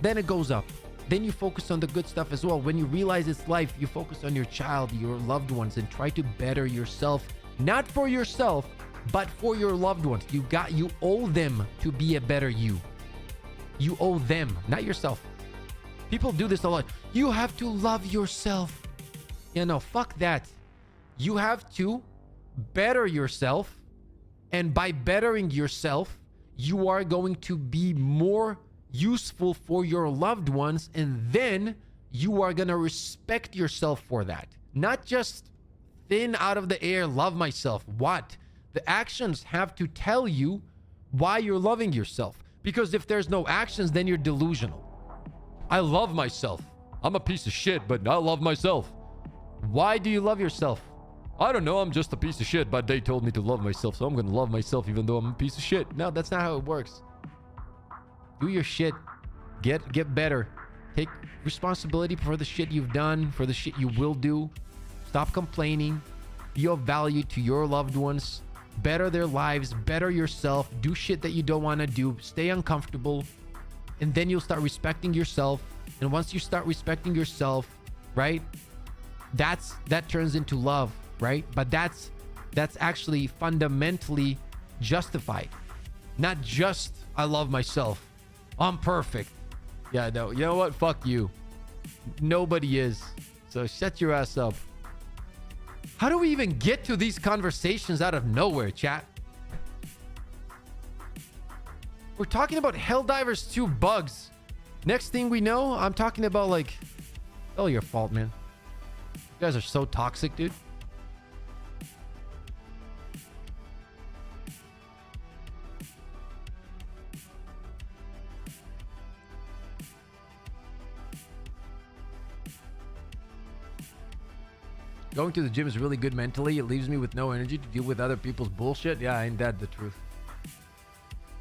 it goes up. Then you focus on the good stuff as well. When you realize it's life, you focus on your child, your loved ones, and try to better yourself. Not for yourself, but for your loved ones. You owe them to be a better you. You owe them, not yourself. People do this a lot. You have to love yourself. Yeah, no, fuck that. You have to better yourself. And by bettering yourself, you are going to be more useful for your loved ones. And then you are going to respect yourself for that. Not just thin out of the air, love myself. What? The actions have to tell you why you're loving yourself. Because if there's no actions, then you're delusional. I love myself. I'm a piece of shit, but I love myself. Why do you love yourself? I don't know. I'm just a piece of shit, but they told me to love myself, so I'm going to love myself even though I'm a piece of shit. No, that's not how it works. Do your shit. Get better. Take responsibility for the shit you've done, for the shit you will do. Stop complaining. Be of value to your loved ones. Better their lives. Better yourself. Do shit that you don't want to do. Stay uncomfortable. And then you'll start respecting yourself. And once you start respecting yourself, right? That turns into love, right? But that's actually fundamentally justified. Not just I love myself. I'm perfect. Yeah, no. You know what? Fuck you. Nobody is. So shut your ass up. How do we even get to these conversations out of nowhere, chat? We're talking about Helldivers 2 bugs. Next thing we know, I'm talking about like... Oh, your fault, man. You guys are so toxic, dude. Going to the gym is really good mentally. It leaves me with no energy to deal with other people's bullshit. Yeah, ain't that the truth?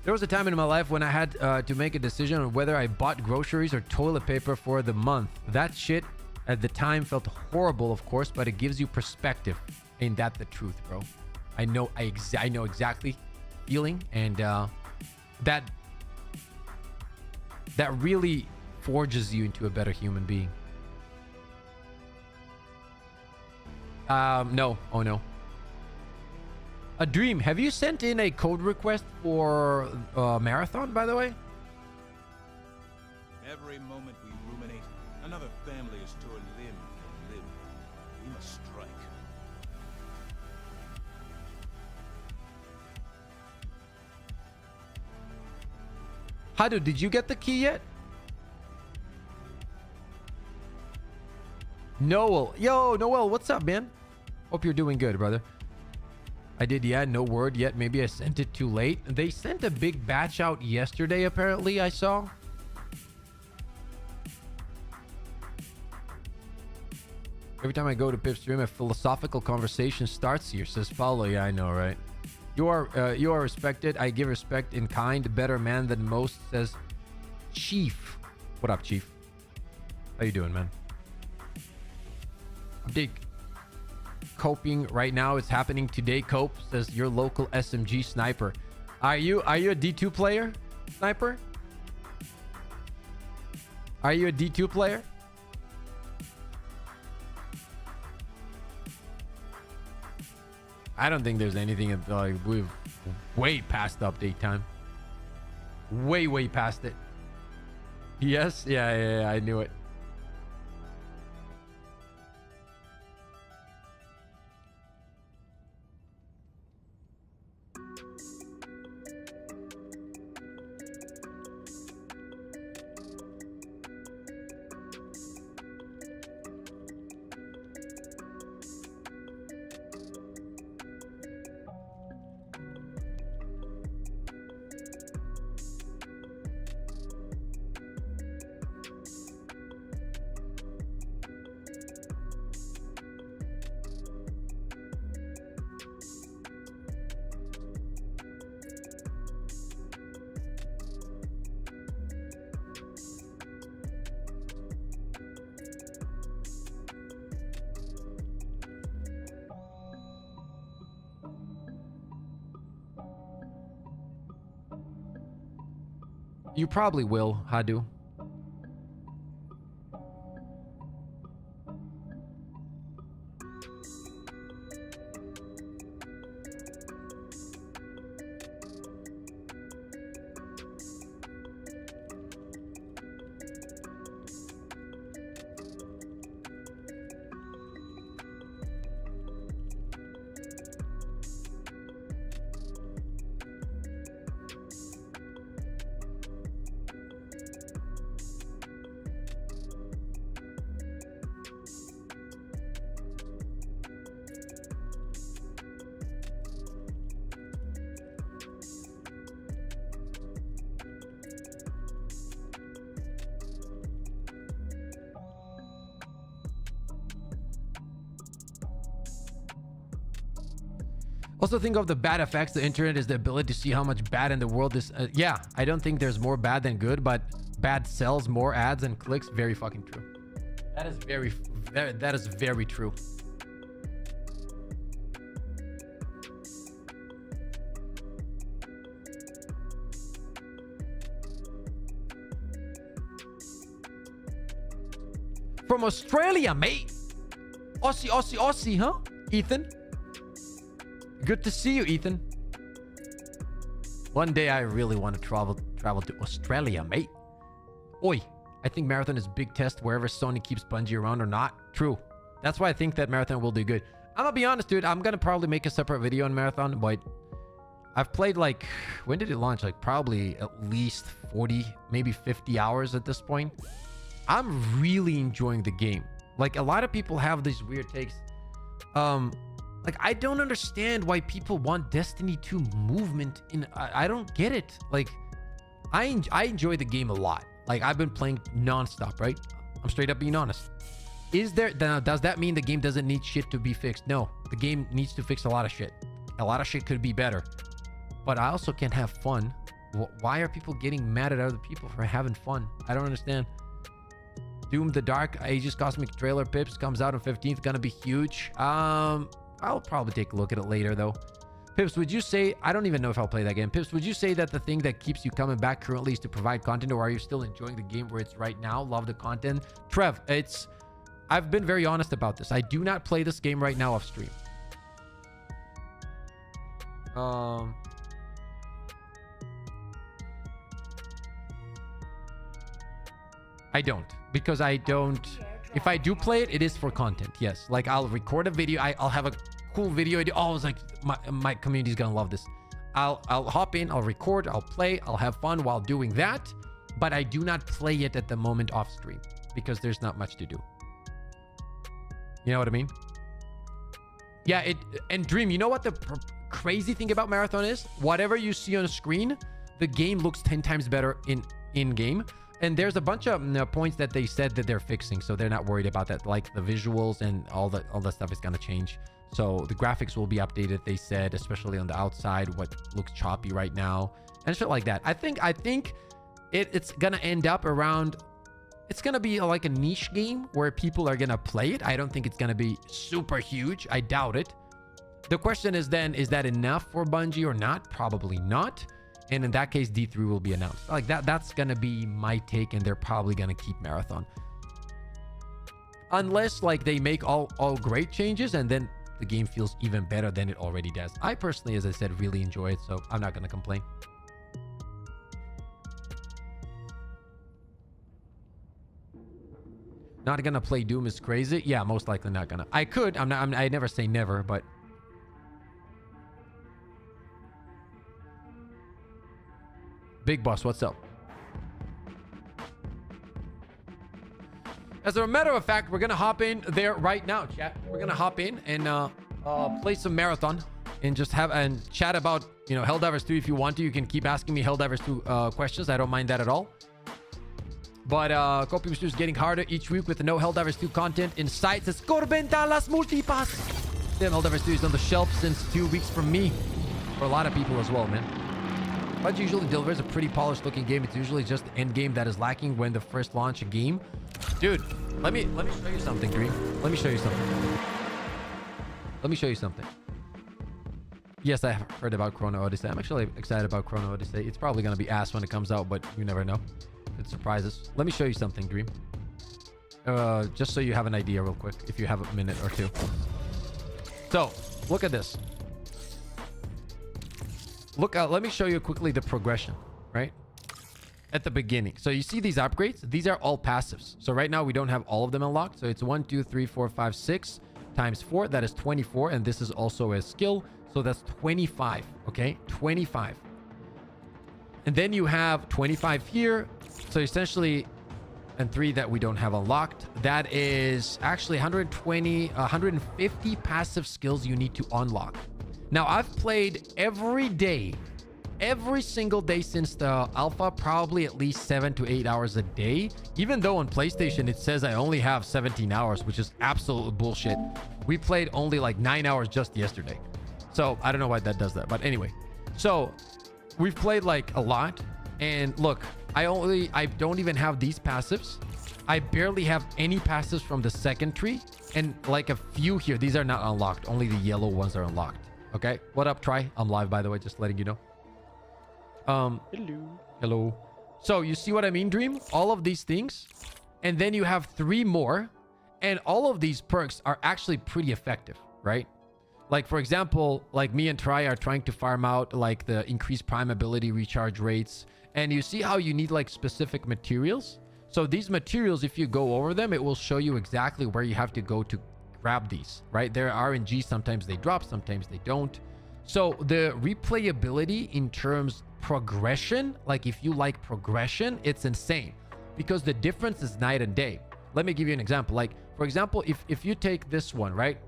There was a time in my life when I had to make a decision on whether I bought groceries or toilet paper for the month. That shit at the time felt horrible, of course, but it gives you perspective. Ain't that the truth, bro? I know exactly feeling, and that really forges you into a better human being. No. Oh, no. A Dream, have you sent in a code request for Marathon, by the way? Every moment we ruminate, another family is torn limb from limb. We must strike. Hadu, did you get the key yet? Noel. Yo, Noel, what's up, man? Hope you're doing good, brother. I did, yeah. No word yet. Maybe I sent it too late. They sent a big batch out yesterday, apparently, I saw. Every time I go to Pip's stream, a philosophical conversation starts here, says Paulo. Yeah, I know, right? You are respected. I give respect in kind. Better man than most, says Chief. What up, Chief? How you doing, man? Dig. coping right now. It's happening today. Cope says your local SMG sniper. Are you a D2 player, sniper? Are you a D2 player? I don't think there's anything like we've way past the update time. Way past it. Yes, yeah, I knew it. You probably will, Hadu. Also think of the bad effects. The internet is the ability to see how much bad in the world is. Yeah, I don't think there's more bad than good, but bad sells more ads and clicks. Very fucking true. That is very true. From Australia, mate. Aussie, huh? Ethan. Good to see you, Ethan. One day I really want to travel to Australia, mate. Oi, I think Marathon is a big test wherever Sony keeps Bungie around or not. True. That's why I think that Marathon will do good. I'm gonna be honest, dude. I'm gonna probably make a separate video on Marathon, but I've played like, when did it launch? Like probably at least 40, maybe 50 hours at this point. I'm really enjoying the game. Like a lot of people have these weird takes. Like, I don't understand why people want Destiny 2 movement in... I don't get it. Like, I enjoy the game a lot. Like, I've been playing nonstop, right? I'm straight up being honest. Does that mean the game doesn't need shit to be fixed? No. The game needs to fix a lot of shit. A lot of shit could be better. But I also can have fun. Why are people getting mad at other people for having fun? I don't understand. Doom the Dark Aegis Cosmic Trailer Pips comes out on 15th. Gonna be huge. I'll probably take a look at it later, though. Pips, would you say... I don't even know if I'll play that game. Pips, would you say that the thing that keeps you coming back currently is to provide content, or are you still enjoying the game where it's right now? Love the content. Trev, I've been very honest about this. I do not play this game right now off stream. I don't. Because I don't... If I do play it, it is for content. Yes. Like, I'll record a video. I'll have a cool video. Oh, it's like, my community's gonna love this. I'll hop in. I'll record. I'll play. I'll have fun while doing that. But I do not play it at the moment off stream. Because there's not much to do. You know what I mean? Yeah, and Dream, you know what the crazy thing about Marathon is? Whatever you see on the screen, the game looks 10 times better in-game. And there's a bunch of points that they said that they're fixing, so they're not worried about that. Like the visuals and all that stuff is gonna change. So the graphics will be updated, they said, especially on the outside, what looks choppy right now and shit like that. I think it's gonna end up around It's gonna be like a niche game where people are gonna play it. I don't think it's gonna be super huge. I doubt it. The question is then, is that enough for Bungie or not? Probably not. And in that case, D3 will be announced. Like that's gonna be my take, and they're probably gonna keep Marathon. Unless like they make all great changes and then the game feels even better than it already does. I personally, as I said, really enjoy it, so I'm not gonna complain. Not gonna play Doom is crazy. Yeah, most likely not gonna. I could. I never say never, but Big Boss, what's up? As a matter of fact, we're gonna hop in there right now, chat. We're gonna hop in and play some Marathon and just have and chat about, you know, Helldivers 2 if you want to. You can keep asking me Helldivers 2 questions. I don't mind that at all. But Copy is getting harder each week with the no Helldivers 2 content in sight. Says Corbenta las multipas. Damn, Helldivers 2 is on the shelf since 2 weeks from me. For a lot of people as well, man. Bungie usually delivers a pretty polished looking game. It's usually just the end game that is lacking when the first launch a game. Dude, let me show you something, Dream. Let me show you something. Let me show you something. Yes, I have heard about Chrono Odyssey. I'm actually excited about Chrono Odyssey. It's probably going to be ass when it comes out, but you never know. It surprises. Let me show you something, Dream. Just so you have an idea real quick, if you have a minute or two. So, look at this. Look, let me show you quickly the progression, right? At the beginning. So you see these upgrades? These are all passives. So right now we don't have all of them unlocked. So it's 1, 2, 3, 4, 5, 6 times 4. That is 24. And this is also a skill. So that's 25. Okay, 25. And then you have 25 here. So essentially, and 3 that we don't have unlocked. That is actually 150 passive skills you need to unlock. Now, I've played every day, every single day since the alpha, probably at least 7 to 8 hours a day. Even though on PlayStation, it says I only have 17 hours, which is absolute bullshit. We played only like 9 hours just yesterday. So I don't know why that does that. But anyway, so we've played like a lot. And look, I don't even have these passives. I barely have any passives from the second tree. And like a few here, these are not unlocked. Only the yellow ones are unlocked. Okay, what up, Try? I'm live, by the way, just letting you know. Hello. So you see what I mean, Dream? All of these things, and then you have 3 more, and all of these perks are actually pretty effective, right? Like, for example, like me and Try are trying to farm out like the increased prime ability recharge rates, and you see how you need like specific materials. So these materials, if you go over them, it will show you exactly where you have to go to grab these, right? They're RNG. Sometimes they drop, sometimes they don't. So the replayability in terms progression, like if you like progression, it's insane because the difference is night and day. Let me give you an example. Like, for example, if you take this one, right?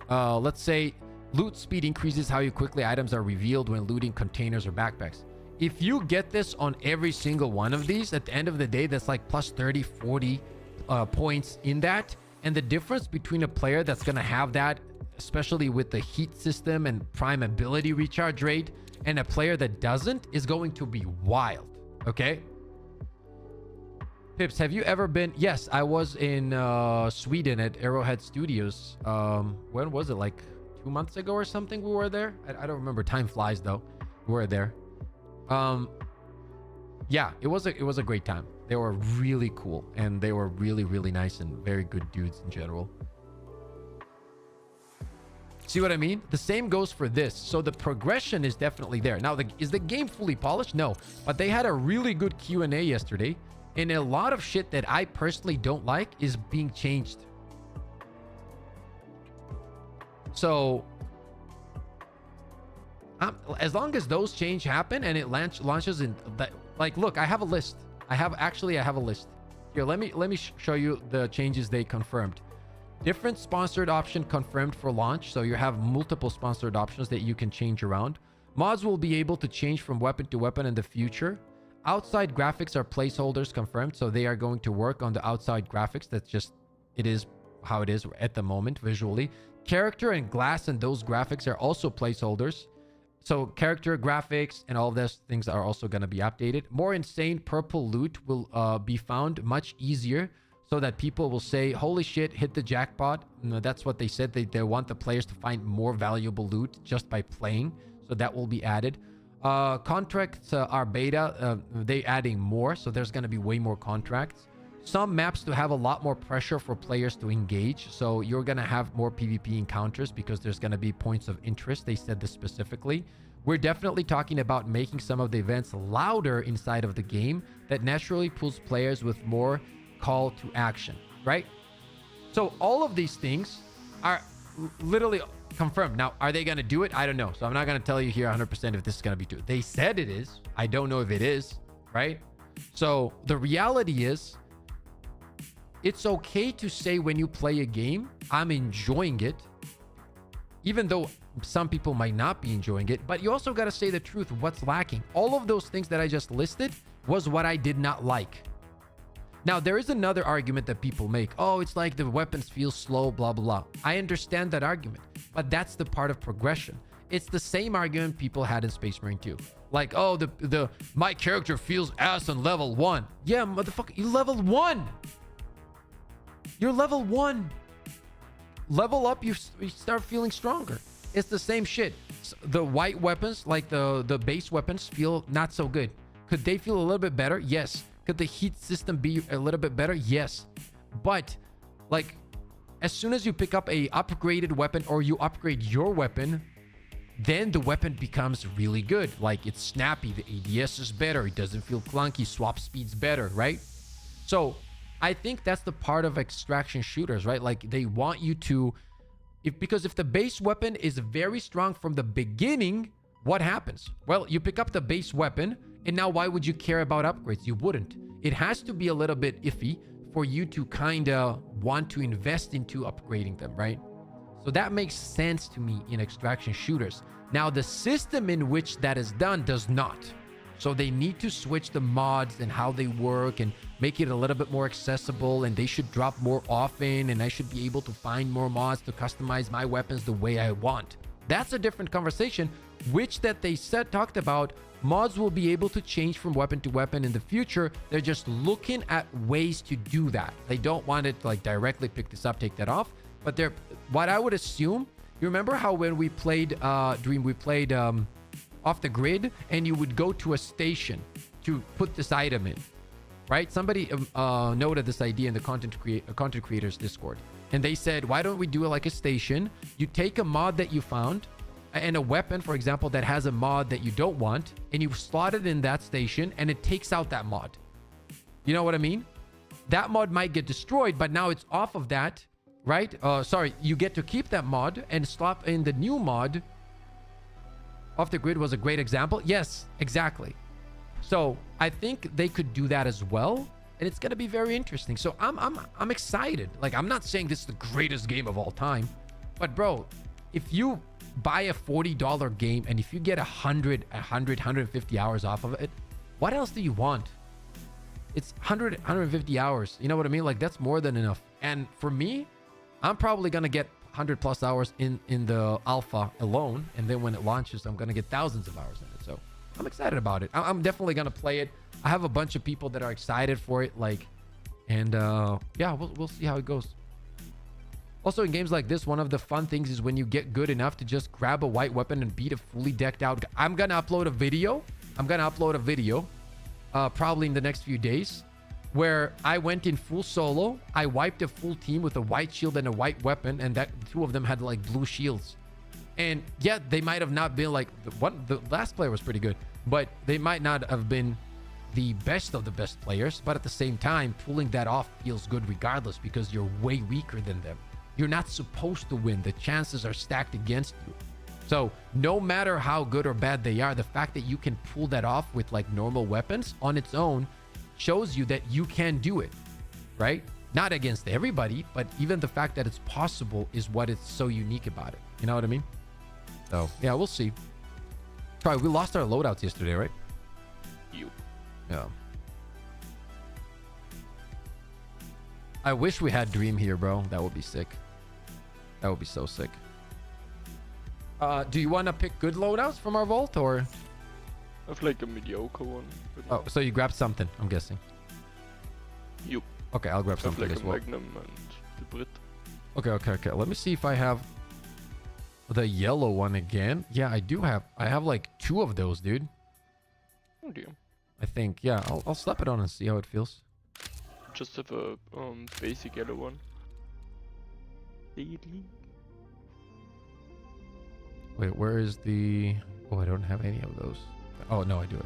Let's say loot speed increases how quickly items are revealed when looting containers or backpacks. If you get this on every single one of these, at the end of the day, that's like plus 30, 40 points in that. And the difference between a player that's going to have that, especially with the heat system and prime ability recharge rate, and a player that doesn't, is going to be wild. Okay? Pips, have you ever been... Yes, I was in Sweden at Arrowhead Studios. When was it? Like 2 months ago or something we were there? I don't remember. Time flies, though. We were there. Yeah, it was a great time. They were really cool, and they were really, really nice and very good dudes in general. See what I mean? The same goes for this. So the progression is definitely there. Now, is the game fully polished? No, but they had a really good Q&A yesterday, and a lot of shit that I personally don't like is being changed. So as long as those change happen and it launches in that, like, look, I have a list. I have a list here. Let me show you the changes they confirmed. Different sponsored option confirmed for launch. So you have multiple sponsored options that you can change around. Mods will be able to change from weapon to weapon in the future. Outside graphics are placeholders confirmed. So they are going to work on the outside graphics. That's just, it is how it is at the moment visually. Character and glass and those graphics are also placeholders. So character graphics and all those things are also going to be updated. More insane purple loot will be found much easier so that people will say, holy shit, hit the jackpot. No, that's what they said. They want the players to find more valuable loot just by playing. So that will be added. Contracts are beta. They adding more. So there's going to be way more contracts. Some maps to have a lot more pressure for players to engage. So you're going to have more PvP encounters because there's going to be points of interest. They said this specifically. We're definitely talking about making some of the events louder inside of the game that naturally pulls players with more call to action, right? So all of these things are literally confirmed. Now, are they going to do it? I don't know. So I'm not going to tell you here 100% if this is going to be true. They said it is. I don't know if it is, right? So the reality is, it's okay to say when you play a game, I'm enjoying it, even though some people might not be enjoying it, but you also got to say the truth, what's lacking. All of those things that I just listed was what I did not like. Now, there is another argument that people make. Oh, it's like the weapons feel slow, blah, blah, blah. I understand that argument, but that's the part of progression. It's the same argument people had in Space Marine 2. Like, oh, my character feels ass on level 1. Yeah, motherfucker, you level 1. You're level 1. Level up, you start feeling stronger. It's the same shit. The white weapons, like the base weapons, feel not so good. Could they feel a little bit better? Yes. Could the heat system be a little bit better? Yes. But like, as soon as you pick up a upgraded weapon or you upgrade your weapon, then the weapon becomes really good. Like, it's snappy. The ADS is better. It doesn't feel clunky. Swap speed's better, right? So I think that's the part of extraction shooters, right? Like, they want you to, because if the base weapon is very strong from the beginning, what happens? Well, you pick up the base weapon, and now why would you care about upgrades? You wouldn't. It has to be a little bit iffy for you to kind of want to invest into upgrading them, right? So that makes sense to me in extraction shooters. Now, the system in which that is done does not. So they need to switch the mods and how they work and make it a little bit more accessible, and they should drop more often, and I should be able to find more mods to customize my weapons the way I want. That's a different conversation, which that they talked about. Mods will be able to change from weapon to weapon in the future. They're just looking at ways to do that. They don't want it to like directly pick this up, take that off. But they're, what I would assume, you remember how when we played Dream, we played off the grid, and you would go to a station to put this item in, right? Somebody noted this idea in the content creators Discord, and they said, why don't we do it like a station? You take a mod that you found and a weapon, for example, that has a mod that you don't want, and you slot it in that station, and it takes out that mod. You know what I mean? That mod might get destroyed, but now it's off of that, right? Sorry, you get to keep that mod and slot in the new mod. Off the grid was a great example. Yes, exactly. So I think they could do that as well, and it's gonna be very interesting. So I'm excited. Like, I'm not saying this is the greatest game of all time, but bro, if you buy a $40 game and if you get 150 hours off of it, what else do you want? It's 150 hours. You know what I mean? Like, that's more than enough. And for me, I'm probably gonna get 100 plus hours in the alpha alone, and then when it launches, I'm gonna get thousands of hours in it. So I'm excited about it. I'm definitely gonna play it. I have a bunch of people that are excited for it, like, and yeah, we'll see how it goes. Also, in games like this, one of the fun things is when you get good enough to just grab a white weapon and beat a fully decked out. I'm gonna upload a video. Probably in the next few days, where I went in full solo. I wiped a full team with a white shield and a white weapon, and that two of them had like blue shields. And yeah, they might have not been like the last player was pretty good, but they might not have been the best of the best players. But at the same time, pulling that off feels good regardless, because you're way weaker than them. You're not supposed to win. The chances are stacked against you. So no matter how good or bad they are, the fact that you can pull that off with like normal weapons on its own shows you that you can do it, right? Not against everybody, but even the fact that it's possible is what is so unique about it. You know what I mean? So yeah, we'll see. Probably we lost our loadouts yesterday, right? Yeah. I wish we had Dream here, bro. That would be sick. That would be so sick. Do you want to pick good loadouts from our vault, or? I have like a mediocre one. Oh, so you grabbed something, I'm guessing. Yup. Okay, I'll grab I have something like as a well. Magnum and the Brit. Okay. Let me see if I have the yellow one again. Yeah, I do have. I have like 2 of those, dude. Oh dear. I think. Yeah, I'll slap it on and see how it feels. Just have a basic yellow one. Wait, where is the... Oh, I don't have any of those. Oh, no, I do.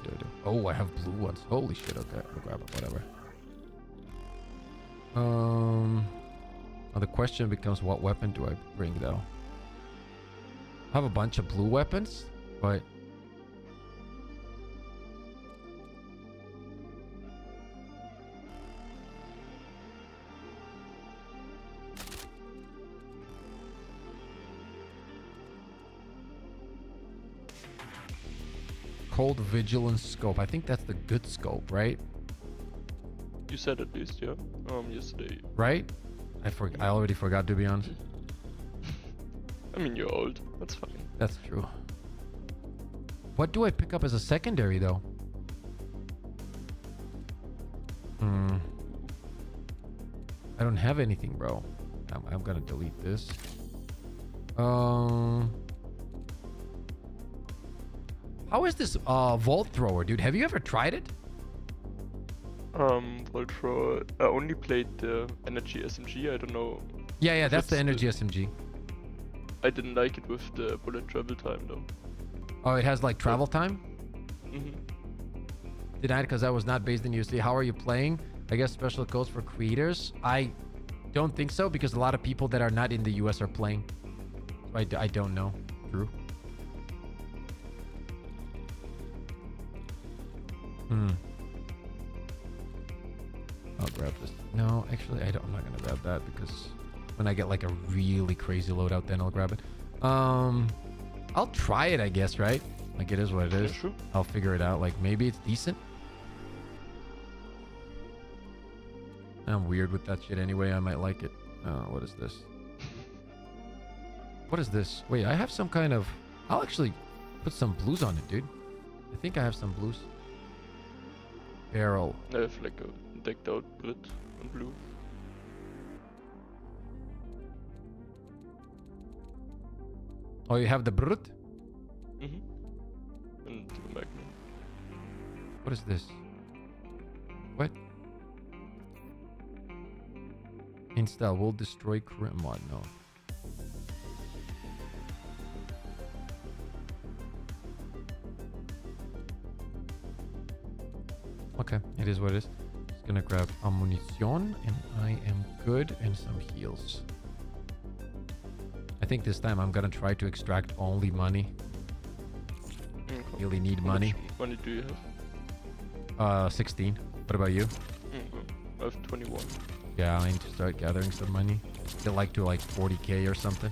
Oh, I have blue ones. Holy shit, okay. I'll grab it, whatever. Now the question becomes, what weapon do I bring, though? I have a bunch of blue weapons, but... Cold Vigilance Scope. I think that's the good scope, right? You said at least, yeah. Yesterday. Right? I already forgot, to be honest. I mean, you're old. That's fine. That's true. What do I pick up as a secondary, though? I don't have anything, bro. I'm gonna delete this. How is this vault thrower, dude? Have you ever tried it? Voltro. I only played the energy SMG. I don't know. Yeah, if that's the it's energy SMG. I didn't like it with the bullet travel time though. Oh, it has like travel time? Mm-hmm. Denied because I was not based in USD. How are you playing? I guess special codes for creators. I don't think so, because a lot of people that are not in the US are playing. So I don't know. True. I'll grab this. No, actually, I'm not gonna grab that, because when I get like a really crazy loadout, then I'll grab it. I'll try it, I guess, right? Like, it is what it is. True. I'll figure it out. Like, maybe it's decent. I'm weird with that shit anyway. I might like it. What is this? What is this? Wait, I have some kind of... I'll actually put some blues on it, dude. I think I have some blues. Barrel. I have like a decked out Brit and blue. Oh, you have the brut? Mm-hmm. And the Magnum. What is this? What? Install will destroy current mod. No. Okay, it is what it is. Just gonna grab ammunition, and I am good, and some heals. I think this time I'm gonna try to extract only money. Okay. Really need How money. much money do you have? 16. What about you? Okay. I have 21. Yeah, I need to start gathering some money. Get like to like 40k or something.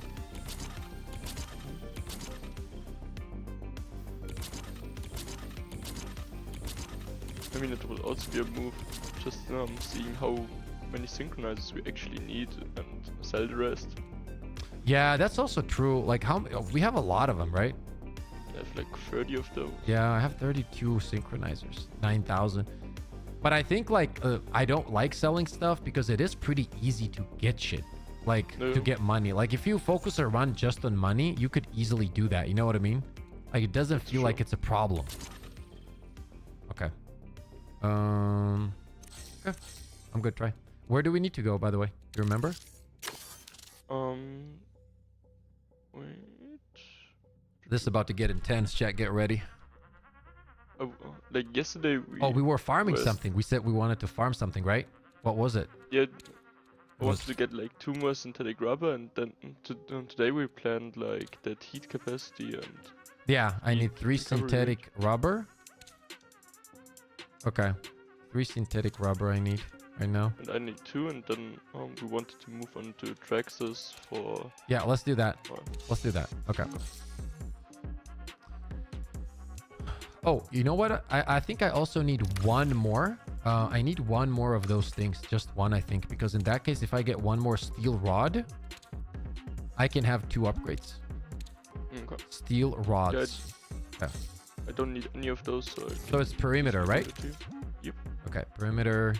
I mean, it will also be a move, just seeing how many synchronizers we actually need and sell the rest. Yeah, that's also true. Like, how we have a lot of them, right? I have like 30 of those. Yeah, I have 32 synchronizers, 9,000. But I think like I don't like selling stuff because it is pretty easy to get shit, like to get money. Like if you focus or run just on money, you could easily do that. You know what I mean? Like it doesn't feel like it's a problem. Okay. Okay. I'm good. Try. Where do we need to go, by the way? Do you remember? Wait. This is about to get intense. Chat, get ready. Oh, like yesterday we were farming something. We said we wanted to farm something, right? What was it? Yeah, I wanted to get like 2 more synthetic rubber, and then today we planned like that heat capacity and... Yeah, I need 3 recovery synthetic rubber. Okay. 3 synthetic rubber I need right now. And I need 2, and then we wanted to move on to Traxxas for... Yeah, let's do that. Let's do that. Okay. Oh, you know what? I think I also need 1 more. I need 1 more of those things. Just 1, I think. Because in that case, if I get 1 more steel rod, I can have 2 upgrades. Okay. Okay. Steel rods. Okay. I don't need any of those, so. So it's perimeter, right? Yep. Okay, perimeter.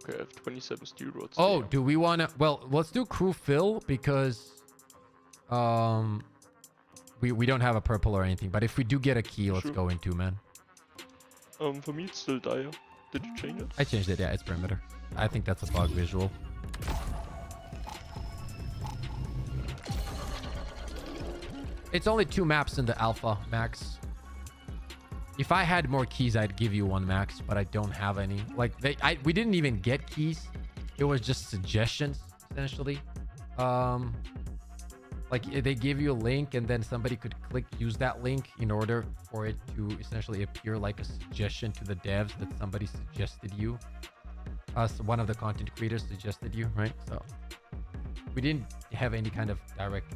Okay, I have 27 steel rods. Oh, there. do we want to? Well, let's do crew fill because we don't have a purple or anything. But if we do get a key, let's Sure. go into, man. For me it's still dire. Did you change it? I changed it. Yeah, it's perimeter. I think that's a bug visual. It's only 2 maps in the alpha, Max. If I had more keys, I'd give you 1, Max, but I don't have any. Like we didn't even get keys. It was just suggestions, essentially. Like they give you a link and then somebody could use that link in order for it to essentially appear like a suggestion to the devs that somebody suggested you. One of the content creators suggested you, right? So we didn't have any kind of direct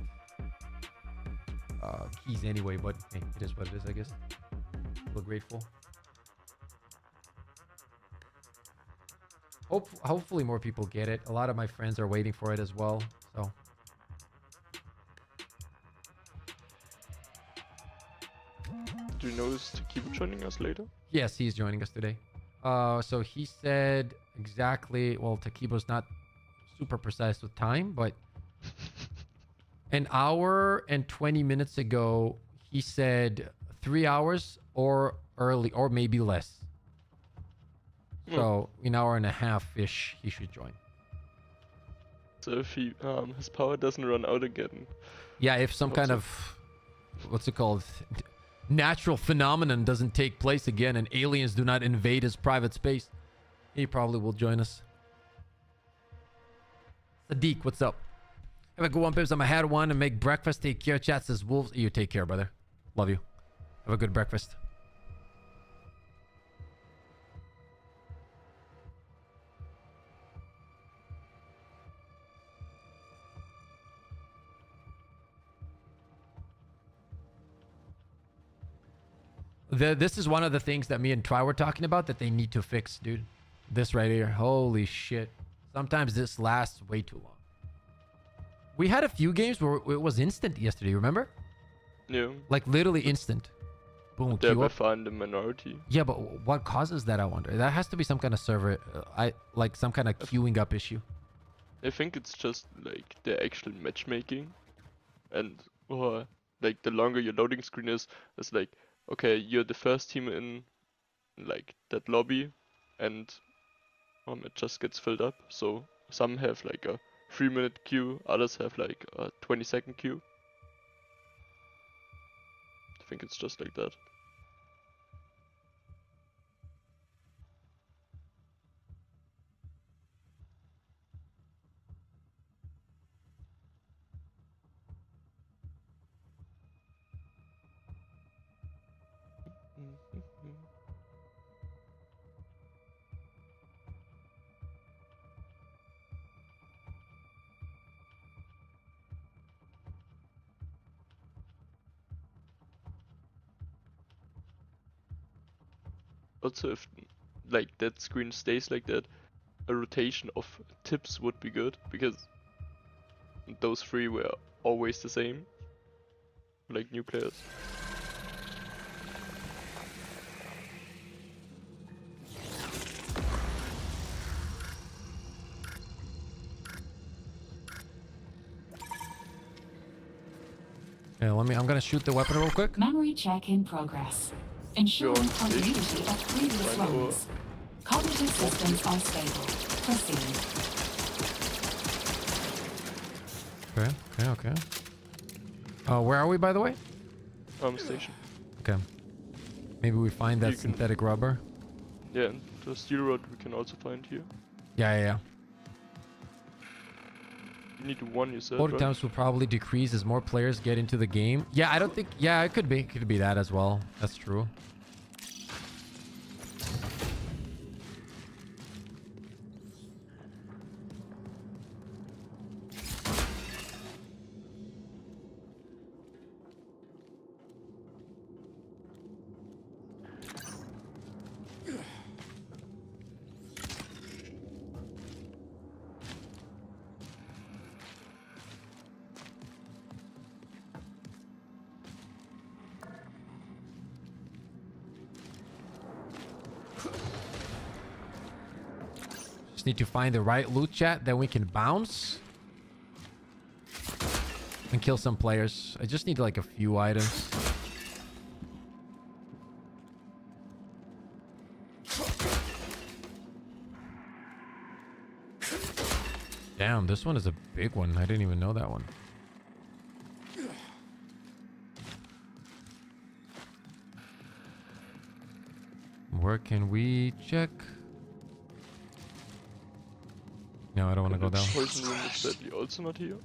keys anyway, but hey, it is what it is, I guess. Feel grateful. Hopefully more people get it. A lot of my friends are waiting for it as well, so. Do you notice Takiba joining us later? Yes, he's joining us today. So he said exactly, well, Takiba's not super precise with time, but an hour and 20 minutes ago, he said 3 hours or early, or maybe less. So an hour and a half-ish, he should join. So if he, his power doesn't run out again. Yeah, if some kind of, what's it called? Natural phenomenon doesn't take place again and aliens do not invade his private space, he probably will join us. Sadiq, what's up? Have a good one, Pips. I'm ahead one and make breakfast. Take care. Chat says wolves. You take care, brother. Love you. Have a good breakfast. This is one of the things that me and Try were talking about that they need to fix, dude. This right here. Holy shit. Sometimes this lasts way too long. We had a few games where it was instant yesterday, remember? Yeah. Like literally instant. Boom. They're queue by up. far in the minority. Yeah, but what causes that, I wonder? That has to be some kind of server, like some kind of queuing up issue. I think it's just like the actual matchmaking, and or like the longer your loading screen is, it's like, okay, you're the first team in like that lobby, and it just gets filled up. So some have like a 3-minute queue, others have like a 20-second queue. I think it's just like that. Also, if like that screen stays like that, a rotation of tips would be good, because those 3 were always the same, like new players. Yeah, I'm gonna shoot the weapon real quick. Memory check in progress. Ensuring Go on, continuity of previous Fine, runs. Cognitive systems are stable. Proceed. Okay. Where are we, by the way? Station. Okay. Maybe we find that You can- synthetic rubber. Yeah, and the steel rod we can also find here. Yeah. You need 1, you said, Loading right? times will probably decrease as more players get into the game. Yeah, I don't think... Yeah, it could be. It could be that as well. That's true. Just need to find the right loot, chat. Then we can bounce and kill some players. I just need like a few items. Damn, this one is a big one. I didn't even know that one. Where can we check? No, I don't want to go down. Poison room is deadly also not here.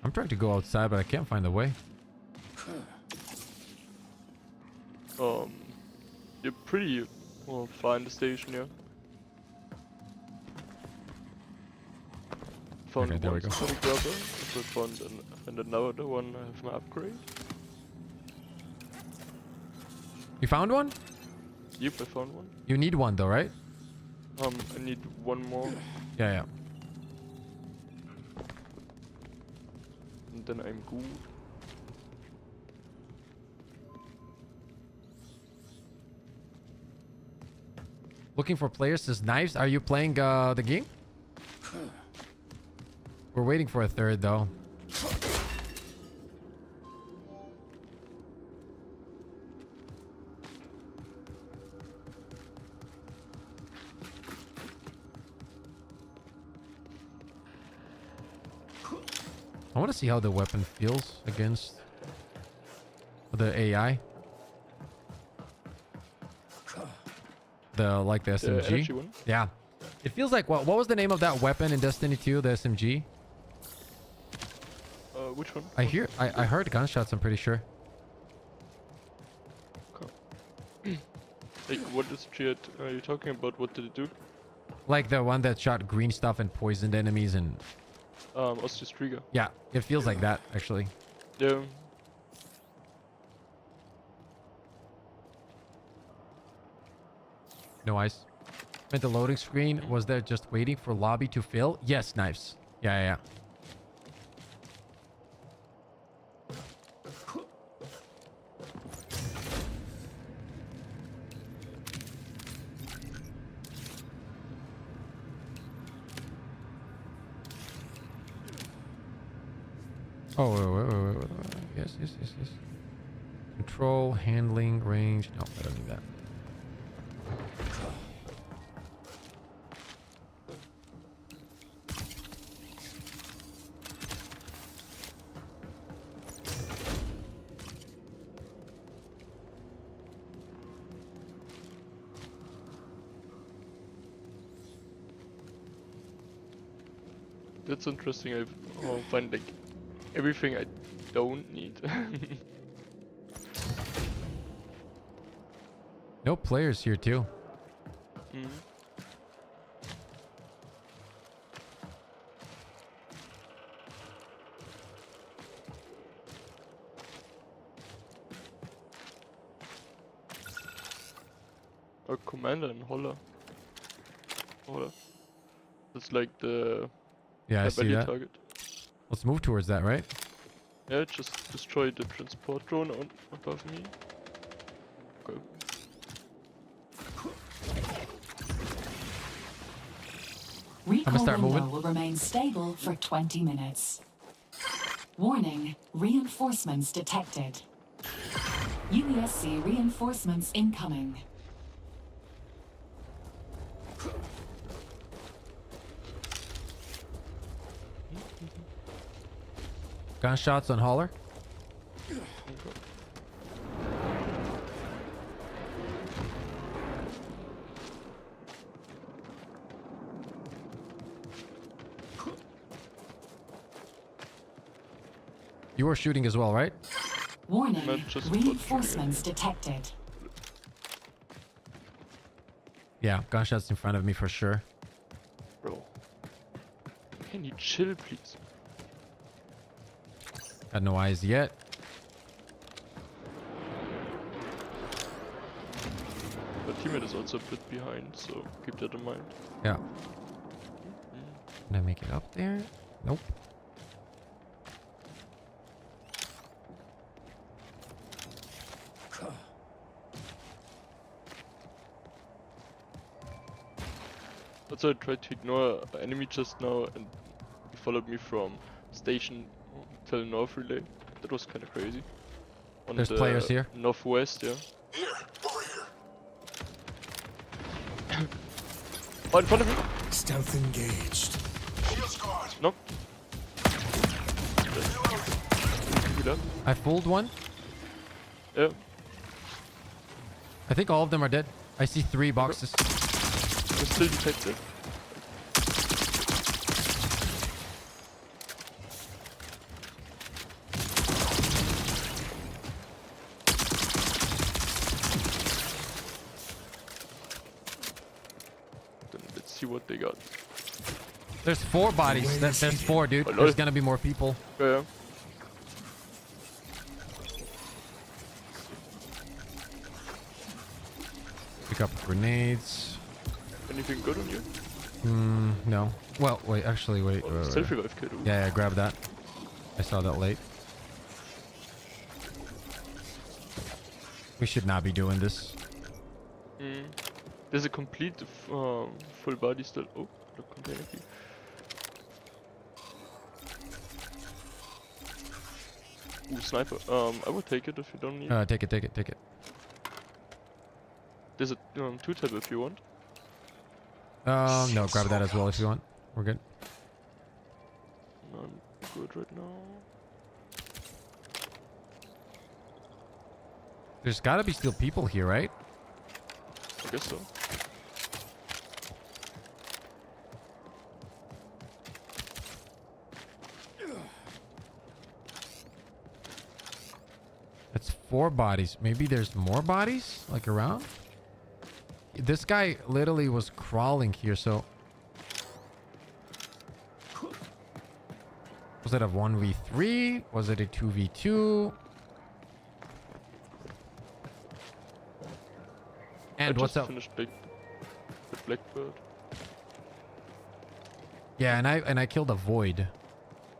I'm trying to go outside, but I can't find the way. You're pretty well far in the station, yeah. Found Okay, there we go. specific rubber. If I found another one, I have my upgrade. You found one? Yep, I found one. You need one though, right? I need one more, Yeah, yeah. and then I'm good. Looking for players as knives. Are you playing the game? We're waiting for a third though. I want to see how the weapon feels against the AI. The energy SMG. one? Yeah. It feels like what was the name of that weapon in Destiny 2, the SMG? Which one? I heard gunshots, I'm pretty sure. Like, what is shit are you talking about? What did it do? Like the one that shot green stuff and poisoned enemies and Ostis Trigger. yeah, it feels like that actually. Yeah. No ice. Meant the loading screen was there just waiting for lobby to fill? Yes, knives. Yeah, yeah, yeah. Oh, wait. Yes. Control, handling, range. No, I don't need that. That's interesting. I find like everything I don't need. No players here too. A commander in Holler. That's like the Yeah, I see value that. target. Let's move towards that, right? Yeah, just destroy the transport drone on above me. Okay. Recall start window moving. will remain stable for 20 minutes. Warning, reinforcements detected. UESC reinforcements incoming. Gunshots on hauler. You were shooting as well, right? Warning, Not just reinforcements detected. Yeah, gunshots in front of me for sure. Bro. Can you chill, please? Got no eyes yet. My teammate is also a bit behind, so keep that in mind. Yeah. Can I make it up there? Nope. Also, I tried to ignore an enemy just now, and he followed me from station till north relay. That was kind of crazy. On There's the players here. Northwest, yeah. Oh, in front of me. Stealth engaged. No. Good up. I fooled one. Yeah. I think all of them are dead. I see 3 boxes. We're still detected. Then let's see what they got. There's 4 bodies. There's 4, dude. Oh, lol. There's gonna be more people. Yeah. Pick up grenades. Anything good on you? No. Well, wait. Actually, wait. Oh, self revive kit. Yeah, grab that. I saw that late. We should not be doing this. There's a complete full body still. Oh, look, container key. Ooh, sniper. I would take it if you don't need. Take it. Take it. Take it. There's a 2-tab if you want. No. Grab that as well if you want. We're good. I'm good right now. There's gotta be still people here, right? I guess so. That's 4 bodies. Maybe there's more bodies like around. This guy literally was crawling here, so was it a 1v3? Was it a 2v2? And I what's just up? finished the Blackbird. Yeah, and I killed a void,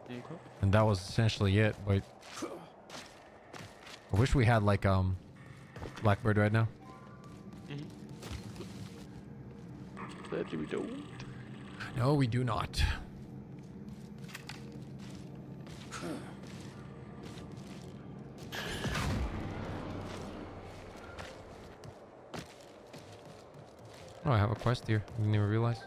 Okay. and that was essentially it. But I wish we had like Blackbird right now. Sadly we don't. No, we do not. Oh, I have a quest here. Didn't even realize.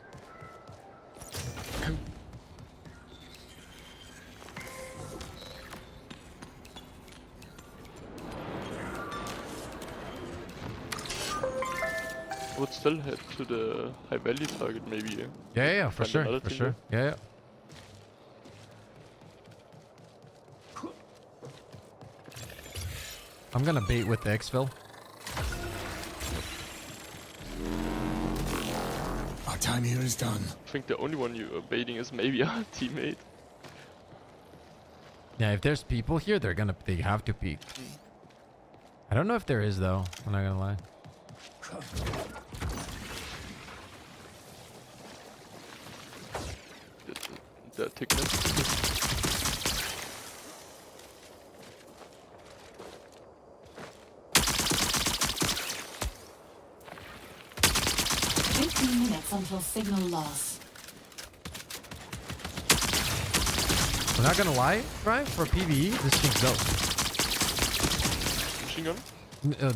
I would still head to the high value target maybe. Yeah, for Find sure, another for team sure. Yeah. I'm gonna bait with the exfil. Our time here is done. I think the only one you are baiting is maybe our teammate. Yeah, if there's people here, they have to peek. I don't know if there is though. I'm not gonna lie. The thickness. 15 minutes until signal loss. I'm not gonna lie, right? For PvE, this thing's dope. Machine gun?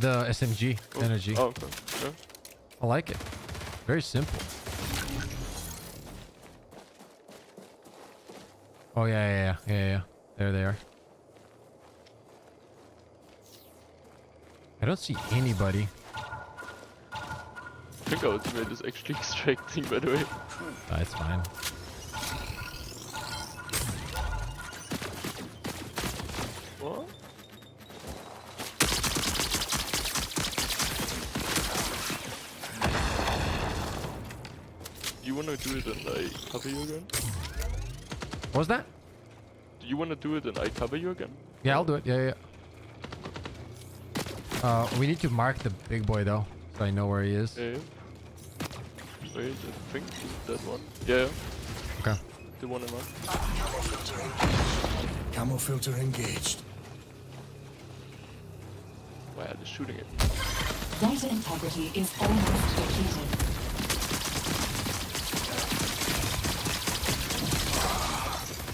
The SMG energy. Oh, okay. Yeah. I like it. Very simple. Oh yeah. There they are. I don't see anybody. I think our teammate is actually extracting, by the way. It's fine. What? You wanna do it and I cover you again? What was that? Do you wanna do it and I cover you again? Yeah, I'll do it. Yeah. We need to mark the big boy though, so I know where he is. Yeah. Wait, I think it's that one. Yeah. Okay. The one in mind. Camo filter engaged. Wow, they're shooting it. Data integrity is almost depleted.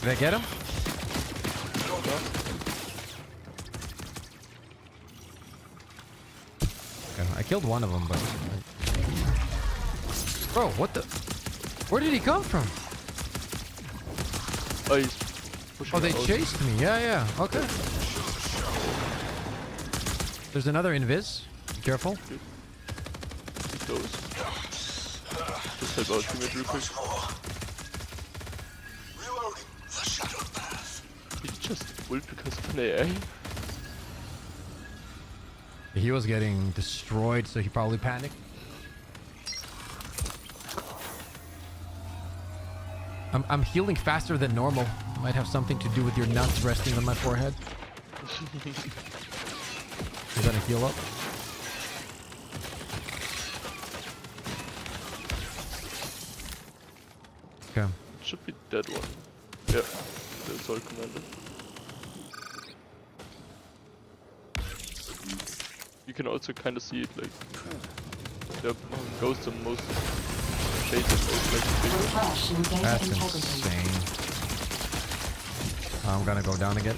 Did I get him? Okay, I killed one of them, but... Bro, what the... Where did he come from? Oh, he's pushing Oh, they out. chased me. Yeah, yeah. Okay. There's another invis. Be careful. He's close. Just help out teammate real quick. He just ult because of an AI. He was getting destroyed, so he probably panicked. I'm healing faster than normal. Might have something to do with your nuts resting on my forehead. You gonna heal up? Okay. It should be that one. Yeah, that's all commander. You can also kind of see it, like, the ghosts are most shades of most like the big one. Refresh your data That's integrity. insane. I'm gonna go down again.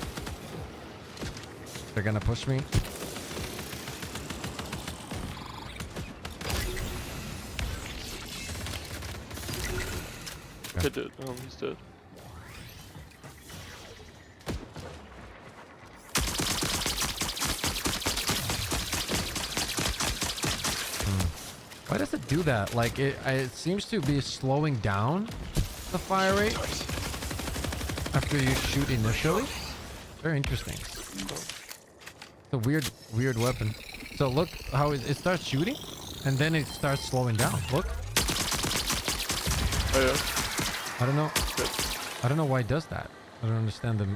They're gonna push me. Okay, dead. He's dead. Why does it do that? Like, it seems to be slowing down the fire rate after you shoot initially. Very interesting. It's a weird weapon. So look how it starts shooting, and then it starts slowing down. Look. Oh yeah. I don't know. Good. I don't know why it does that. I don't understand the...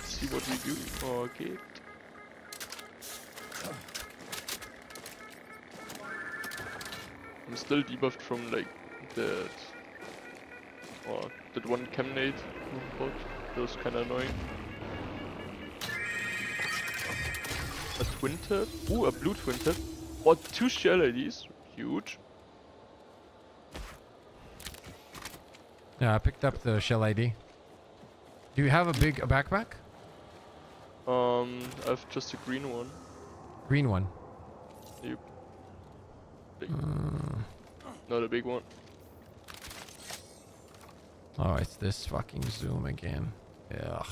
See what we do. Okay. I'm still debuffed from like that. Or that one Chemnade bot. That was kinda annoying. A twin tap? Ooh, a blue twin tap. Or 2 shell IDs. Huge. Yeah, I picked up the shell ID. Do you have a big backpack? I've just a green one. Green one. Yep. Big. Not a big one. Oh, it's this fucking zoom again. Ugh.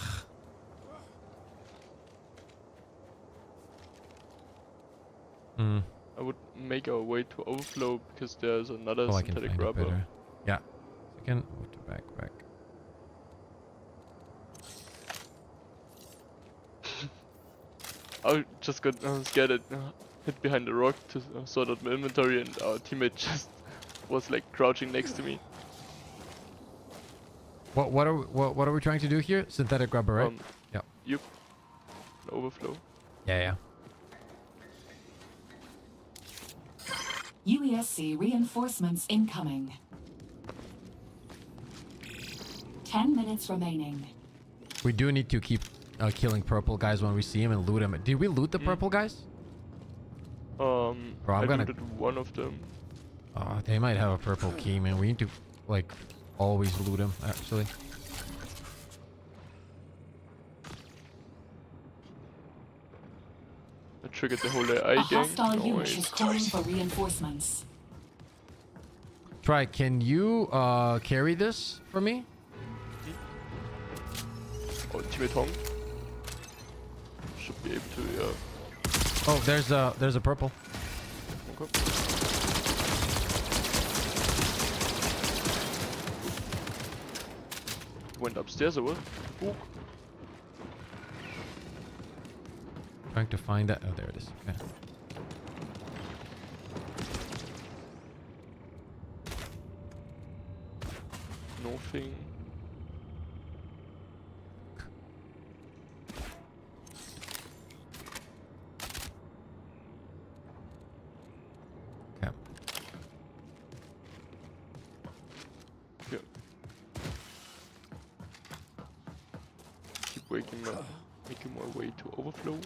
Hmm. I would make our way to overflow because there's another Oh, I can synthetic find it rubber. better. Yeah. Second, move to backpack. I just got scared and hid behind a rock to sort out my inventory, and our teammate just was like crouching next to me. What are we trying to do here? Synthetic rubber, right? Yeah. Yep. An overflow. Yeah. UESC reinforcements incoming. 10 minutes remaining. We do need to keep killing purple guys when we see them and loot them. Did we loot the purple guys? I'm gonna- looted one of them. Oh, they might have a purple key, man. We need to like always loot them. Actually. I triggered the whole AI A gang. hostile unit Nice. is calling for reinforcements. Try. Can you carry this for me? Oh, teammate Hong. Should be able to, yeah. Oh, there's a purple. Okay. Went upstairs or what? Ooh. Trying to find that. Oh, there it is. Okay. Nothing. Okay. Yeah. Keep making my way to overflow.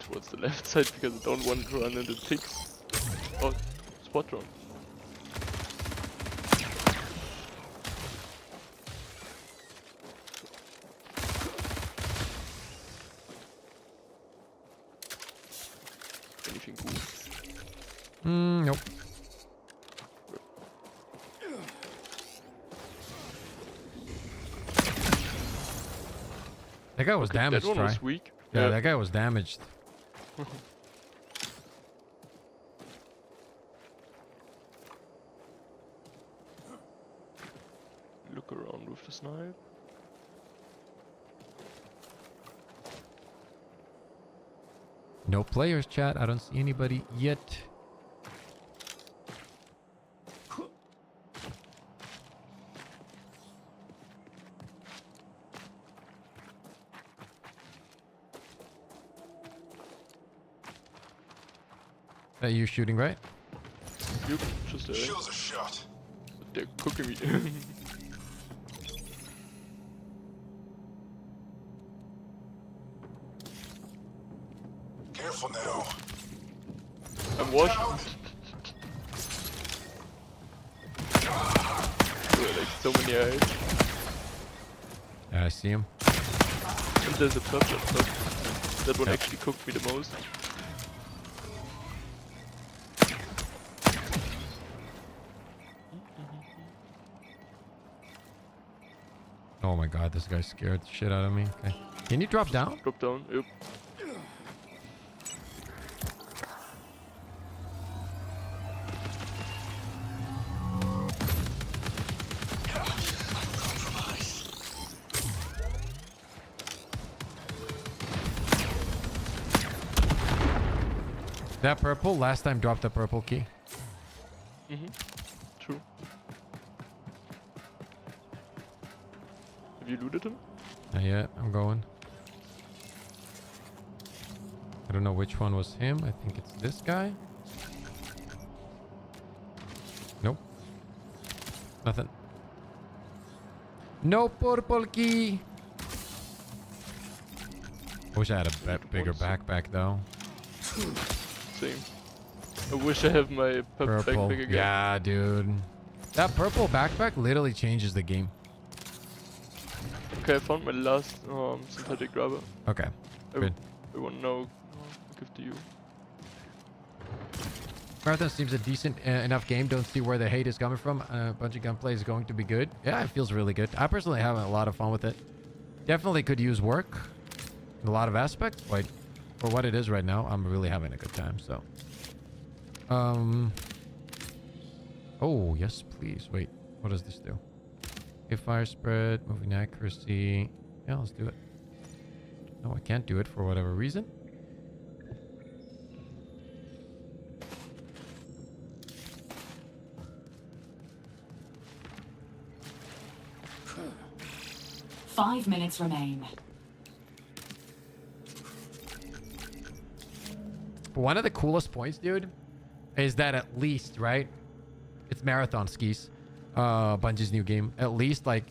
towards the left side because I don't want to run into pigs. Oh, spot drone. Anything cool? Nope. That guy was Okay, damaged, that one right? was weak. Yeah, that guy was damaged. Look around with the snipe. No players, chat. I don't see anybody yet. You shooting, right? Yep, just there. Shows a shot. They're cooking me. Careful now. I'm washed. Like so many eyes. Yeah, I see him. And there's a touch up top. That one actually cooked me the most. Oh my god, this guy scared the shit out of me. Okay. Can you drop down? Drop down, yep. That purple, last time dropped the purple key. True. Have you looted him? Not yet, I'm going. I don't know which one was him. I think it's this guy. Nope. Nothing. No purple key. Wish I had a bigger backpack though. Same. I wish I have my Purple. backpack again. Yeah, dude. That purple backpack literally changes the game. Okay, I found my last synthetic rubber. Okay. Good. I want now give to you. Marathon seems a decent enough game. Don't see where the hate is coming from. Bunch of gunplay is going to be good. Yeah, it feels really good. I personally have a lot of fun with it. Definitely could use work in a lot of aspects, but for what it is right now, I'm really having a good time. So, oh yes, please. Wait, what does this do? Okay, fire spread, moving accuracy. Yeah, let's do it. No, I can't do it for whatever reason. Five minutes remain. One of the coolest points, dude, is that at least, right? It's marathon skis. Bungie's new game. At least, like,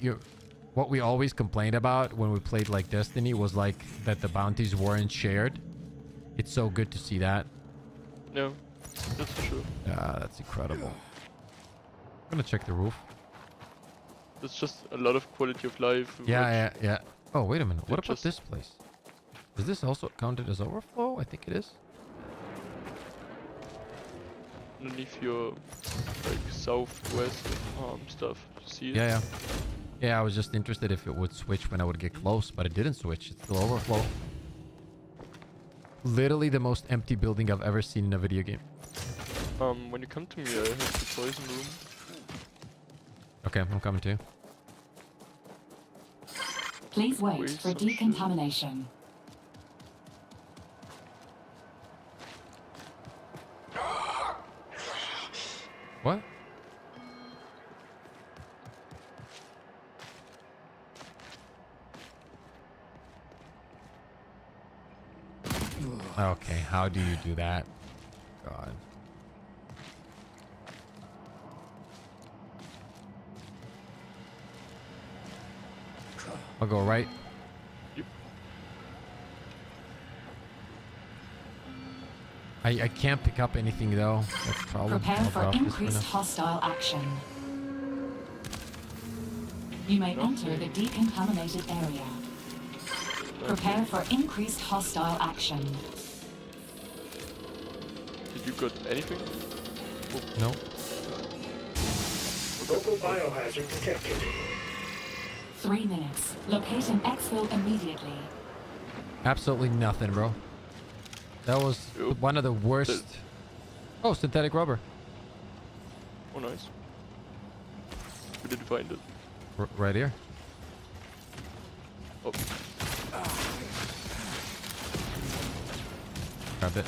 what we always complained about when we played, like, Destiny was, like, that the bounties weren't shared. It's so good to see that. No, that's true. Yeah, that's incredible. I'm gonna check the roof. It's just a lot of quality of life. Yeah. Oh, wait a minute. What about just- this place? Is this also counted as overflow? I think it is. Underneath your like southwest stuff. You see it? Yeah, I was just interested if it would switch when I would get close, but it didn't switch. It's still overflow. Literally the most empty building I've ever seen in a video game. When you come to me, I have the poison room. Okay, I'm coming to you. Please wait Wait, for some decontamination. What? Okay, how do you do that? God. I'll go right. Yep. I can't pick up anything though. That's the problem. Prepare I'll for drop this for increased now. hostile action. You may enter the decontaminated area. Prepare for increased hostile action. Did you got anything? No. Local biohazard detected. 3 minutes. Locate an exfil immediately. Absolutely nothing, bro. That was Ew. one of the worst. Oh, synthetic rubber. Oh, nice. We did find it. Right here. Oh, Grab it.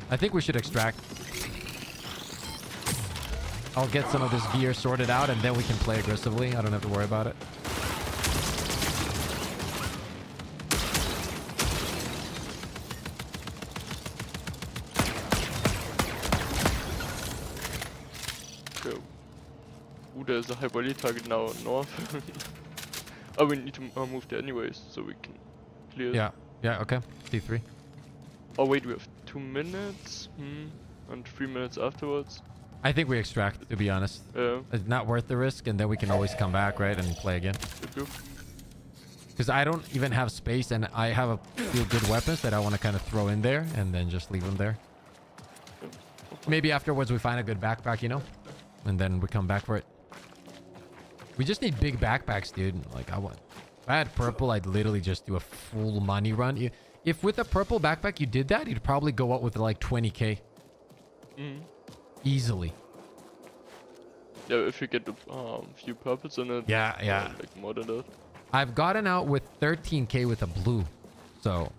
I think we should extract. I'll get some of this gear sorted out and then we can play aggressively. I don't have to worry about it. okay. Ooh, there's a high volley target now north. Oh, we need to move there anyways, so we can clear it. Yeah. Yeah, okay. C3. Oh wait, we have 2 minutes? And 3 minutes afterwards? I think we extract, to be honest. Yeah. It's not worth the risk, and then we can always come back, right, and play again. Good. Because I don't even have space, and I have a few good weapons that I want to kind of throw in there, and then just leave them there. Maybe afterwards we find a good backpack, you know? And then we come back for it. We just need big backpacks, dude. Like, if I had purple, I'd literally just do a full money run. If with a purple backpack you did that, you'd probably go out with like 20k. Easily. Yeah, if you get a few purples in it. Yeah, yeah. Like more than that. I've gotten out with 13k with a blue. So.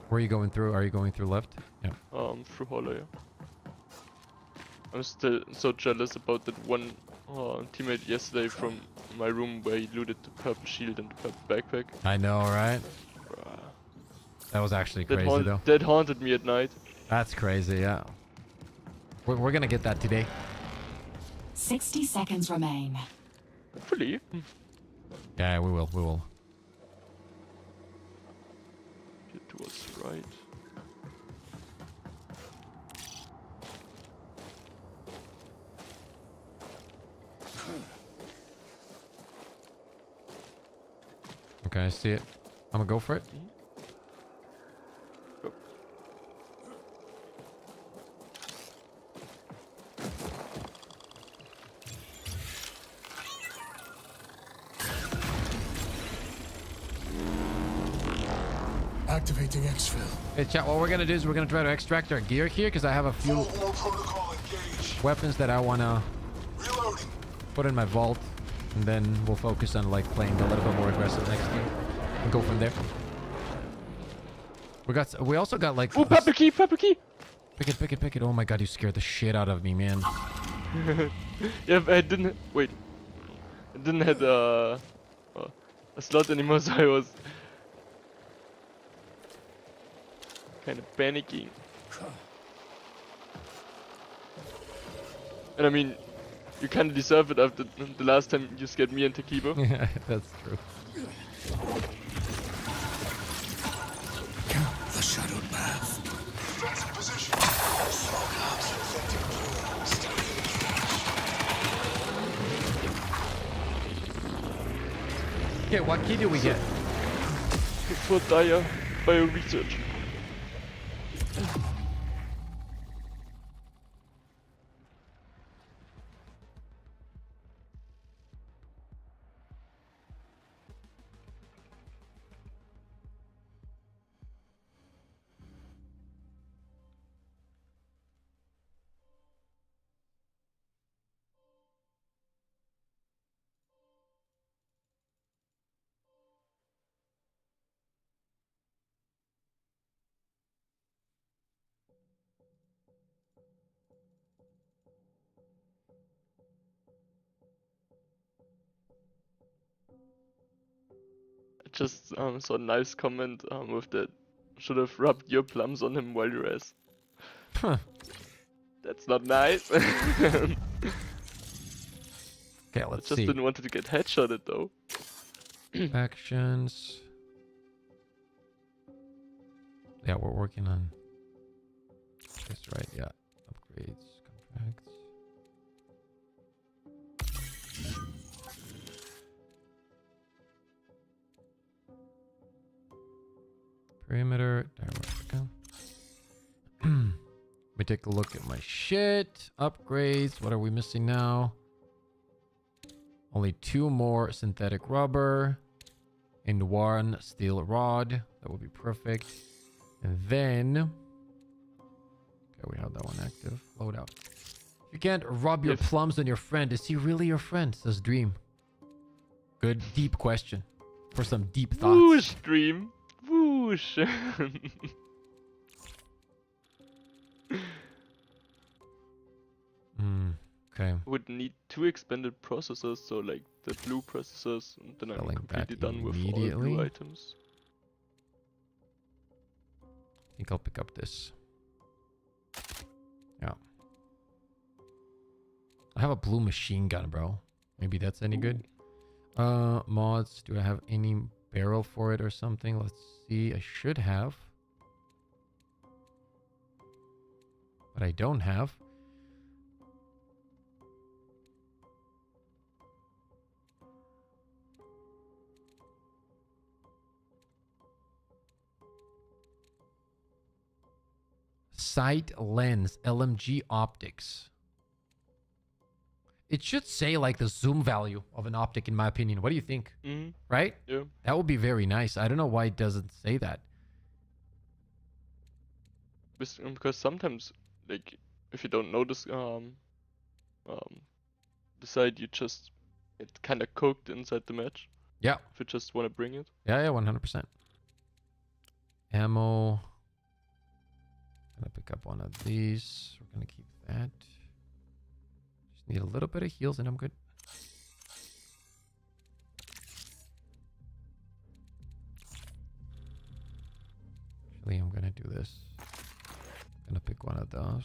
Where are you going through? Are you going through left? Yeah. Through Hollow, yeah. I'm still so jealous about that one teammate yesterday from my room where he looted the purple shield and the purple backpack. I know, right? Bruh. That was actually crazy, though. That haunted me at night. That's crazy, yeah. We're gonna get that today. 60 seconds remain. Hopefully. Yeah, we will. We will. Get towards the right. Okay, I see it. I'm gonna go for it. Go. Activating exfil. Hey, chat, what we're gonna do is we're gonna try to extract our gear here because I have a few weapons that I wanna put in my vault, and then we'll focus on like playing a little bit more aggressive next game and go from there. We also got like. Oh, purple key, purple key. Pick it, pick it, pick it. Oh my god, you scared the shit out of me, man. Yeah, I didn't. Wait. I didn't have a slot anymore, so I was kind of panicking. And I mean, you kind of deserve it after the last time you scared me and Takibo. Yeah, that's true. The shadowed path. Defensive position. Okay, what key do we get? For dire bio research. Just saw a nice comment with that. Should have rubbed your plums on him while you rest. Huh. That's not nice. Okay, I let's just see. didn't want to get headshotted though. Actions. Yeah, we're working on this, right? Yeah. Upgrades, contracts. Perimeter. There we go. Let me take a look at my shit. Upgrades. What are we missing now? Only 2 more synthetic rubber and 1 steel rod. That would be perfect. And then... Okay, we have that one active. Load out. You can't rub your plums on your friend. Is he really your friend? Says Dream. Good, deep question. For some deep thoughts. Whoosh, Dream. Whoosh. Okay. Would need 2 expanded processors, so like the blue processors, and then I'm Selling completely that done with all immediately. blue items. I think I'll pick up this. Yeah. I have a blue machine gun, bro. Maybe that's any good. Mods. Do I have any barrel for it or something? Let's see. I should have. But I don't have. Sight lens, LMG optics. It should say like the zoom value of an optic, in my opinion. What do you think? Right? Yeah. That would be very nice. I don't know why it doesn't say that. Because sometimes, like, if you don't notice, the side you just it kind of cooked inside the match. Yeah. If you just want to bring it. Yeah, 100%. Ammo. Gonna pick up one of these. We're gonna keep that. Just need a little bit of heals and I'm good. Actually, I'm gonna do this. Gonna pick one of those.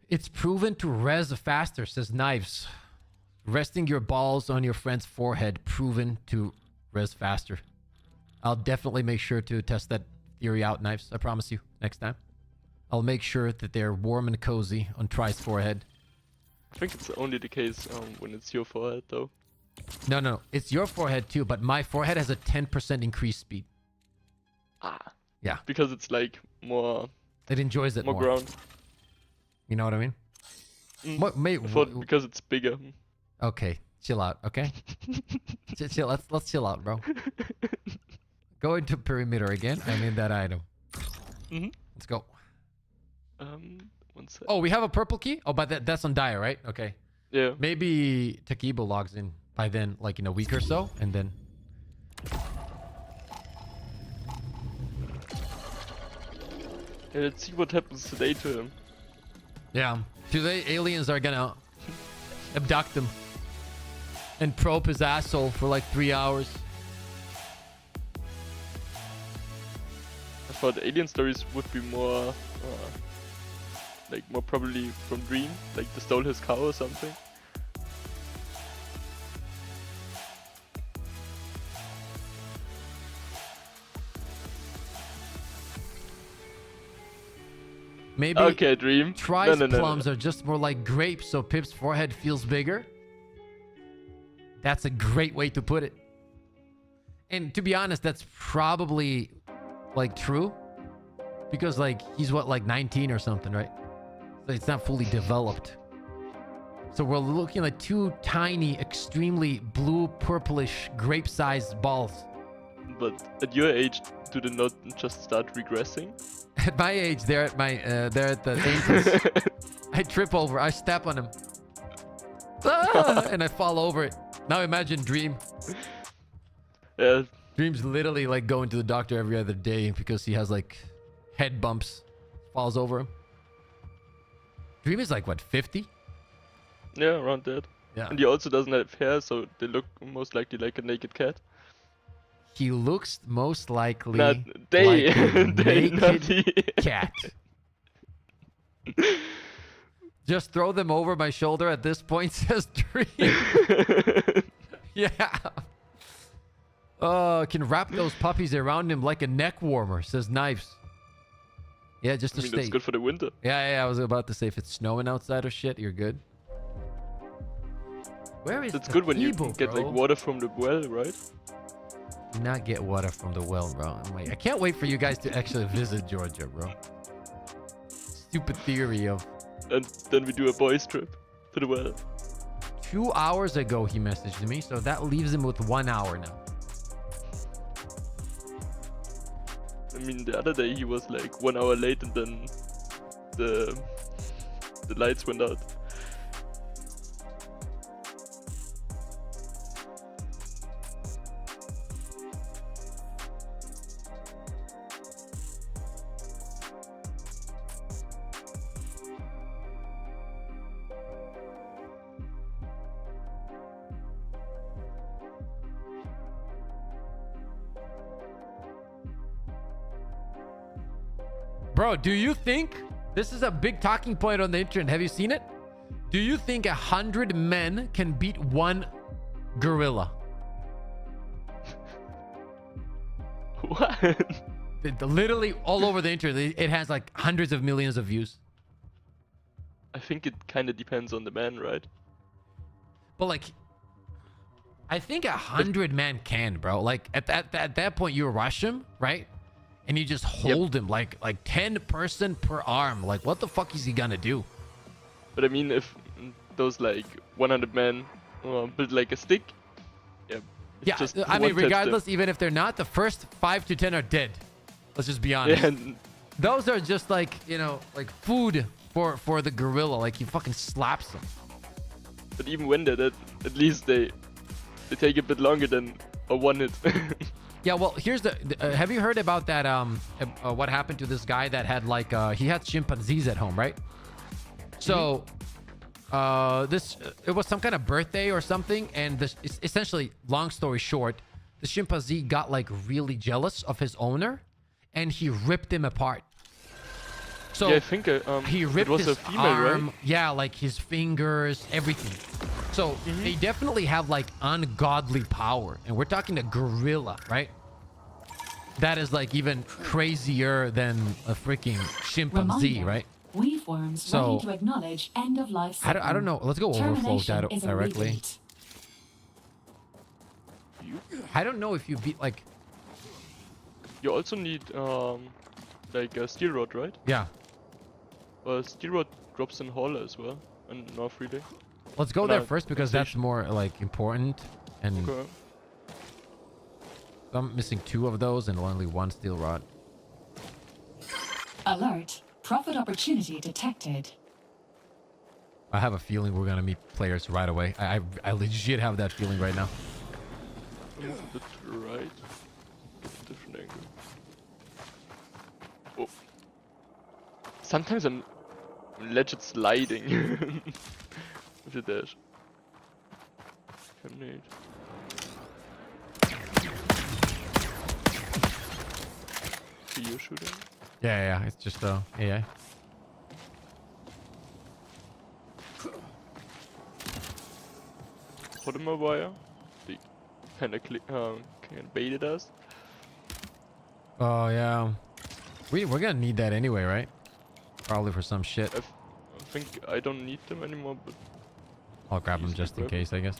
It's proven to res faster, says Knives. Resting your balls on your friend's forehead, proven to res faster. I'll definitely make sure to test that theory out, Knives. I promise you, next time. I'll make sure that they're warm and cozy on Try's forehead. I think it's only the case when it's your forehead, though. No. It's your forehead too, but my forehead has a 10% increased speed. Ah. Yeah. Because it's like more... It enjoys it more. More ground. You know what I mean? Because it's bigger. Okay. Chill out, okay? chill. Let's chill out, bro. Go into perimeter again. I need that item. Let's go. 1 sec. Oh, we have a purple key? Oh, but that's on Dire, right? Okay. Yeah. Maybe Takibo logs in by then, like in a week or so, and then... Yeah, let's see what happens today to him. Yeah. Today, aliens are gonna abduct him and probe his asshole for like 3 hours. I thought alien stories would be more, like more probably from Dream, like they stole his cow or something. Maybe Okay, Dream. Try's No. plums are just more like grapes, so Pip's forehead feels bigger. That's a great way to put it. And to be honest, that's probably like true. Because like he's what, like 19 or something, right? So it's not fully developed. So we're looking at 2 tiny, extremely blue, purplish, grape-sized balls. But at your age, do they not just start regressing? At my age, they're at the ankles. I trip over, I step on them. And I fall over it. Now imagine Dream. Yeah. Dream's literally like going to the doctor every other day because he has like head bumps. Falls over him. Dream is like what, 50? Yeah, around that. Yeah. And he also doesn't have hair, so they look most likely like a naked cat. He looks most likely Not like a they, naked cat. Just throw them over my shoulder at this point, says Dream. Yeah. Can wrap those puppies around him like a neck warmer, says Knives. Yeah, just to I mean, stay. that's good for the winter. Yeah, I was about to say if it's snowing outside or shit, you're good. Where is It's the good when you people, get like bro? water from the well, right? Do not get water from the well, bro. I can't wait for you guys to actually visit Georgia, bro. Stupid theory of... And then we do a boys trip to the well. 2 hours ago he messaged me, so that leaves him with 1 hour now. I mean, the other day he was like 1 hour late, and then the lights went out. Bro, do you think this is a big talking point on the internet? Have you seen it? Do you think 100 men can beat one gorilla? What? Literally all over the internet. It has like hundreds of millions of views. I think it kind of depends on the man, right? But like, I think 100 men can, bro. Like at that point, you rush him, right? And you just hold him like 10 person per arm. Like, what the fuck is he gonna do? But I mean, if those like 100 men build like a stick, Yeah, I mean, regardless, even if they're not, the first 5 to 10 are dead. Let's just be honest. Yeah, those are just like, you know, like food for the gorilla. Like, he fucking slaps them. but even when they're dead, at least they take a bit longer than a one hit. Yeah, well, here's the have you heard about that what happened to this guy that had like he had chimpanzees at home, right? So it was some kind of birthday or something, and this essentially, long story short, the chimpanzee got like really jealous of his owner and he ripped him apart. So yeah, I think he ripped it was his a female, arm, right? yeah, like his fingers, everything. So they definitely have like ungodly power, and we're talking a gorilla, right? That is like even crazier than a freaking chimpanzee, Reminder, right? Weave worms So, ready to acknowledge end of life cycle. I don't know. Let's go overflow Termination is a directly. rebate. I don't know if you beat like, You also need like a steel rod, right? yeah. Steel rod drops in Hauler as well, and North Relay. Let's go there first because that's station. more like important. And Okay. I'm missing 2 of those and only 1 steel rod. Alert. Profit opportunity detected. I have a feeling we're gonna meet players right away. I legit have that feeling right now. Move a bit to the right. Get a different angle. Oh. Sometimes I'm legit sliding with the dash. Terminate. See you shooting? Yeah, it's just AI. Put him a wire. They kinda baited us. Oh yeah. We're gonna need that anyway, right? Probably for some shit. I think I don't need them anymore, but I'll grab them easily just in grab. case, I guess.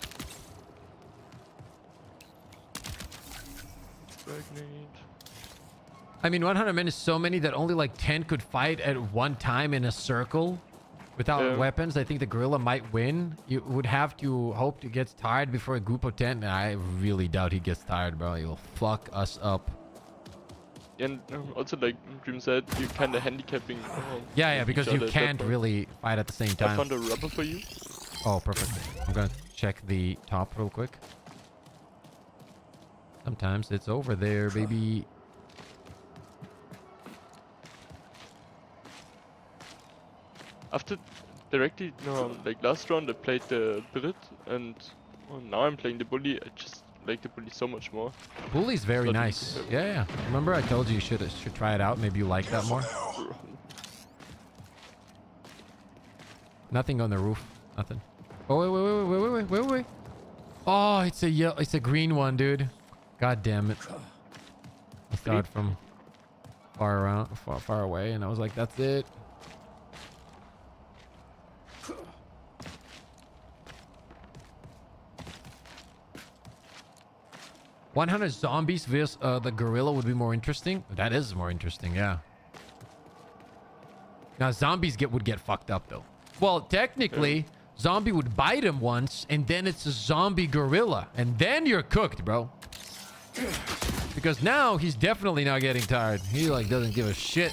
Grenade. I mean, 100 men is so many that only like 10 could fight at one time in a circle without Yeah. weapons. I think the gorilla might win. You would have to hope he gets tired before a group of 10. I really doubt he gets tired, bro. He'll fuck us up. And also, like Dream said, you're kinda handicapping. Yeah, because each you other at that can't point. really fight at the same I time. found a rubber for you. Oh, perfect. I'm gonna check the top real quick. Sometimes it's over there, baby. After directly, no, like last round I played the Brit, and now I'm playing the Bully. I just like the Bully so much more. Bully's very Bloody nice. good. Yeah. Remember I told you you should try it out. Maybe you like that more. Nothing on the roof. Nothing. Oh wait. Oh, it's a green one, dude. God damn it. I started from far away, and I was like, that's it. $100 zombies versus the gorilla would be more interesting. That is more interesting, yeah. Now zombies would get fucked up though. Well, technically, zombie would bite him once, and then it's a zombie gorilla, and then you're cooked, bro. Because now he's definitely not getting tired. He like doesn't give a shit.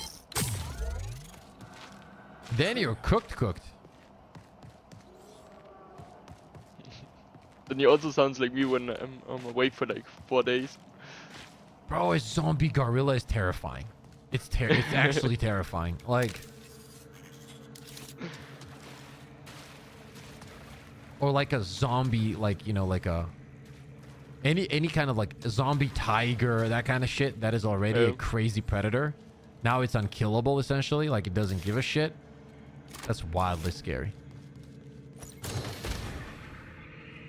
Then you're cooked. Then he also sounds like me when I'm awake for like 4 days. Bro, a zombie gorilla is terrifying. It's actually terrifying. Like, or like a zombie, like, you know, like a any kind of like a zombie tiger, that kind of shit. That is already a crazy predator. Now it's unkillable essentially. Like it doesn't give a shit. That's wildly scary.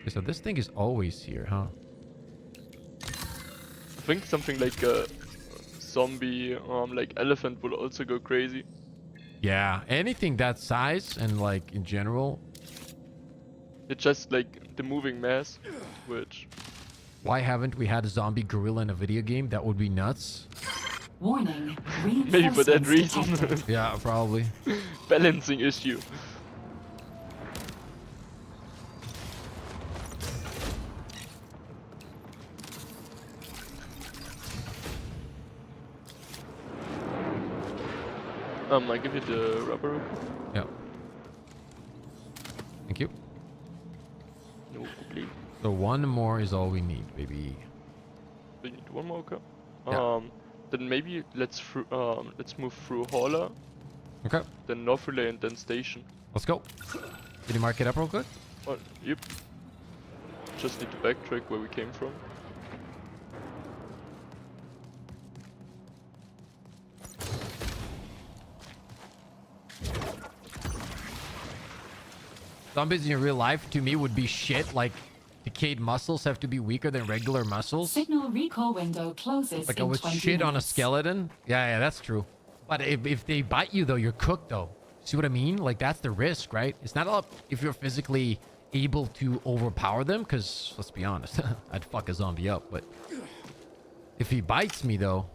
Okay, so this thing is always here, huh? I think something like a zombie, like elephant will also go crazy. Yeah, anything that size and like in general. It's just like the moving mass, which... Why haven't we had a zombie gorilla in a video game? That would be nuts. Warning. Maybe for that reason. Yeah, probably. Balancing issue. I give you the rubber rope. Yeah. Thank you. No problem. So one more is all we need, baby. We need one more, okay. Yeah. Then maybe let's move through Hauler. Okay. Then North Relay and then Station. Let's go. Can you mark it up real quick? Oh, yep. Just need to backtrack where we came from. Zombies in real life, to me, would be shit. Like, decayed muscles have to be weaker than regular muscles. Signal recall window closes Like, I in was 20 shit on a minutes. skeleton. Yeah, that's true. But if they bite you, though, you're cooked, though. See what I mean? Like, that's the risk, right? It's not up if you're physically able to overpower them, because, let's be honest, I'd fuck a zombie up. But if he bites me, though,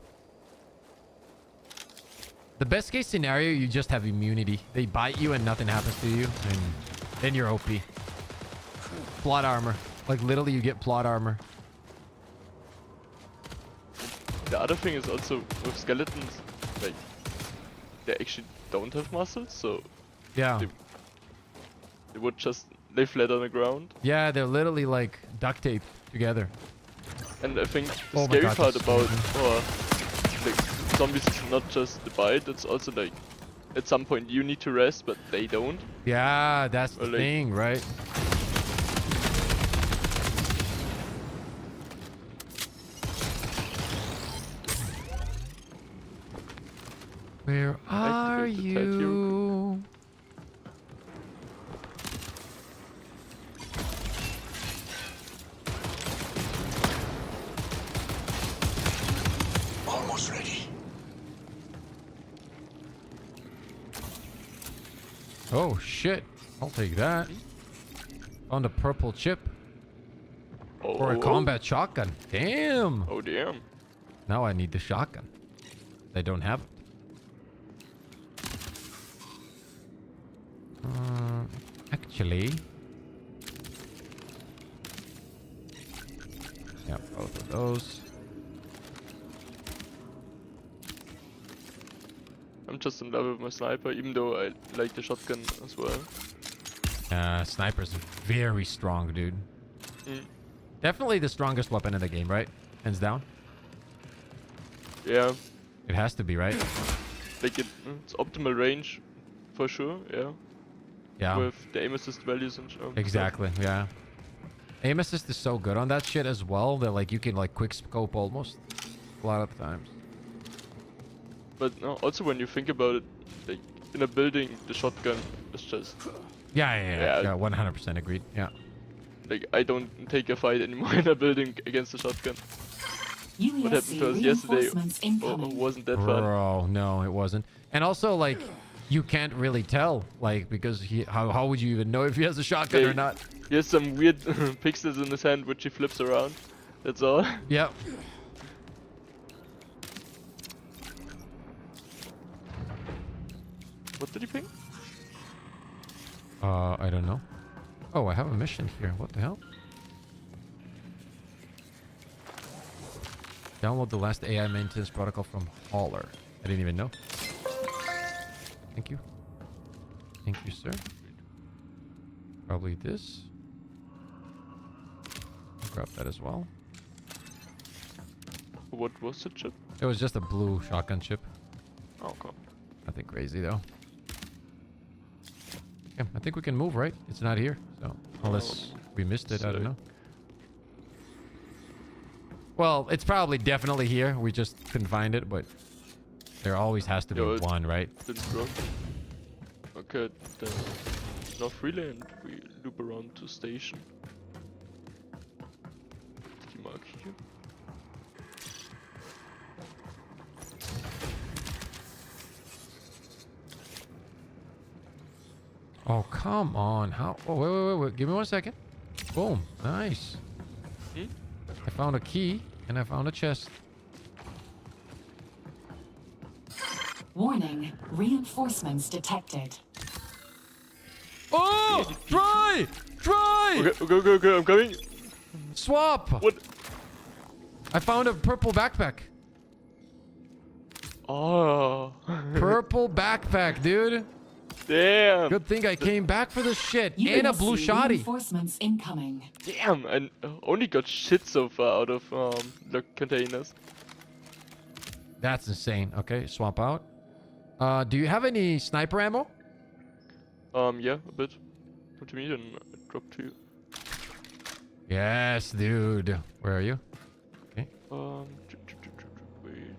the best case scenario, you just have immunity. They bite you and nothing happens to you, and then you're OP. Plot armor. Like, literally, you get plot armor. The other thing is also with skeletons, like, they actually don't have muscles, so Yeah. they would just lay flat on the ground. Yeah, they're literally, like, duct taped together. And I think the Oh my scary God, part that's about amazing. like, zombies is not just the bite, it's also like, at some point you need to rest, but they don't. Yeah, that's the Or, like, thing, right? Where are Activate the tattoo. you? Almost ready. Oh, shit. I'll take that. On the purple chip. Oh, Or a combat shotgun. Damn. Oh damn. Now I need the shotgun. They don't have it. Actually. Yeah, both of those. I'm just in love with my sniper, even though I like the shotgun as well. Sniper's very strong, dude. Definitely the strongest weapon in the game, right? Hands down. Yeah, It has to be, right? like it's optimal range, for sure, yeah. Yeah. With the aim assist values and stuff. Exactly, yeah. Aim assist is so good on that shit as well that like you can like quick scope almost a lot of the times. But also when you think about it, like in a building, the shotgun is just Yeah, Yeah. 100% agreed. Yeah. like I don't take a fight anymore in a building against a shotgun. What happened to us yesterday? Reinforcements incoming. Wasn't that fun? Bro, no, it wasn't. And also, like, you can't really tell, like, because how would you even know if he has a shotgun or not? He has some weird pixels in his hand which he flips around. That's all. Yep. What did he ping? I don't know. Oh, I have a mission here. What the hell? Download the last AI maintenance protocol from Hauler. I didn't even know. Thank you. Thank you, sir. Probably this. I'll grab that as well. What was the chip? It was just a blue shotgun chip. Oh, okay. Nothing crazy though. Yeah, I think we can move, right? It's not here, so unless we missed it, I don't know. Well, it's probably definitely here. We just couldn't find it, but there always has to be one, right? Didn't drop. Okay, then North Relay and we loop around to station. Did you mark here? Oh, come on. How? Oh, wait. Give me 1 second. Boom. Nice. I found a key and I found a chest. Warning, reinforcements detected. Oh! Try! Okay, go, I'm coming. Swap! What? I found a purple backpack. Oh. Purple backpack, dude. Damn. Good thing I came back for this shit. And a blue shotty. Reinforcements incoming. Damn, I only got shit so far out of the containers. That's insane. Okay, swap out. Do you have any sniper ammo? Yeah, a bit. Come to me, then I drop to you. Yes, dude. Where are you? Okay. Wait.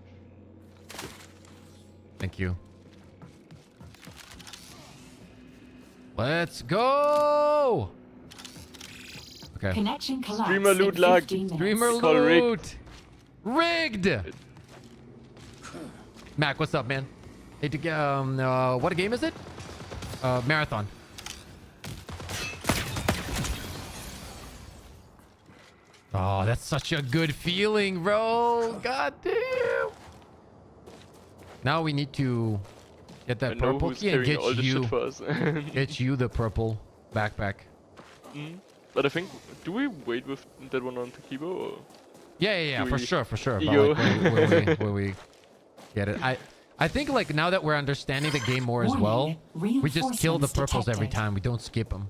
Thank you. Let's go! Okay. Connection collapsed. Streamer loot in lag. 15 minutes. Streamer Call loot! Rigged! Mac, what's up, man? Hey, what game is it? Marathon. Oh, that's such a good feeling, bro. God damn. Now we need to get that purple key and get you. Get you the purple backpack. But I think, do we wait with that one on Takibo or? Yeah, for sure. Ego. But like, when we get it, I think like now that we're understanding the game more as well, we just kill the purples every time. We don't skip them.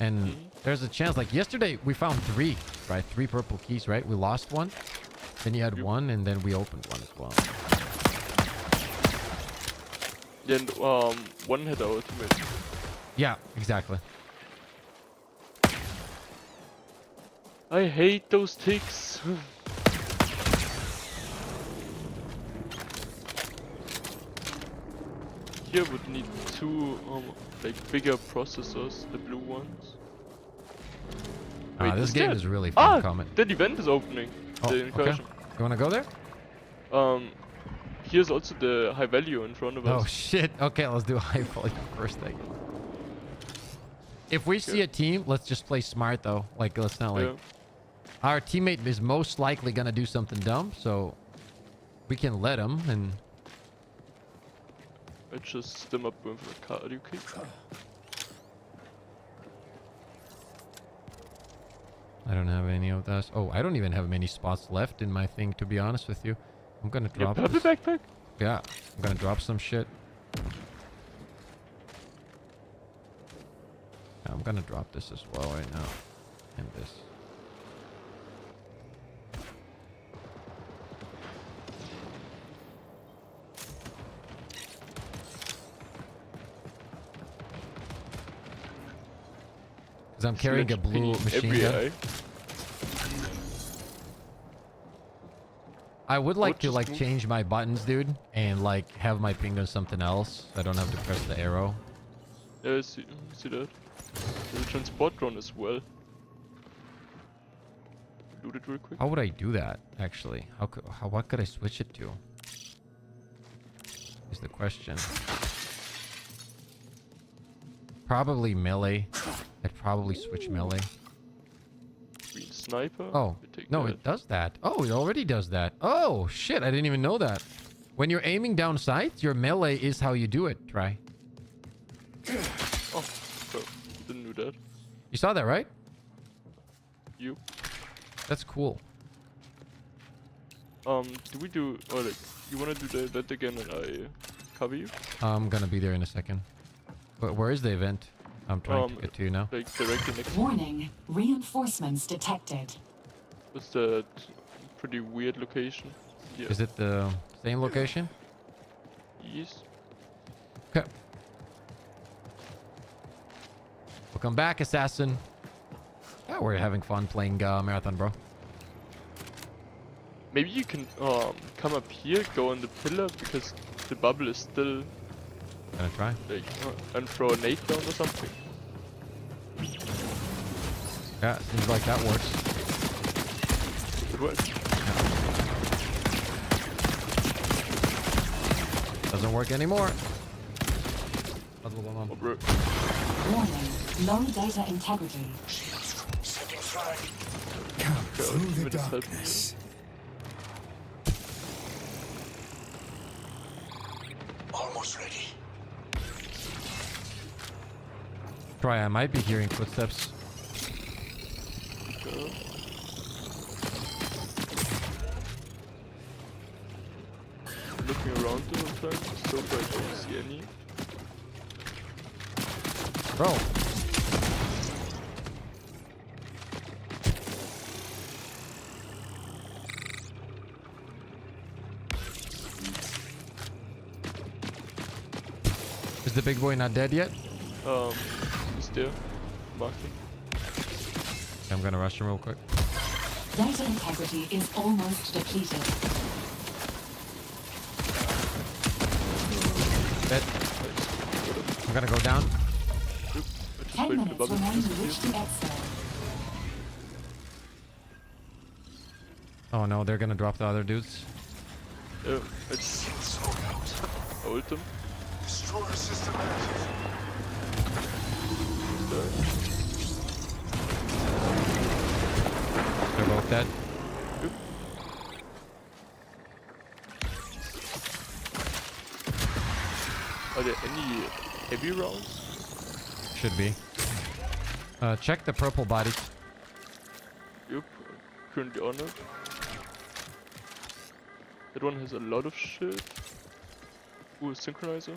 And there's a chance, like yesterday we found 3, right? 3 purple keys, right? We lost one, then you had one, and then we opened one as well. Then one had our ultimate. Yeah, exactly. I hate those ticks. Here would need 2 like bigger processors, the blue ones. Wait, This game is really fun. Comment. That event is opening. Oh, The incursion. okay. You wanna go there? Here's also the high value in front of us. Oh shit. Okay, let's do high volume first thing. If we see a team, let's just play smart though. Like, let's not like... Our teammate is most likely gonna do something dumb, so we can let him and... I just stem up with a cardio kick. I don't have any of those. Oh, I don't even have many spots left in my thing, to be honest with you. I'm gonna drop Your purple backpack? Yeah, I'm gonna drop some shit. I'm gonna drop this as well right now. And this. Because I'm carrying a blue machine gun. I would like to like change my buttons, dude, and like have my ping on something else. So I don't have to press the arrow. Yeah, I see that. There's a transport drone as well. loot it real quick? How would I do that, actually? What could I switch it to? Is the question. Probably melee. I'd probably switch melee. Green sniper? Oh, We take no, that. it does that. Oh, it already does that. Oh, shit, I didn't even know that. When you're aiming down sights, your melee is how you do it, Try. Oh, so didn't know that. You saw that, right? You. That's cool. Do we do, or like, you wanna do the event again and I cover you? I'm gonna be there in a second. But where is the event? I'm trying to get to you now. Like directly next to Warning, reinforcements detected. It's that pretty weird location. Yeah. Is it the same location? Yes. Okay. Welcome back, assassin. Yeah, we're having fun playing Marathon, bro. Maybe you can come up here, go on the pillar because the bubble is still Gonna try. like and throw a nade down or something. Yeah, seems like that works. It works. Doesn't work anymore. Oh, bro. Warning, low data integrity. Shields setting flag. Okay, Through the even help darkness. Almost ready. Try, I might be hearing footsteps. Okay. Looking around the whole time, so far I don't see any. Bro. Is the big boy not dead yet? Is there marking? I'm gonna rush him real quick. Data integrity is almost depleted. Dead. I'm gonna go down. Oop, I just 10 wait for the minutes bubble to remain to disappear. reach the exit. Oh no, they're gonna drop the other dudes. Yeah, it's ult them. Destroyer system active. They're both dead. Oop. Are there any heavy rounds? Should be. Check the purple bodies. Yep, currently on it. That one has a lot of shit. Ooh, a synchronizer.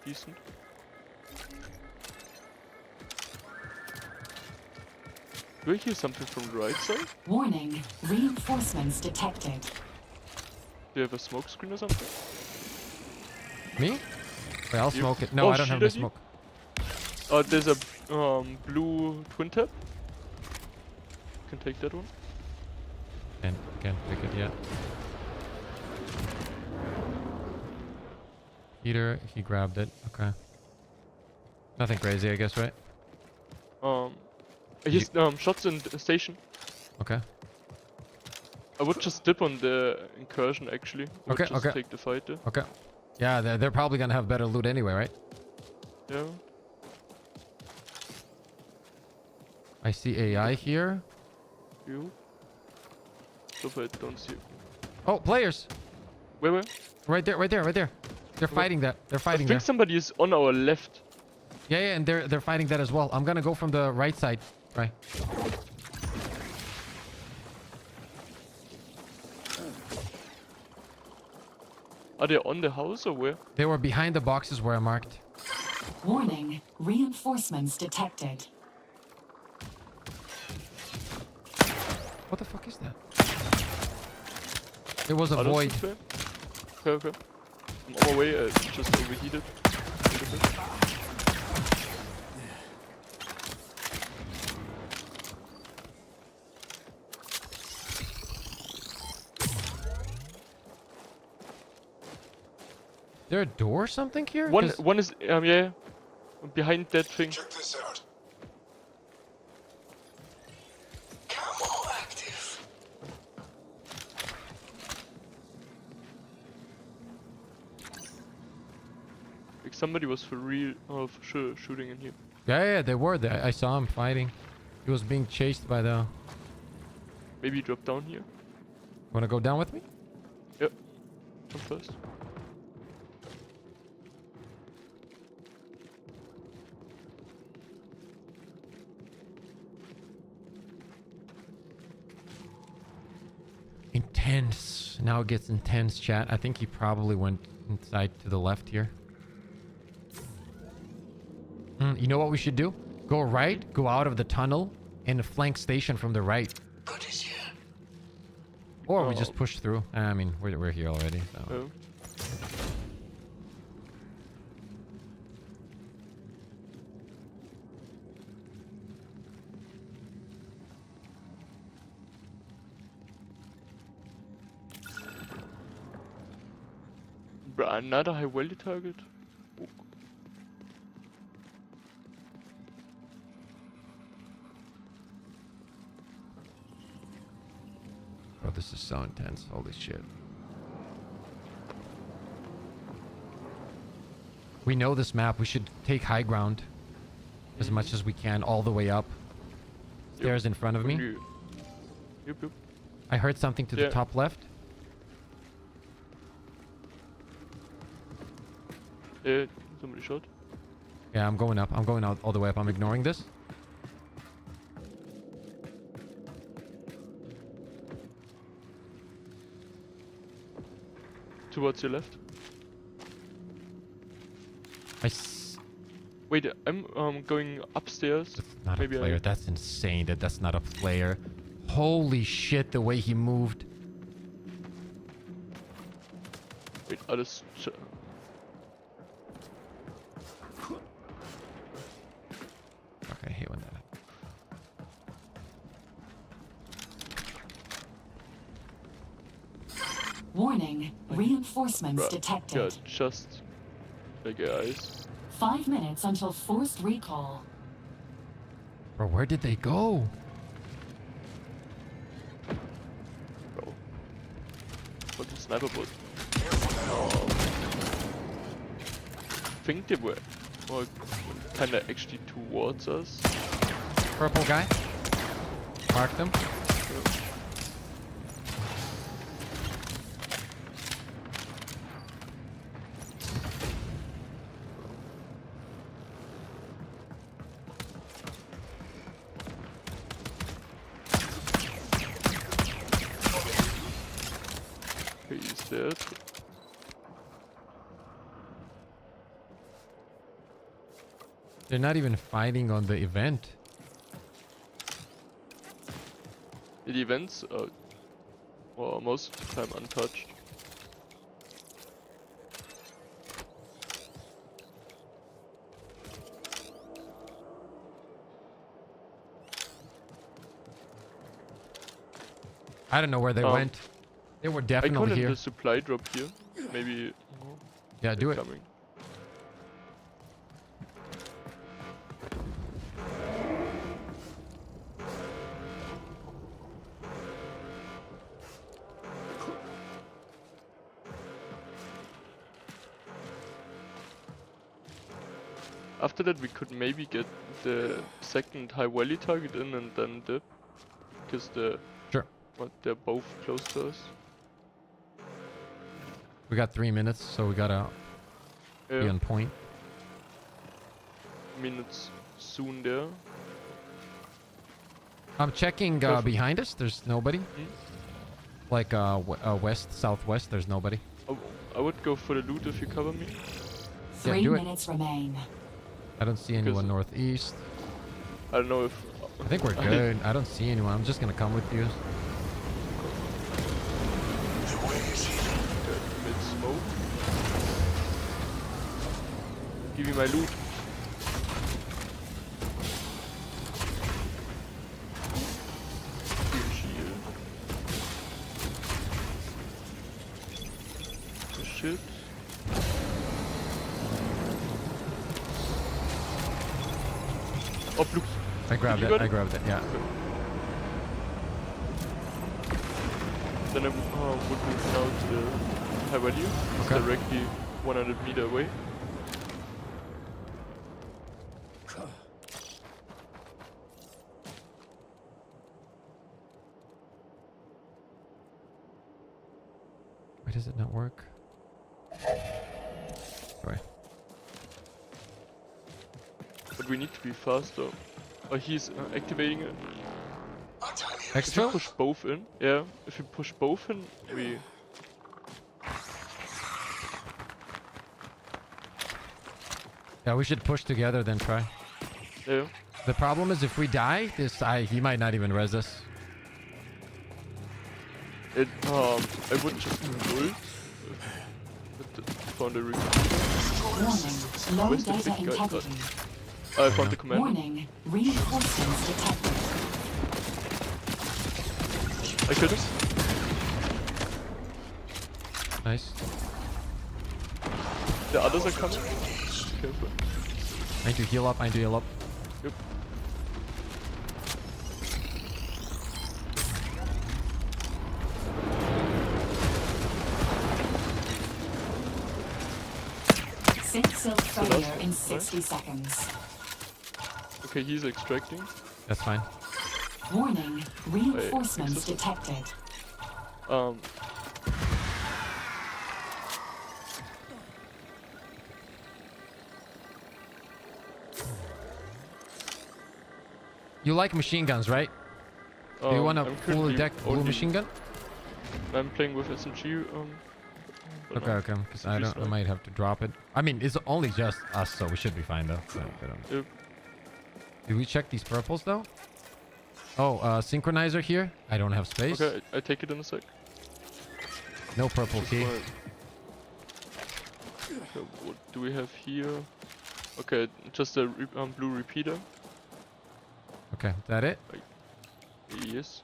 Decent. Do I hear something from the right side? Warning, reinforcements detected. Do you have a smoke screen or something? Me? Wait, I'll You- smoke it. No, Oh, I don't have shield the ID? smoke. There's a blue twin tap. Can take that one. Can't pick it yet. Peter, he grabbed it. Okay. Nothing crazy, I guess, right? He's shots in the station. Okay. I would just dip on the incursion actually. I would Okay, just okay. take the fight there. Okay. Yeah, they're probably gonna have better loot anyway, right? Yeah. I see AI here. You. So far I don't see. Oh, players! Where? Right there, right there, right there. They're fighting that. They're I fighting think there. somebody is on our left. Yeah, yeah, and they're fighting that as well. I'm gonna go from the right side. Right. Are they on the house or where? They were behind the boxes where I marked. Warning, reinforcements detected. What the fuck is that? It was a Are those void. this way? Okay, okay. I'm on my way, just overheated. There a door or something here? One 'Cause one is yeah, behind that thing. Check this out. Camo active. Like somebody was for real, for sure shooting in here. Yeah, they were there. I saw him fighting. He was being chased by the... Maybe he dropped down here. Wanna go down with me? Yep. Come first. Intense. Now it gets intense, chat. I think he probably went inside to the left here. You know what we should do? Go right, go out of the tunnel, and flank station from the right. Good is here. Or we just push through. I mean, we're here already. So. Oh. Bruh, another high value target? Oh. Bro, this is so intense. Holy shit. We know this map. We should take high ground as much as we can all the way up. Stairs in front of me. Yep. I heard something to the top left. Somebody shot. Yeah, I'm going up. I'm going out all the way up. I'm ignoring this. Towards your left. Wait, I'm going upstairs. That's not Maybe a player. That's insane. That's not a player. Holy shit, the way he moved. Wait, alles. Okay, I hate when that. Warning, reinforcements detected. Yeah, just like guys. 5 minutes until forced recall. Bro, where did they go? Bro. What a sniper bot. I think they were kinda actually towards us. Purple guy. Mark them. He's dead. They're not even fighting on the event. The events are well, most of the time untouched. I don't know where they went. They were I definitely call here. the supply drop here. Maybe. Yeah, do it. Coming. After that, we could maybe get the second high value target in and then dip, because they're both close to us. We got 3 minutes, so we gotta be on point. Minutes soon there. I'm checking behind us. There's nobody. Like west, southwest. There's nobody. I would go for the loot if you cover me. 3 minutes remain. I don't see anyone northeast. I don't know if... I think we're good. I don't see anyone. I'm just gonna come with you. Mid-smoke. Give me my loot. Shield. Oh, shit. Oh, blue. I grabbed it. I grabbed it. Yeah. Then I would move now to the high value. It's Okay. directly 100 meter away. does it not work? Sorry. But we need to be faster. Oh, he's activating it. If Extra? we push both in, yeah. If we push both in, we. Yeah, we should push together then try. Yeah. The problem is if we die, he might not even res us. I would just ult. Found a repeater. Warning. Low Where's the data big guy? integrity. I found the commander. Warning. Reinforcements detected. I killed him. Nice. The others are coming. Careful. I need to heal up. Yep. Sync silk failure in 60 seconds. Okay, he's extracting. That's fine. Warning. Reinforcements Wait, detected. You like machine guns, right? Do you want a I'm full currently deck blue only- machine gun? I'm playing with SMG. But Okay, okay. Because I might have to drop it. I mean, it's only just us, so we should be fine though. So, Yep. Did we check these purples though? Oh, synchronizer here. I don't have space. Okay, I take it in a sec. No purple Just key. okay, what do we have here? Okay, just a blue repeater. Okay, is that it? Yes.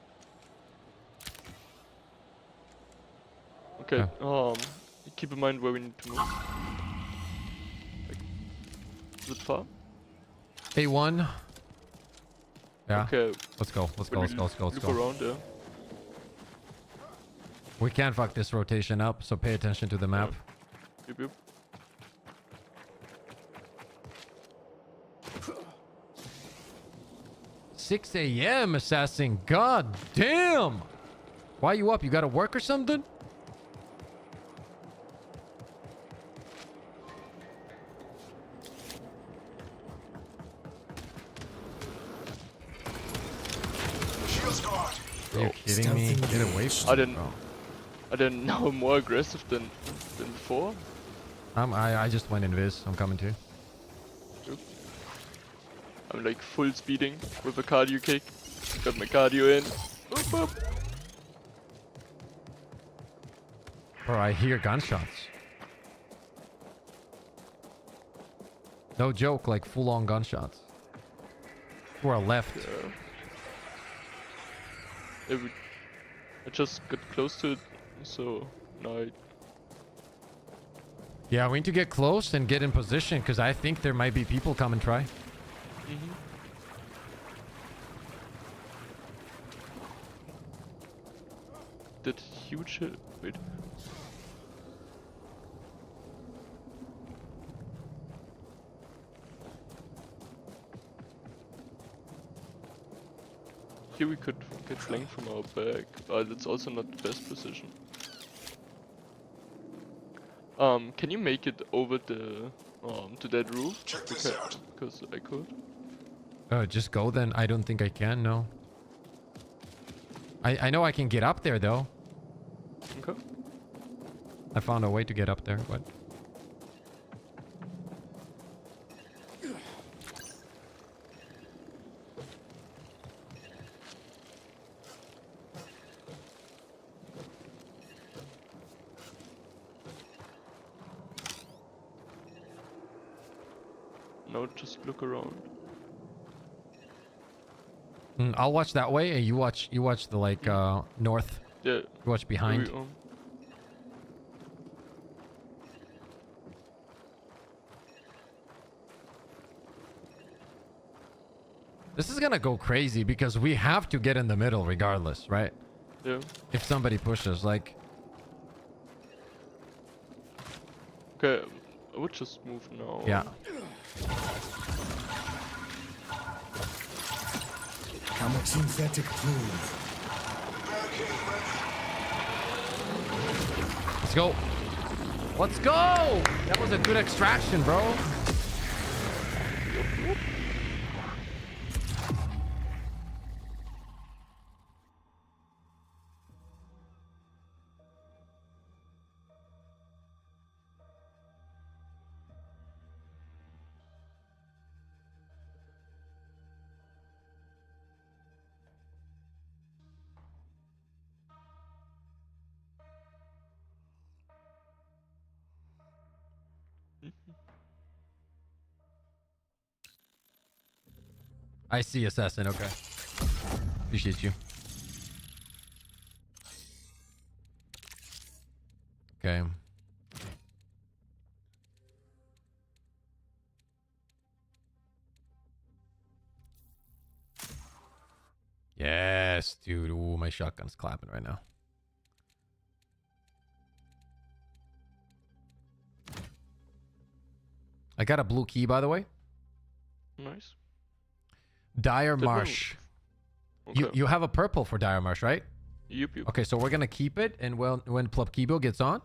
Okay. Keep in mind where we need to move. Like, is it far? A1. Yeah. Okay. Let's go. Let's go. When Let's go. Let's we go. look Let's go. around there. We can't fuck this rotation up, so pay attention to the map. Yep, yep. Yeah. 6 a.m. assassin. God damn. Why you up? You got to work or something? Shields guard. Are you kidding me? Get away from me, bro. I didn't know more aggressive than before. I just went invis. I'm coming too. I'm like full speeding with a cardio kick. Got my cardio in. Boop, boop. Bro, I hear gunshots. No joke, like full-on gunshots. To our left. Yeah, I just got close to it, so now I... Yeah, we need to get close and get in position, because I think there might be people come and try. That huge hit. Wait. Here we could get flanked from our back, but it's also not the best position. Can you make it over the to that roof? Check this out. Because I could. Just go then. I don't think I can, no. I know I can get up there though. Okay. I found a way to get up there, but... No, just look around. I'll watch that way, and you watch the like north. Yeah. You watch behind. Maybe, This is gonna go crazy because we have to get in the middle regardless, right? Yeah. If somebody pushes, like... Okay, I would just move now. Yeah. How much synthetic plume? Let's go. Let's go. That was a good extraction, bro. I see, assassin. Okay. Appreciate you. Okay. Yes, dude. Ooh, my shotgun's clapping right now. I got a blue key, by the way. Nice. Dire Marsh. Okay. You have a purple for Dire Marsh, right? Yep. Okay, so we're gonna keep it, and when Plupkibo gets on,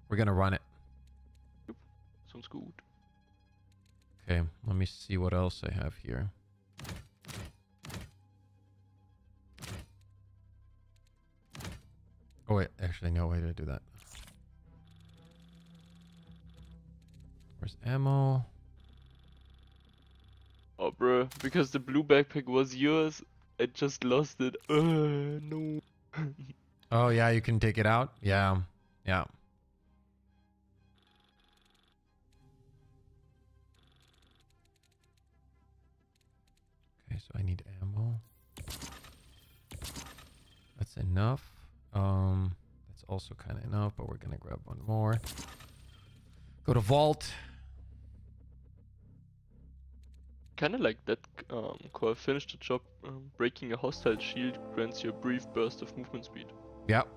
we're gonna run it. Yep. Sounds good. Okay, let me see what else I have here. Oh wait, actually no way to do that. Where's ammo? Oh, bro, because the blue backpack was yours, I just lost it. No. Oh yeah, you can take it out. Yeah. Okay, so I need ammo. That's enough. That's also kind of enough, but we're gonna grab one more. Go to vault. Kinda like that core finish the job. Breaking a hostile shield grants you a brief burst of movement speed. Yep.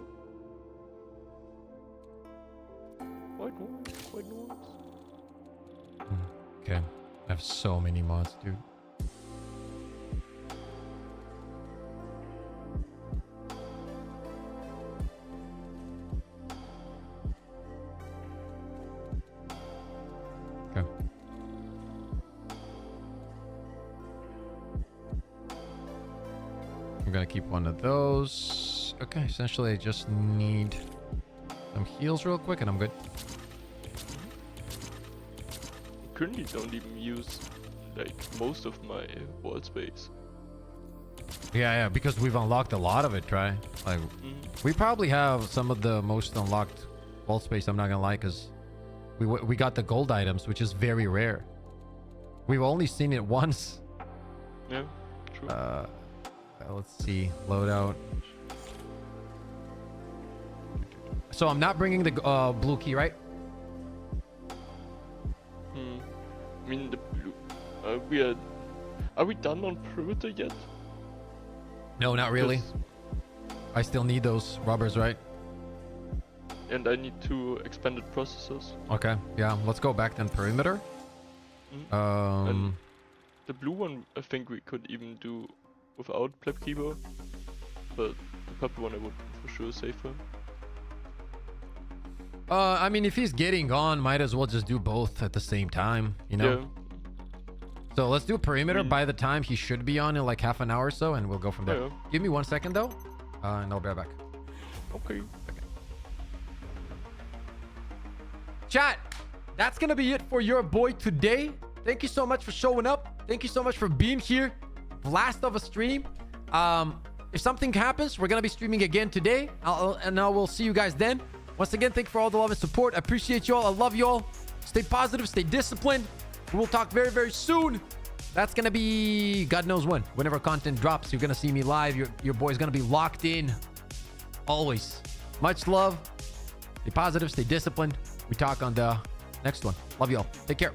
Quite nice. Okay. I have so many mods, dude. Okay. I'm gonna keep one of those. Okay, essentially I just need some heals real quick and I'm good. Currently don't even use like most of my wall space. Yeah, because we've unlocked a lot of it, right? Like, we probably have some of the most unlocked vault space, I'm not gonna lie, because we got the gold items, which is very rare. We've only seen it once. Yeah, true. Let's see. Loadout. So I'm not bringing the blue key, right? I mean the blue. Are we done on perimeter yet? No, not really. I still need those rubbers, right? And I need 2 expanded processors. Okay. Yeah. Let's go back then. Perimeter. And the blue one, I think we could even do without Plebkibo, but the purple one I would for sure save for him. I mean, if he's getting on, might as well just do both at the same time, you know? Yeah. So let's do perimeter by the time he should be on in like half an hour or so, and we'll go from there. Yeah. Give me 1 second though, and I'll be right back. Okay. Chat, that's gonna be it for your boy today. Thank you so much for showing up. Thank you so much for being here. Blast of a stream. If something happens, we're gonna be streaming again today, and I will see you guys then. Once again, thank you for all the love and support. I appreciate you all. I love you all. Stay positive, stay disciplined. We will talk very, very soon. That's gonna be God knows when. Whenever content drops, you're gonna see me live. Your boy's gonna be locked in. Always. Much love. Stay positive, stay disciplined. We talk on the next one. Love you all. Take care.